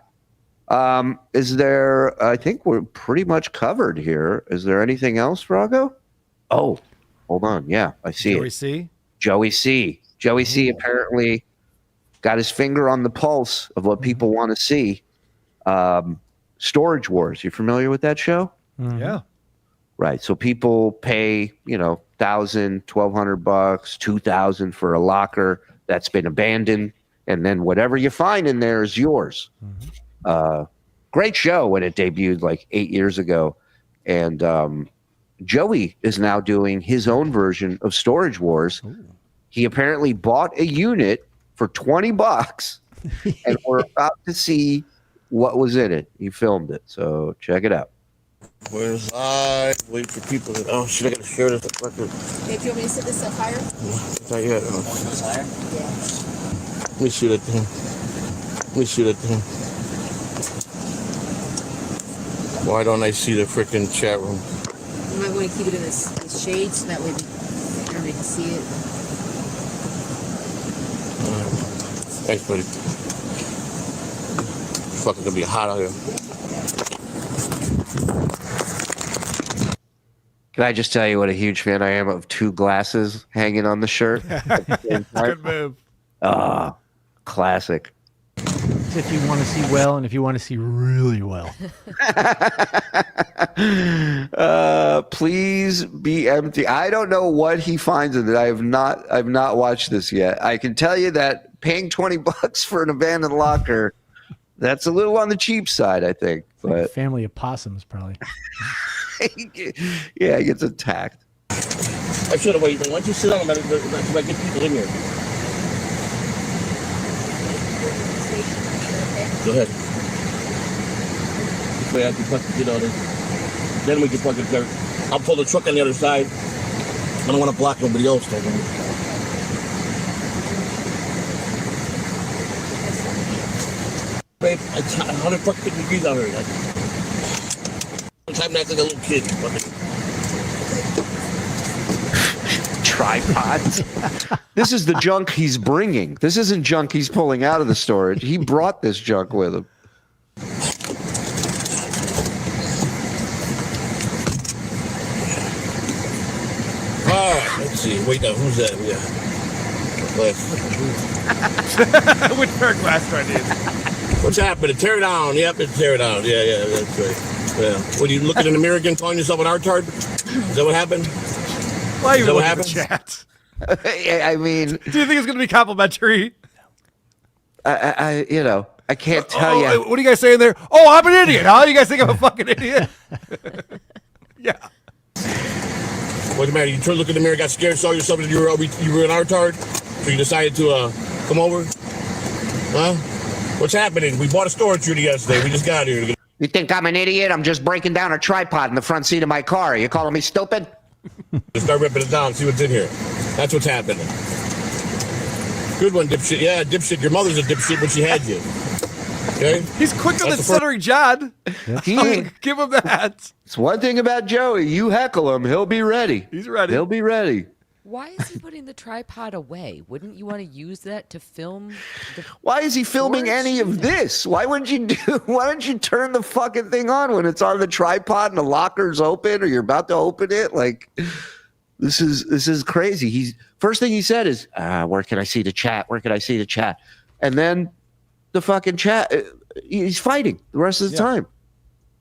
Is there, I think we're pretty much covered here. Is there anything else, Rago? Oh, hold on. Yeah, I see Joey it. C. Joey C. Joey C. apparently got his finger on the pulse of what people want to see. Storage Wars. You familiar with that show? Yeah. Right. So people pay, $1,000, $1,200, $2,000 for a locker that's been abandoned, and then whatever you find in there is yours. Great show when it debuted like 8 years ago, and Joey is now doing his own version of Storage Wars. Ooh. He apparently bought a unit for $20, and we're about to see what was in it. He filmed it, so check it out. Where's I wait for people to, oh shit, I gotta share this record. Hey, do you want me to sit this up higher? Not yet. Higher? Yeah. Let me shoot at him. Why don't I see the freaking chat room? You might want to keep it in this shade so that way everybody can see it. Thanks, buddy. Fucking gonna be hot out here. Can I just tell you what a huge fan I am of two glasses hanging on the shirt? Good move. Classic. If you want to see well and if you want to see really well. Please be empty. I don't know what he finds in it. I've not watched this yet. I can tell you that paying $20 for an abandoned locker, That's a little on the cheap side, I think. Like a But family of possums, probably. yeah, he gets attacked. I should have waited. Why don't you sit down? I get people in here. Go ahead. This way I can fucking get on it. Then we can fucking start. I'll pull the truck on the other side. I don't want to block nobody else. Though. Babe, it's 100 fucking degrees out here. Time to act like a little kid. Tripods. This is the junk he's bringing. This isn't junk he's pulling out of the storage. He brought this junk with him. Let's see. Wait, now, who's that? Yeah. Which pair of glass do I need? What's happening? Tear down. Yep, it's tear down. Yeah, that's right. Yeah. What, are you looking in the mirror again, calling yourself an artard? Is that what happened? Why are you looking at at the chat? I mean, do you think it's going to be complimentary? I can't tell you. What are you guys saying there? Oh, I'm an idiot, huh? You guys think I'm a fucking idiot? Yeah. What's the matter? You turned, look in the mirror, got scared, saw yourself, and you were an artard? So you decided to come over? Huh? What's happening? We bought a storage unit yesterday. We just got here. You think I'm an idiot? I'm just breaking down a tripod in the front seat of my car. Are you calling me stupid? Just start ripping it down, see what's in here. That's what's happening. Good one, dipshit. Yeah, dipshit. Your mother's a dipshit when she had you. Okay? He's quicker than Stuttering John. Give him that. It's one thing about Joey. You heckle him, he'll be ready. He's ready. He'll be ready. Why is he putting the tripod away? Wouldn't you want to use that to film? Why is he filming any of this? Why don't you turn the fucking thing on when it's on the tripod and the locker's open or you're about to open it? Like, this is crazy. First thing he said is, where can I see the chat? Where can I see the chat? And then the fucking chat, he's fighting the rest of the time.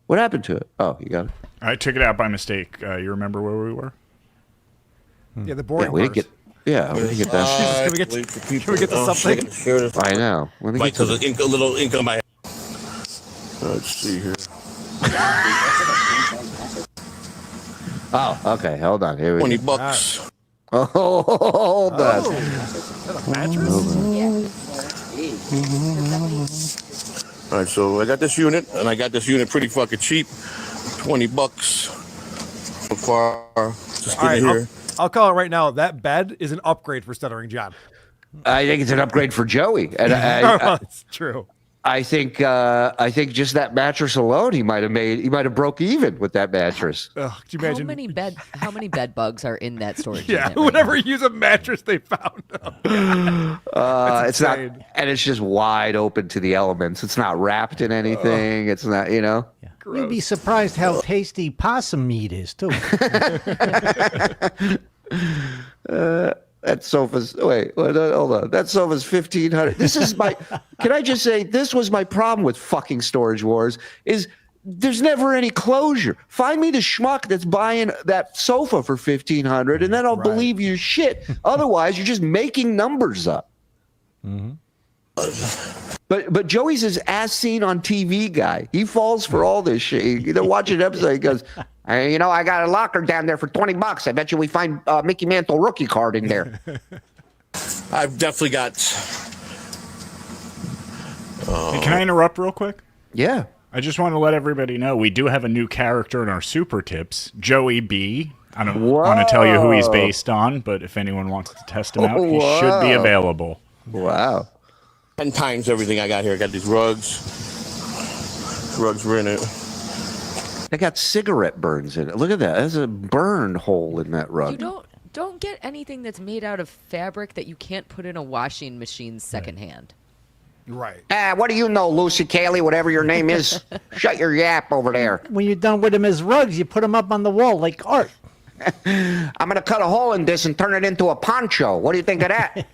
What happened to it? Oh, you got it. I took it out by mistake. You remember where we were? Yeah, the boring we didn't get that. Can we get to something? I know. Let me Mike, get to a little ink on my head. Let's see here. Oh, okay. Hold on. Here we $20. go. Oh, hold on. Is that a mattress? All right, so I got this unit, and I got this unit pretty fucking cheap. $20 so far. Just All right, here. I'll call it right now. That bed is an upgrade for Stuttering John. I think it's an upgrade for Joey. And it's true. I think just that mattress alone, he might have broke even with that mattress. Ugh, could you imagine? How many bed bugs are in that storage Yeah, unit right whenever you use a mattress they found. It's not, and it's just wide open to the elements. It's not wrapped in anything. It's not, You'd be surprised how tasty possum meat is too. That sofa's hold on. That sofa's $1,500. This is my. Can I just say this was my problem with fucking Storage Wars? Is there's never any closure. Find me the schmuck that's buying that sofa for $1,500, and then I'll believe your shit. Otherwise, you're just making numbers up. Mm-hmm. But Joey's his as seen on TV guy. He falls for all this shit. You know, watch an episode. He goes, I got a locker down there for $20. I bet you we find Mickey Mantle rookie card in there. I've definitely got. Hey, can I interrupt real quick? Yeah. I just want to let everybody know we do have a new character in our super tips, Joey B. I don't want to tell you who he's based on, but if anyone wants to test him out, he should be available. Wow. 10 times everything I got here. I got these rugs. Rugs were in it. They got cigarette burns in it. Look at that. There's a burn hole in that rug. You don't get anything that's made out of fabric that you can't put in a washing machine secondhand. Right. What do you know, Lucy Cayley, whatever your name is? Shut your yap over there. When you're done with them as rugs, you put them up on the wall like art. I'm going to cut a hole in this and turn it into a poncho. What do you think of that?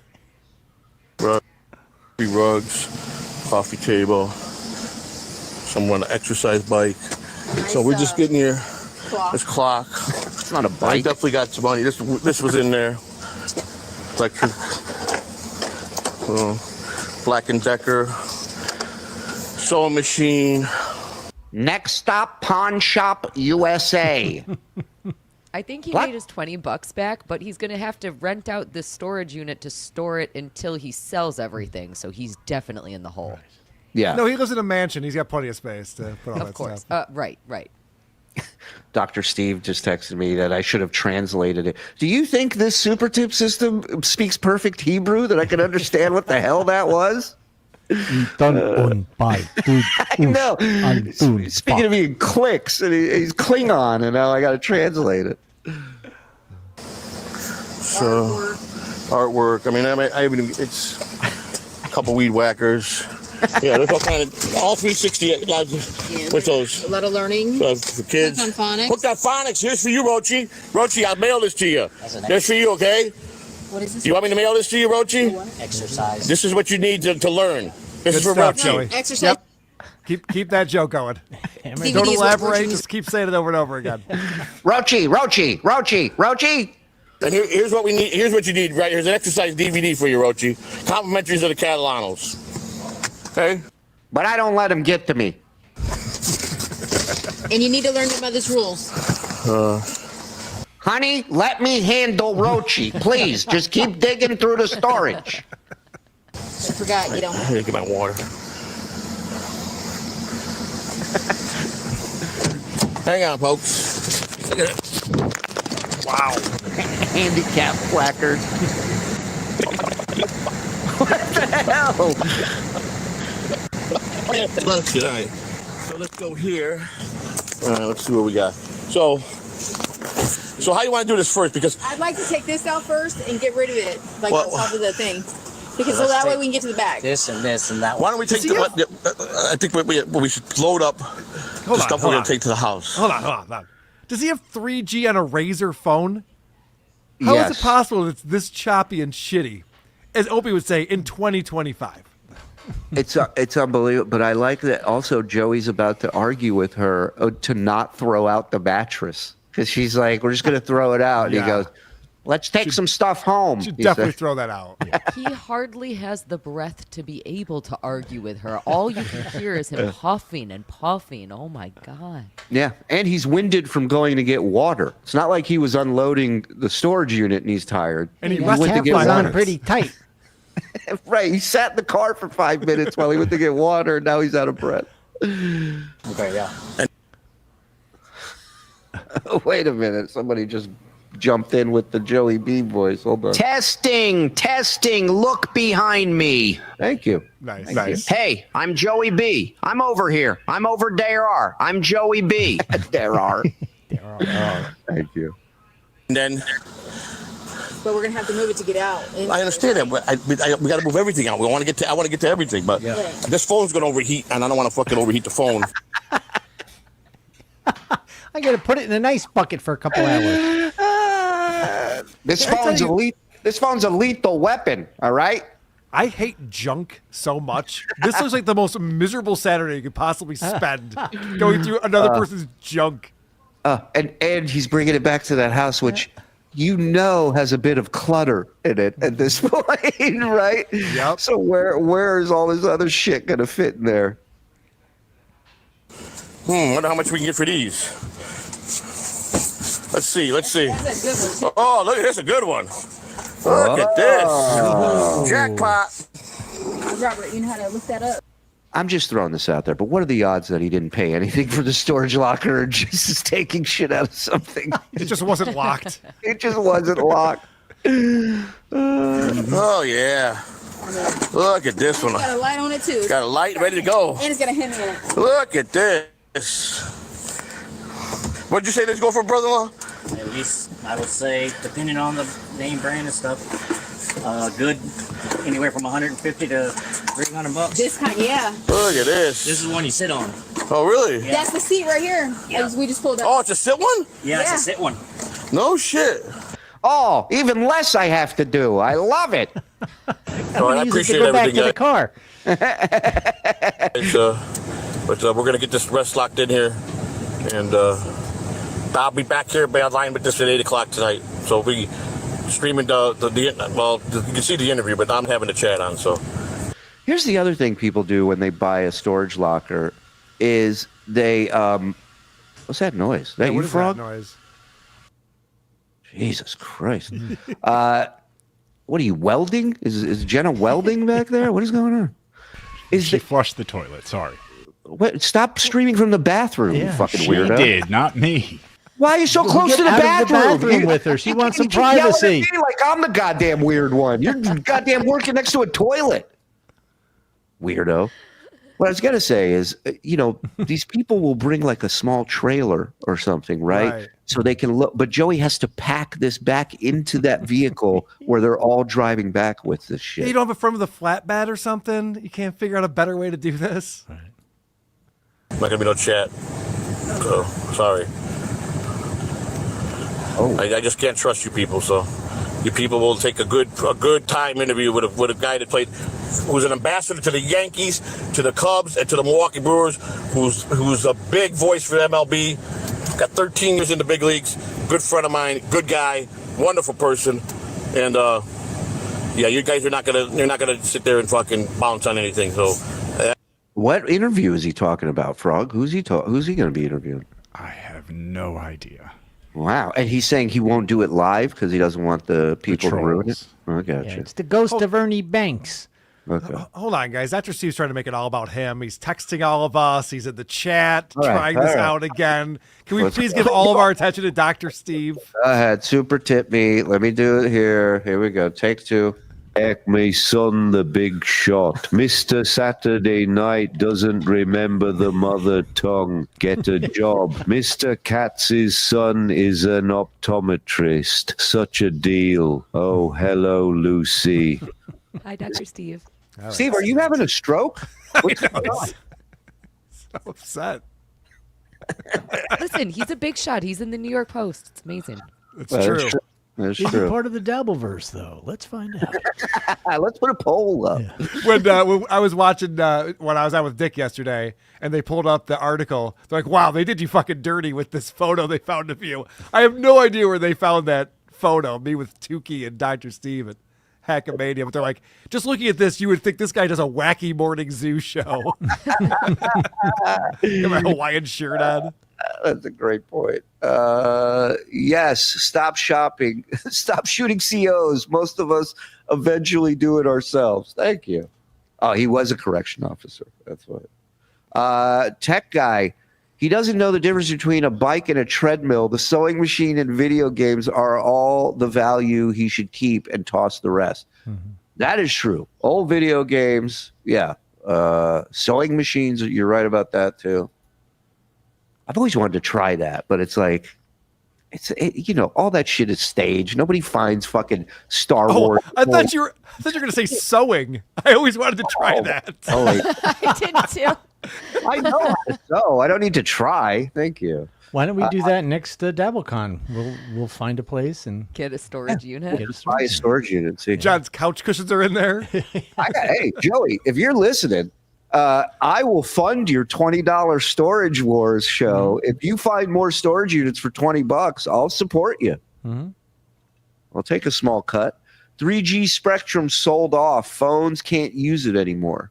Rugs, coffee table, someone an exercise bike. So we're just getting here. This clock. It's not a bike. I definitely got some money. This was in there. Electric. Black & Decker. sewing machine. Next stop, Pawn Shop USA. I think he What? made his $20 back, but he's going to have to rent out this storage unit to store it until he sells everything. So he's definitely in the hole. Yeah. No, he lives in a mansion. He's got plenty of space to put all Of that course. stuff. Right. Dr. Steve just texted me that I should have translated it. Do you think this super tip system speaks perfect Hebrew that I can understand what the hell that was? I know. Speaking of being clicks, and he's Klingon, and now I got to translate it. So, artwork. I mean, I even it's a couple weed whackers. Yeah, there's all kind of all 360. What's those? A lot of learning. For kids. Hooked on phonics. Hooked on phonics. Here's for you, Rochi. Rochi, I'll mail this to you. That's for you, okay? What is this? You want me to mail this to you, Rochi? Exercise. This is what you need to learn. This Good is for stuff, Rochi. Joey. Exercise. Yep. Keep that joke going. DVDs Don't with elaborate. versions. Just keep saying it over and over again. Rochi. And here's what we need. Here's what you need. Right here's an exercise DVD for you, Rochi. Complimentaries of the Catalanos. Okay. But I don't let him get to me. And you need to learn your mother's rules. Honey, let me handle Rochi. Please, just keep digging through the storage. I forgot you don't. I need to get my water. Hang on, folks. Look at it. Wow. Handicap placard. What the hell? Let's get all right. So let's go here. Let's see what we got. So how you want to do this first? Because I'd like to take this out first and get rid of it, like Well- on top of the thing, because so that way we can get to the back. This and that. why don't we take I think we should load up the stuff we're going to take to the house. Hold on. Does he have 3G on a Razor phone? How is Yes. it possible that it's this choppy and shitty? As Opie would say, in 2025. It's unbelievable. But I like that also Joey's about to argue with her to not throw out the mattress. Because she's like, we're just going to throw it out. And he goes, let's take some stuff home. Should he definitely said. throw that out. He hardly has the breath to be able to argue with her. All you can hear is him huffing and puffing. Oh, my God. Yeah, and he's winded from going to get water. It's not like he was unloading the storage unit and he's tired. And he went to get was water. on pretty tight. Right, he sat in the car for 5 minutes while he went to get water, and now he's out of breath. Okay, yeah. Wait a minute, somebody just jumped in with the Joey B voice. Hold on. Testing, look behind me. Thank you. Nice. Hey, I'm Joey B. I'm over here. I'm over there. I'm Joey B. There are. Thank you. And then But we're gonna have to move it to get out. I understand that, but we got to move everything out. I want to get to everything, but this phone's going to overheat, and I don't want to fucking overheat the phone. I got to put it in an ice bucket for a couple hours. This phone's a lethal weapon, all right? I hate junk so much. This looks like the most miserable Saturday you could possibly spend going through another person's junk. And he's bringing it back to that house, which you know has a bit of clutter in it at this point, right? Yep. So where is all this other shit going to fit in there? Wonder how much we can get for these. Let's see. That's a good one. Oh, look, that's a good one. Look at this. Jackpot. Robert, you know how to look that up? I'm just throwing this out there, but what are the odds that he didn't pay anything for the storage locker or just is taking shit out of something? It just wasn't locked. It just wasn't locked. Oh, yeah. Look at this one. It's got a light on it too. It's got a light ready to go. And it's got a Hemi in it. Look at this. What'd you say this go for, brother-in-law? At least I would say, depending on the name brand and stuff, good anywhere from 150 to 300 bucks. This kind, yeah. Look at this. This is the one you sit on. Oh, really? Yeah. That's the seat right here. Yeah. We just pulled up. Oh, it's a sit one? Yeah, it's a sit one. No shit. Oh, even less I have to do. I love it. Oh, I appreciate everything, the car. But we're going to get this rest locked in here. And I'll be back here online with this at 8 o'clock tonight. So streaming you can see the interview, but I'm having the chat on. So Here's the other thing people do when they buy a storage locker is they what's that noise? That you, what is Frog? that noise? Jesus Christ. What are you welding? Is Jenna welding back there? What is going on? She flushed the toilet. Sorry. What? Stop streaming from the bathroom, you fucking she weirdo. did, not me. Why are you so close Get to the out of bathroom? with her. She wants some keep yelling at privacy. me like I'm the goddamn weird one. You're goddamn working next to a toilet. Weirdo. What I was gonna say is, these people will bring like a small trailer or something, right? So they can look. But Joey has to pack this back into that vehicle where they're all driving back with this shit. You don't have a front with a flatbed or something? You can't figure out a better way to do this? Not gonna be no chat. So sorry. I just can't trust you people. So you people will take a good time interview with a guy that played, who's an ambassador to the Yankees, to the Cubs, and to the Milwaukee Brewers, who's a big voice for MLB. Got 13 years in the big leagues. Good friend of mine. Good guy. Wonderful person. And yeah, you guys are not gonna sit there and fucking bounce on anything. So. What interview is he talking about, Frog? Who's he going to be interviewing? I have no idea. Wow. And he's saying he won't do it live because he doesn't want the people to ruin it? I gotcha. Yeah, it's the ghost of Ernie Banks. Okay. Hold on, guys. Dr. Steve's trying to make it all about him. He's texting all of us. He's in the chat trying this out again. Can we please give all of our attention to Dr. Steve? Go ahead. Super tip me. Let me do it here. Here we go. Take two. Heck, my son, the big shot. Mr. Saturday Night doesn't remember the mother tongue. Get a job. Mr. Katz's son is an optometrist. Such a deal. Oh, hello, Lucy. Hi, Dr. Steve. Right. Steve, are you having a stroke? What's going on? So upset. Listen, he's a big shot. He's in the New York Post. It's amazing. It's true. That's Is true. he part of the Dabbleverse, though? Let's find out. Let's put a poll up. Yeah. When I was watching, when I was out with Dick yesterday, and they pulled up the article, they're like, wow, they did you fucking dirty with this photo they found of you. I have no idea where they found that photo, me with Tookie and Dr. Steve and Hackamania. But they're like, just looking at this, you would think this guy does a wacky morning zoo show. Got my Hawaiian shirt on. That's a great point. Yes, stop shopping. Stop shooting COs. Most of us eventually do it ourselves. Thank you. Oh, he was a correction officer. That's what. Tech guy. He doesn't know the difference between a bike and a treadmill. The sewing machine and video games are all the value he should keep and toss the rest. Mm-hmm. That is true. Old video games, yeah. Sewing machines, you're right about that too. I've always wanted to try that, but it's like, all that shit is staged. Nobody finds fucking Star Wars. I thought you were going to say sewing. I always wanted to try that. I did too. I know how to sew. I don't need to try. Thank you. Why don't we do that next DabbleCon? We'll find a place and get a storage unit. Buy a storage unit. See, John's couch cushions are in there. Hey, Joey, if you're listening, I will fund your $20 Storage Wars show. Mm-hmm. If you find more storage units for $20, I'll support you. Mm-hmm. I'll take a small cut. 3G Spectrum sold off. Phones can't use it anymore.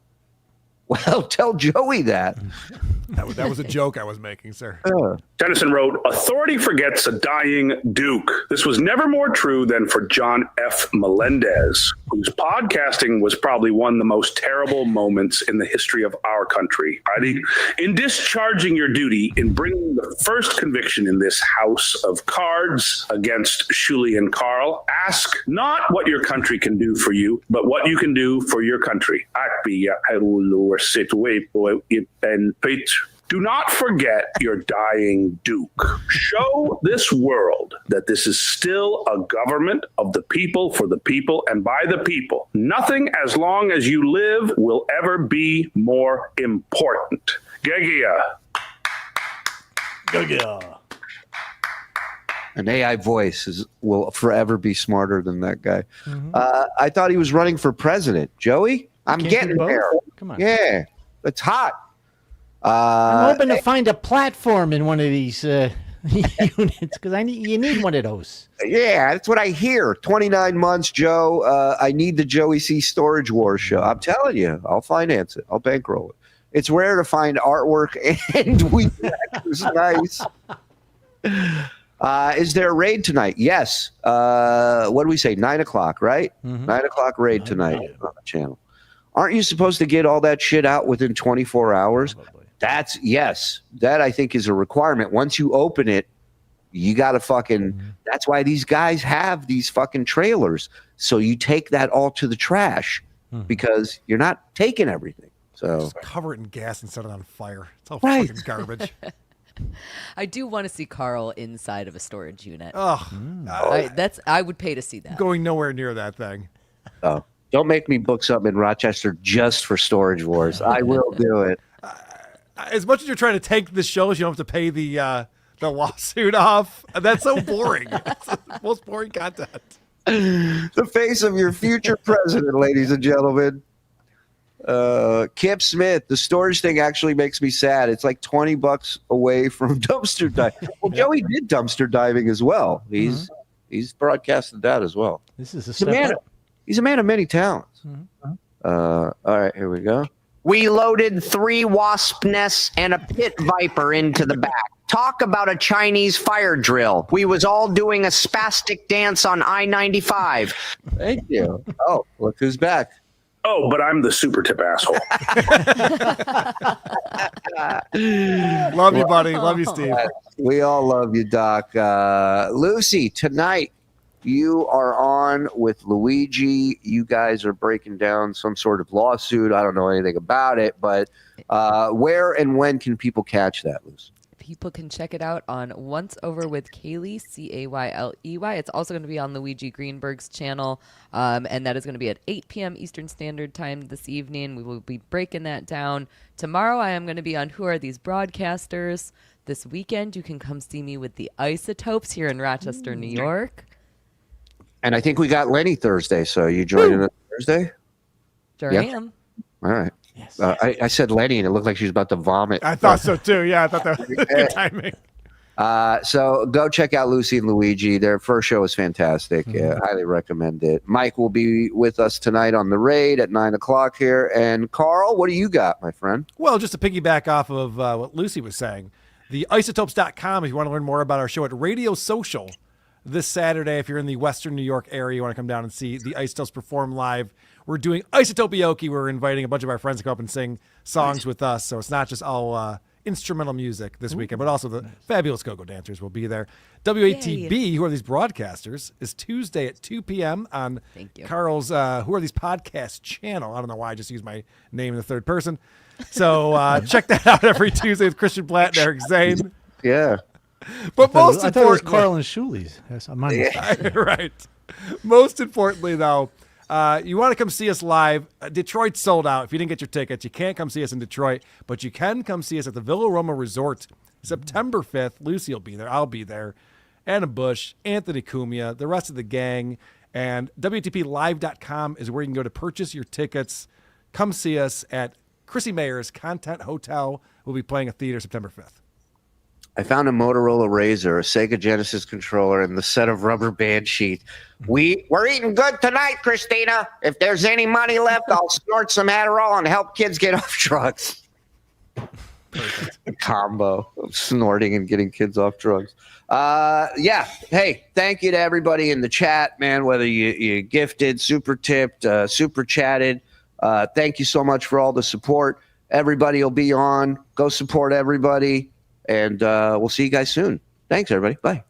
Well, tell Joey that. That was a joke I was making, sir. Dennison wrote, authority forgets a dying duke. This was never more true than for John F. Melendez, whose podcasting was probably one of the most terrible moments in the history of our country. In discharging your duty in bringing the first conviction in this house of cards against Shuli and Karl, ask not what your country can do for you, but what you can do for your country. Do not forget your dying duke. Show this world that this is still a government of the people, for the people, and by the people. Nothing as long as you live will ever be more important. Gegia. Gegia. An AI voice will forever be smarter than that guy. Mm-hmm. I thought he was running for president. Joey, I'm getting there. Come on. Yeah, it's hot. I'm hoping to find a platform in one of these units because you need one of those. Yeah, that's what I hear. 29 months, Joe. I need the Joey C. Storage Wars show. I'm telling you, I'll finance it. I'll bankroll it. It's rare to find artwork and weed whackers. Nice. Is there a raid tonight? Yes. What do we say? 9 o'clock, right? 9 o'clock raid tonight on the channel. Aren't you supposed to get all that shit out within 24 hours? That I think is a requirement. Once you open it, you got to fucking, that's why these guys have these fucking trailers. So you take that all to the trash because you're not taking everything. So just cover it in gas and set it on fire. It's all fucking garbage. I do want to see Karl inside of a storage unit. Oh, I would pay to see that. Going nowhere near that thing. Oh, don't make me book something in Rochester just for Storage Wars. I will do it. As much as you're trying to tank the shows, you don't have to pay the lawsuit off. That's so boring. It's the most boring content. The face of your future president, ladies and gentlemen. Kip Smith, the storage thing actually makes me sad. It's like $20 away from dumpster diving. Well, Joey did dumpster diving as well. He's broadcasted that as well. This is a step up. He's a man of many talents. All right, here we go. We loaded 3 wasp nests and a pit viper into the back. Talk about a Chinese fire drill. We was all doing a spastic dance on I-95. Thank you. Oh, look who's back. Oh, but I'm the super tip asshole. Love you, buddy. Love you, Steve. We all love you, Doc. Lucy, tonight you are on with Luigi. You guys are breaking down some sort of lawsuit. I don't know anything about it, but where and when can people catch that, Lucy? People can check it out on Once Over with Kaylee, Cayley. It's also going to be on Luigi Greenberg's channel, and that is going to be at 8 p.m. Eastern Standard Time this evening. We will be breaking that down. Tomorrow I am going to be on Who Are These Broadcasters? This weekend you can come see me with the Isotopes here in Rochester, New York. And I think we got Lenny Thursday, so you joining us Thursday? Sure am. All right. Yes. I said Lenny, and it looked like she was about to vomit. I thought so, too. Yeah, I thought that was good timing. So go check out Lucy and Luigi. Their first show is fantastic. Highly recommend it. Mike will be with us tonight on the raid at 9 o'clock here. And Karl, what do you got, my friend? Well, just to piggyback off of what Lucy was saying, the isotopes.com, if you want to learn more about our show at Radio Social this Saturday, if you're in the Western New York area, you want to come down and see the Isotopes perform live. We're doing Isotopioke. We're inviting a bunch of our friends to come up and sing songs with us. So it's not just all instrumental music this weekend, but also the fabulous go-go dancers will be there. WATB, Who Are These Broadcasters, is Tuesday at 2 p.m. on Karl's Who Are These Podcast channel. I don't know why I just used my name in the third person. So check that out every Tuesday with Christian Platt and Eric Zane. Yeah. But most I thought it was Karl and Shuli's. That's my mistake. Right. Most importantly, though, you want to come see us live. Detroit sold out. If you didn't get your tickets, you can't come see us in Detroit, but you can come see us at the Villa Roma Resort September 5th. Lucy will be there. I'll be there. Anna Bush, Anthony Cumia, the rest of the gang. And WATPlive.com is where you can go to purchase your tickets. Come see us at Chrissy Mayer's Content Hotel. We'll be playing a theater September 5th. I found a Motorola Razr, a Sega Genesis controller, and the set of rubber band sheet. We're eating good tonight, Christina. If there's any money left, I'll snort some Adderall and help kids get off drugs. A combo of snorting and getting kids off drugs. Yeah. Hey, thank you to everybody in the chat, man, whether you gifted, super tipped, super chatted. Thank you so much for all the support. Everybody will be on. Go support everybody. And we'll see you guys soon. Thanks, everybody. Bye.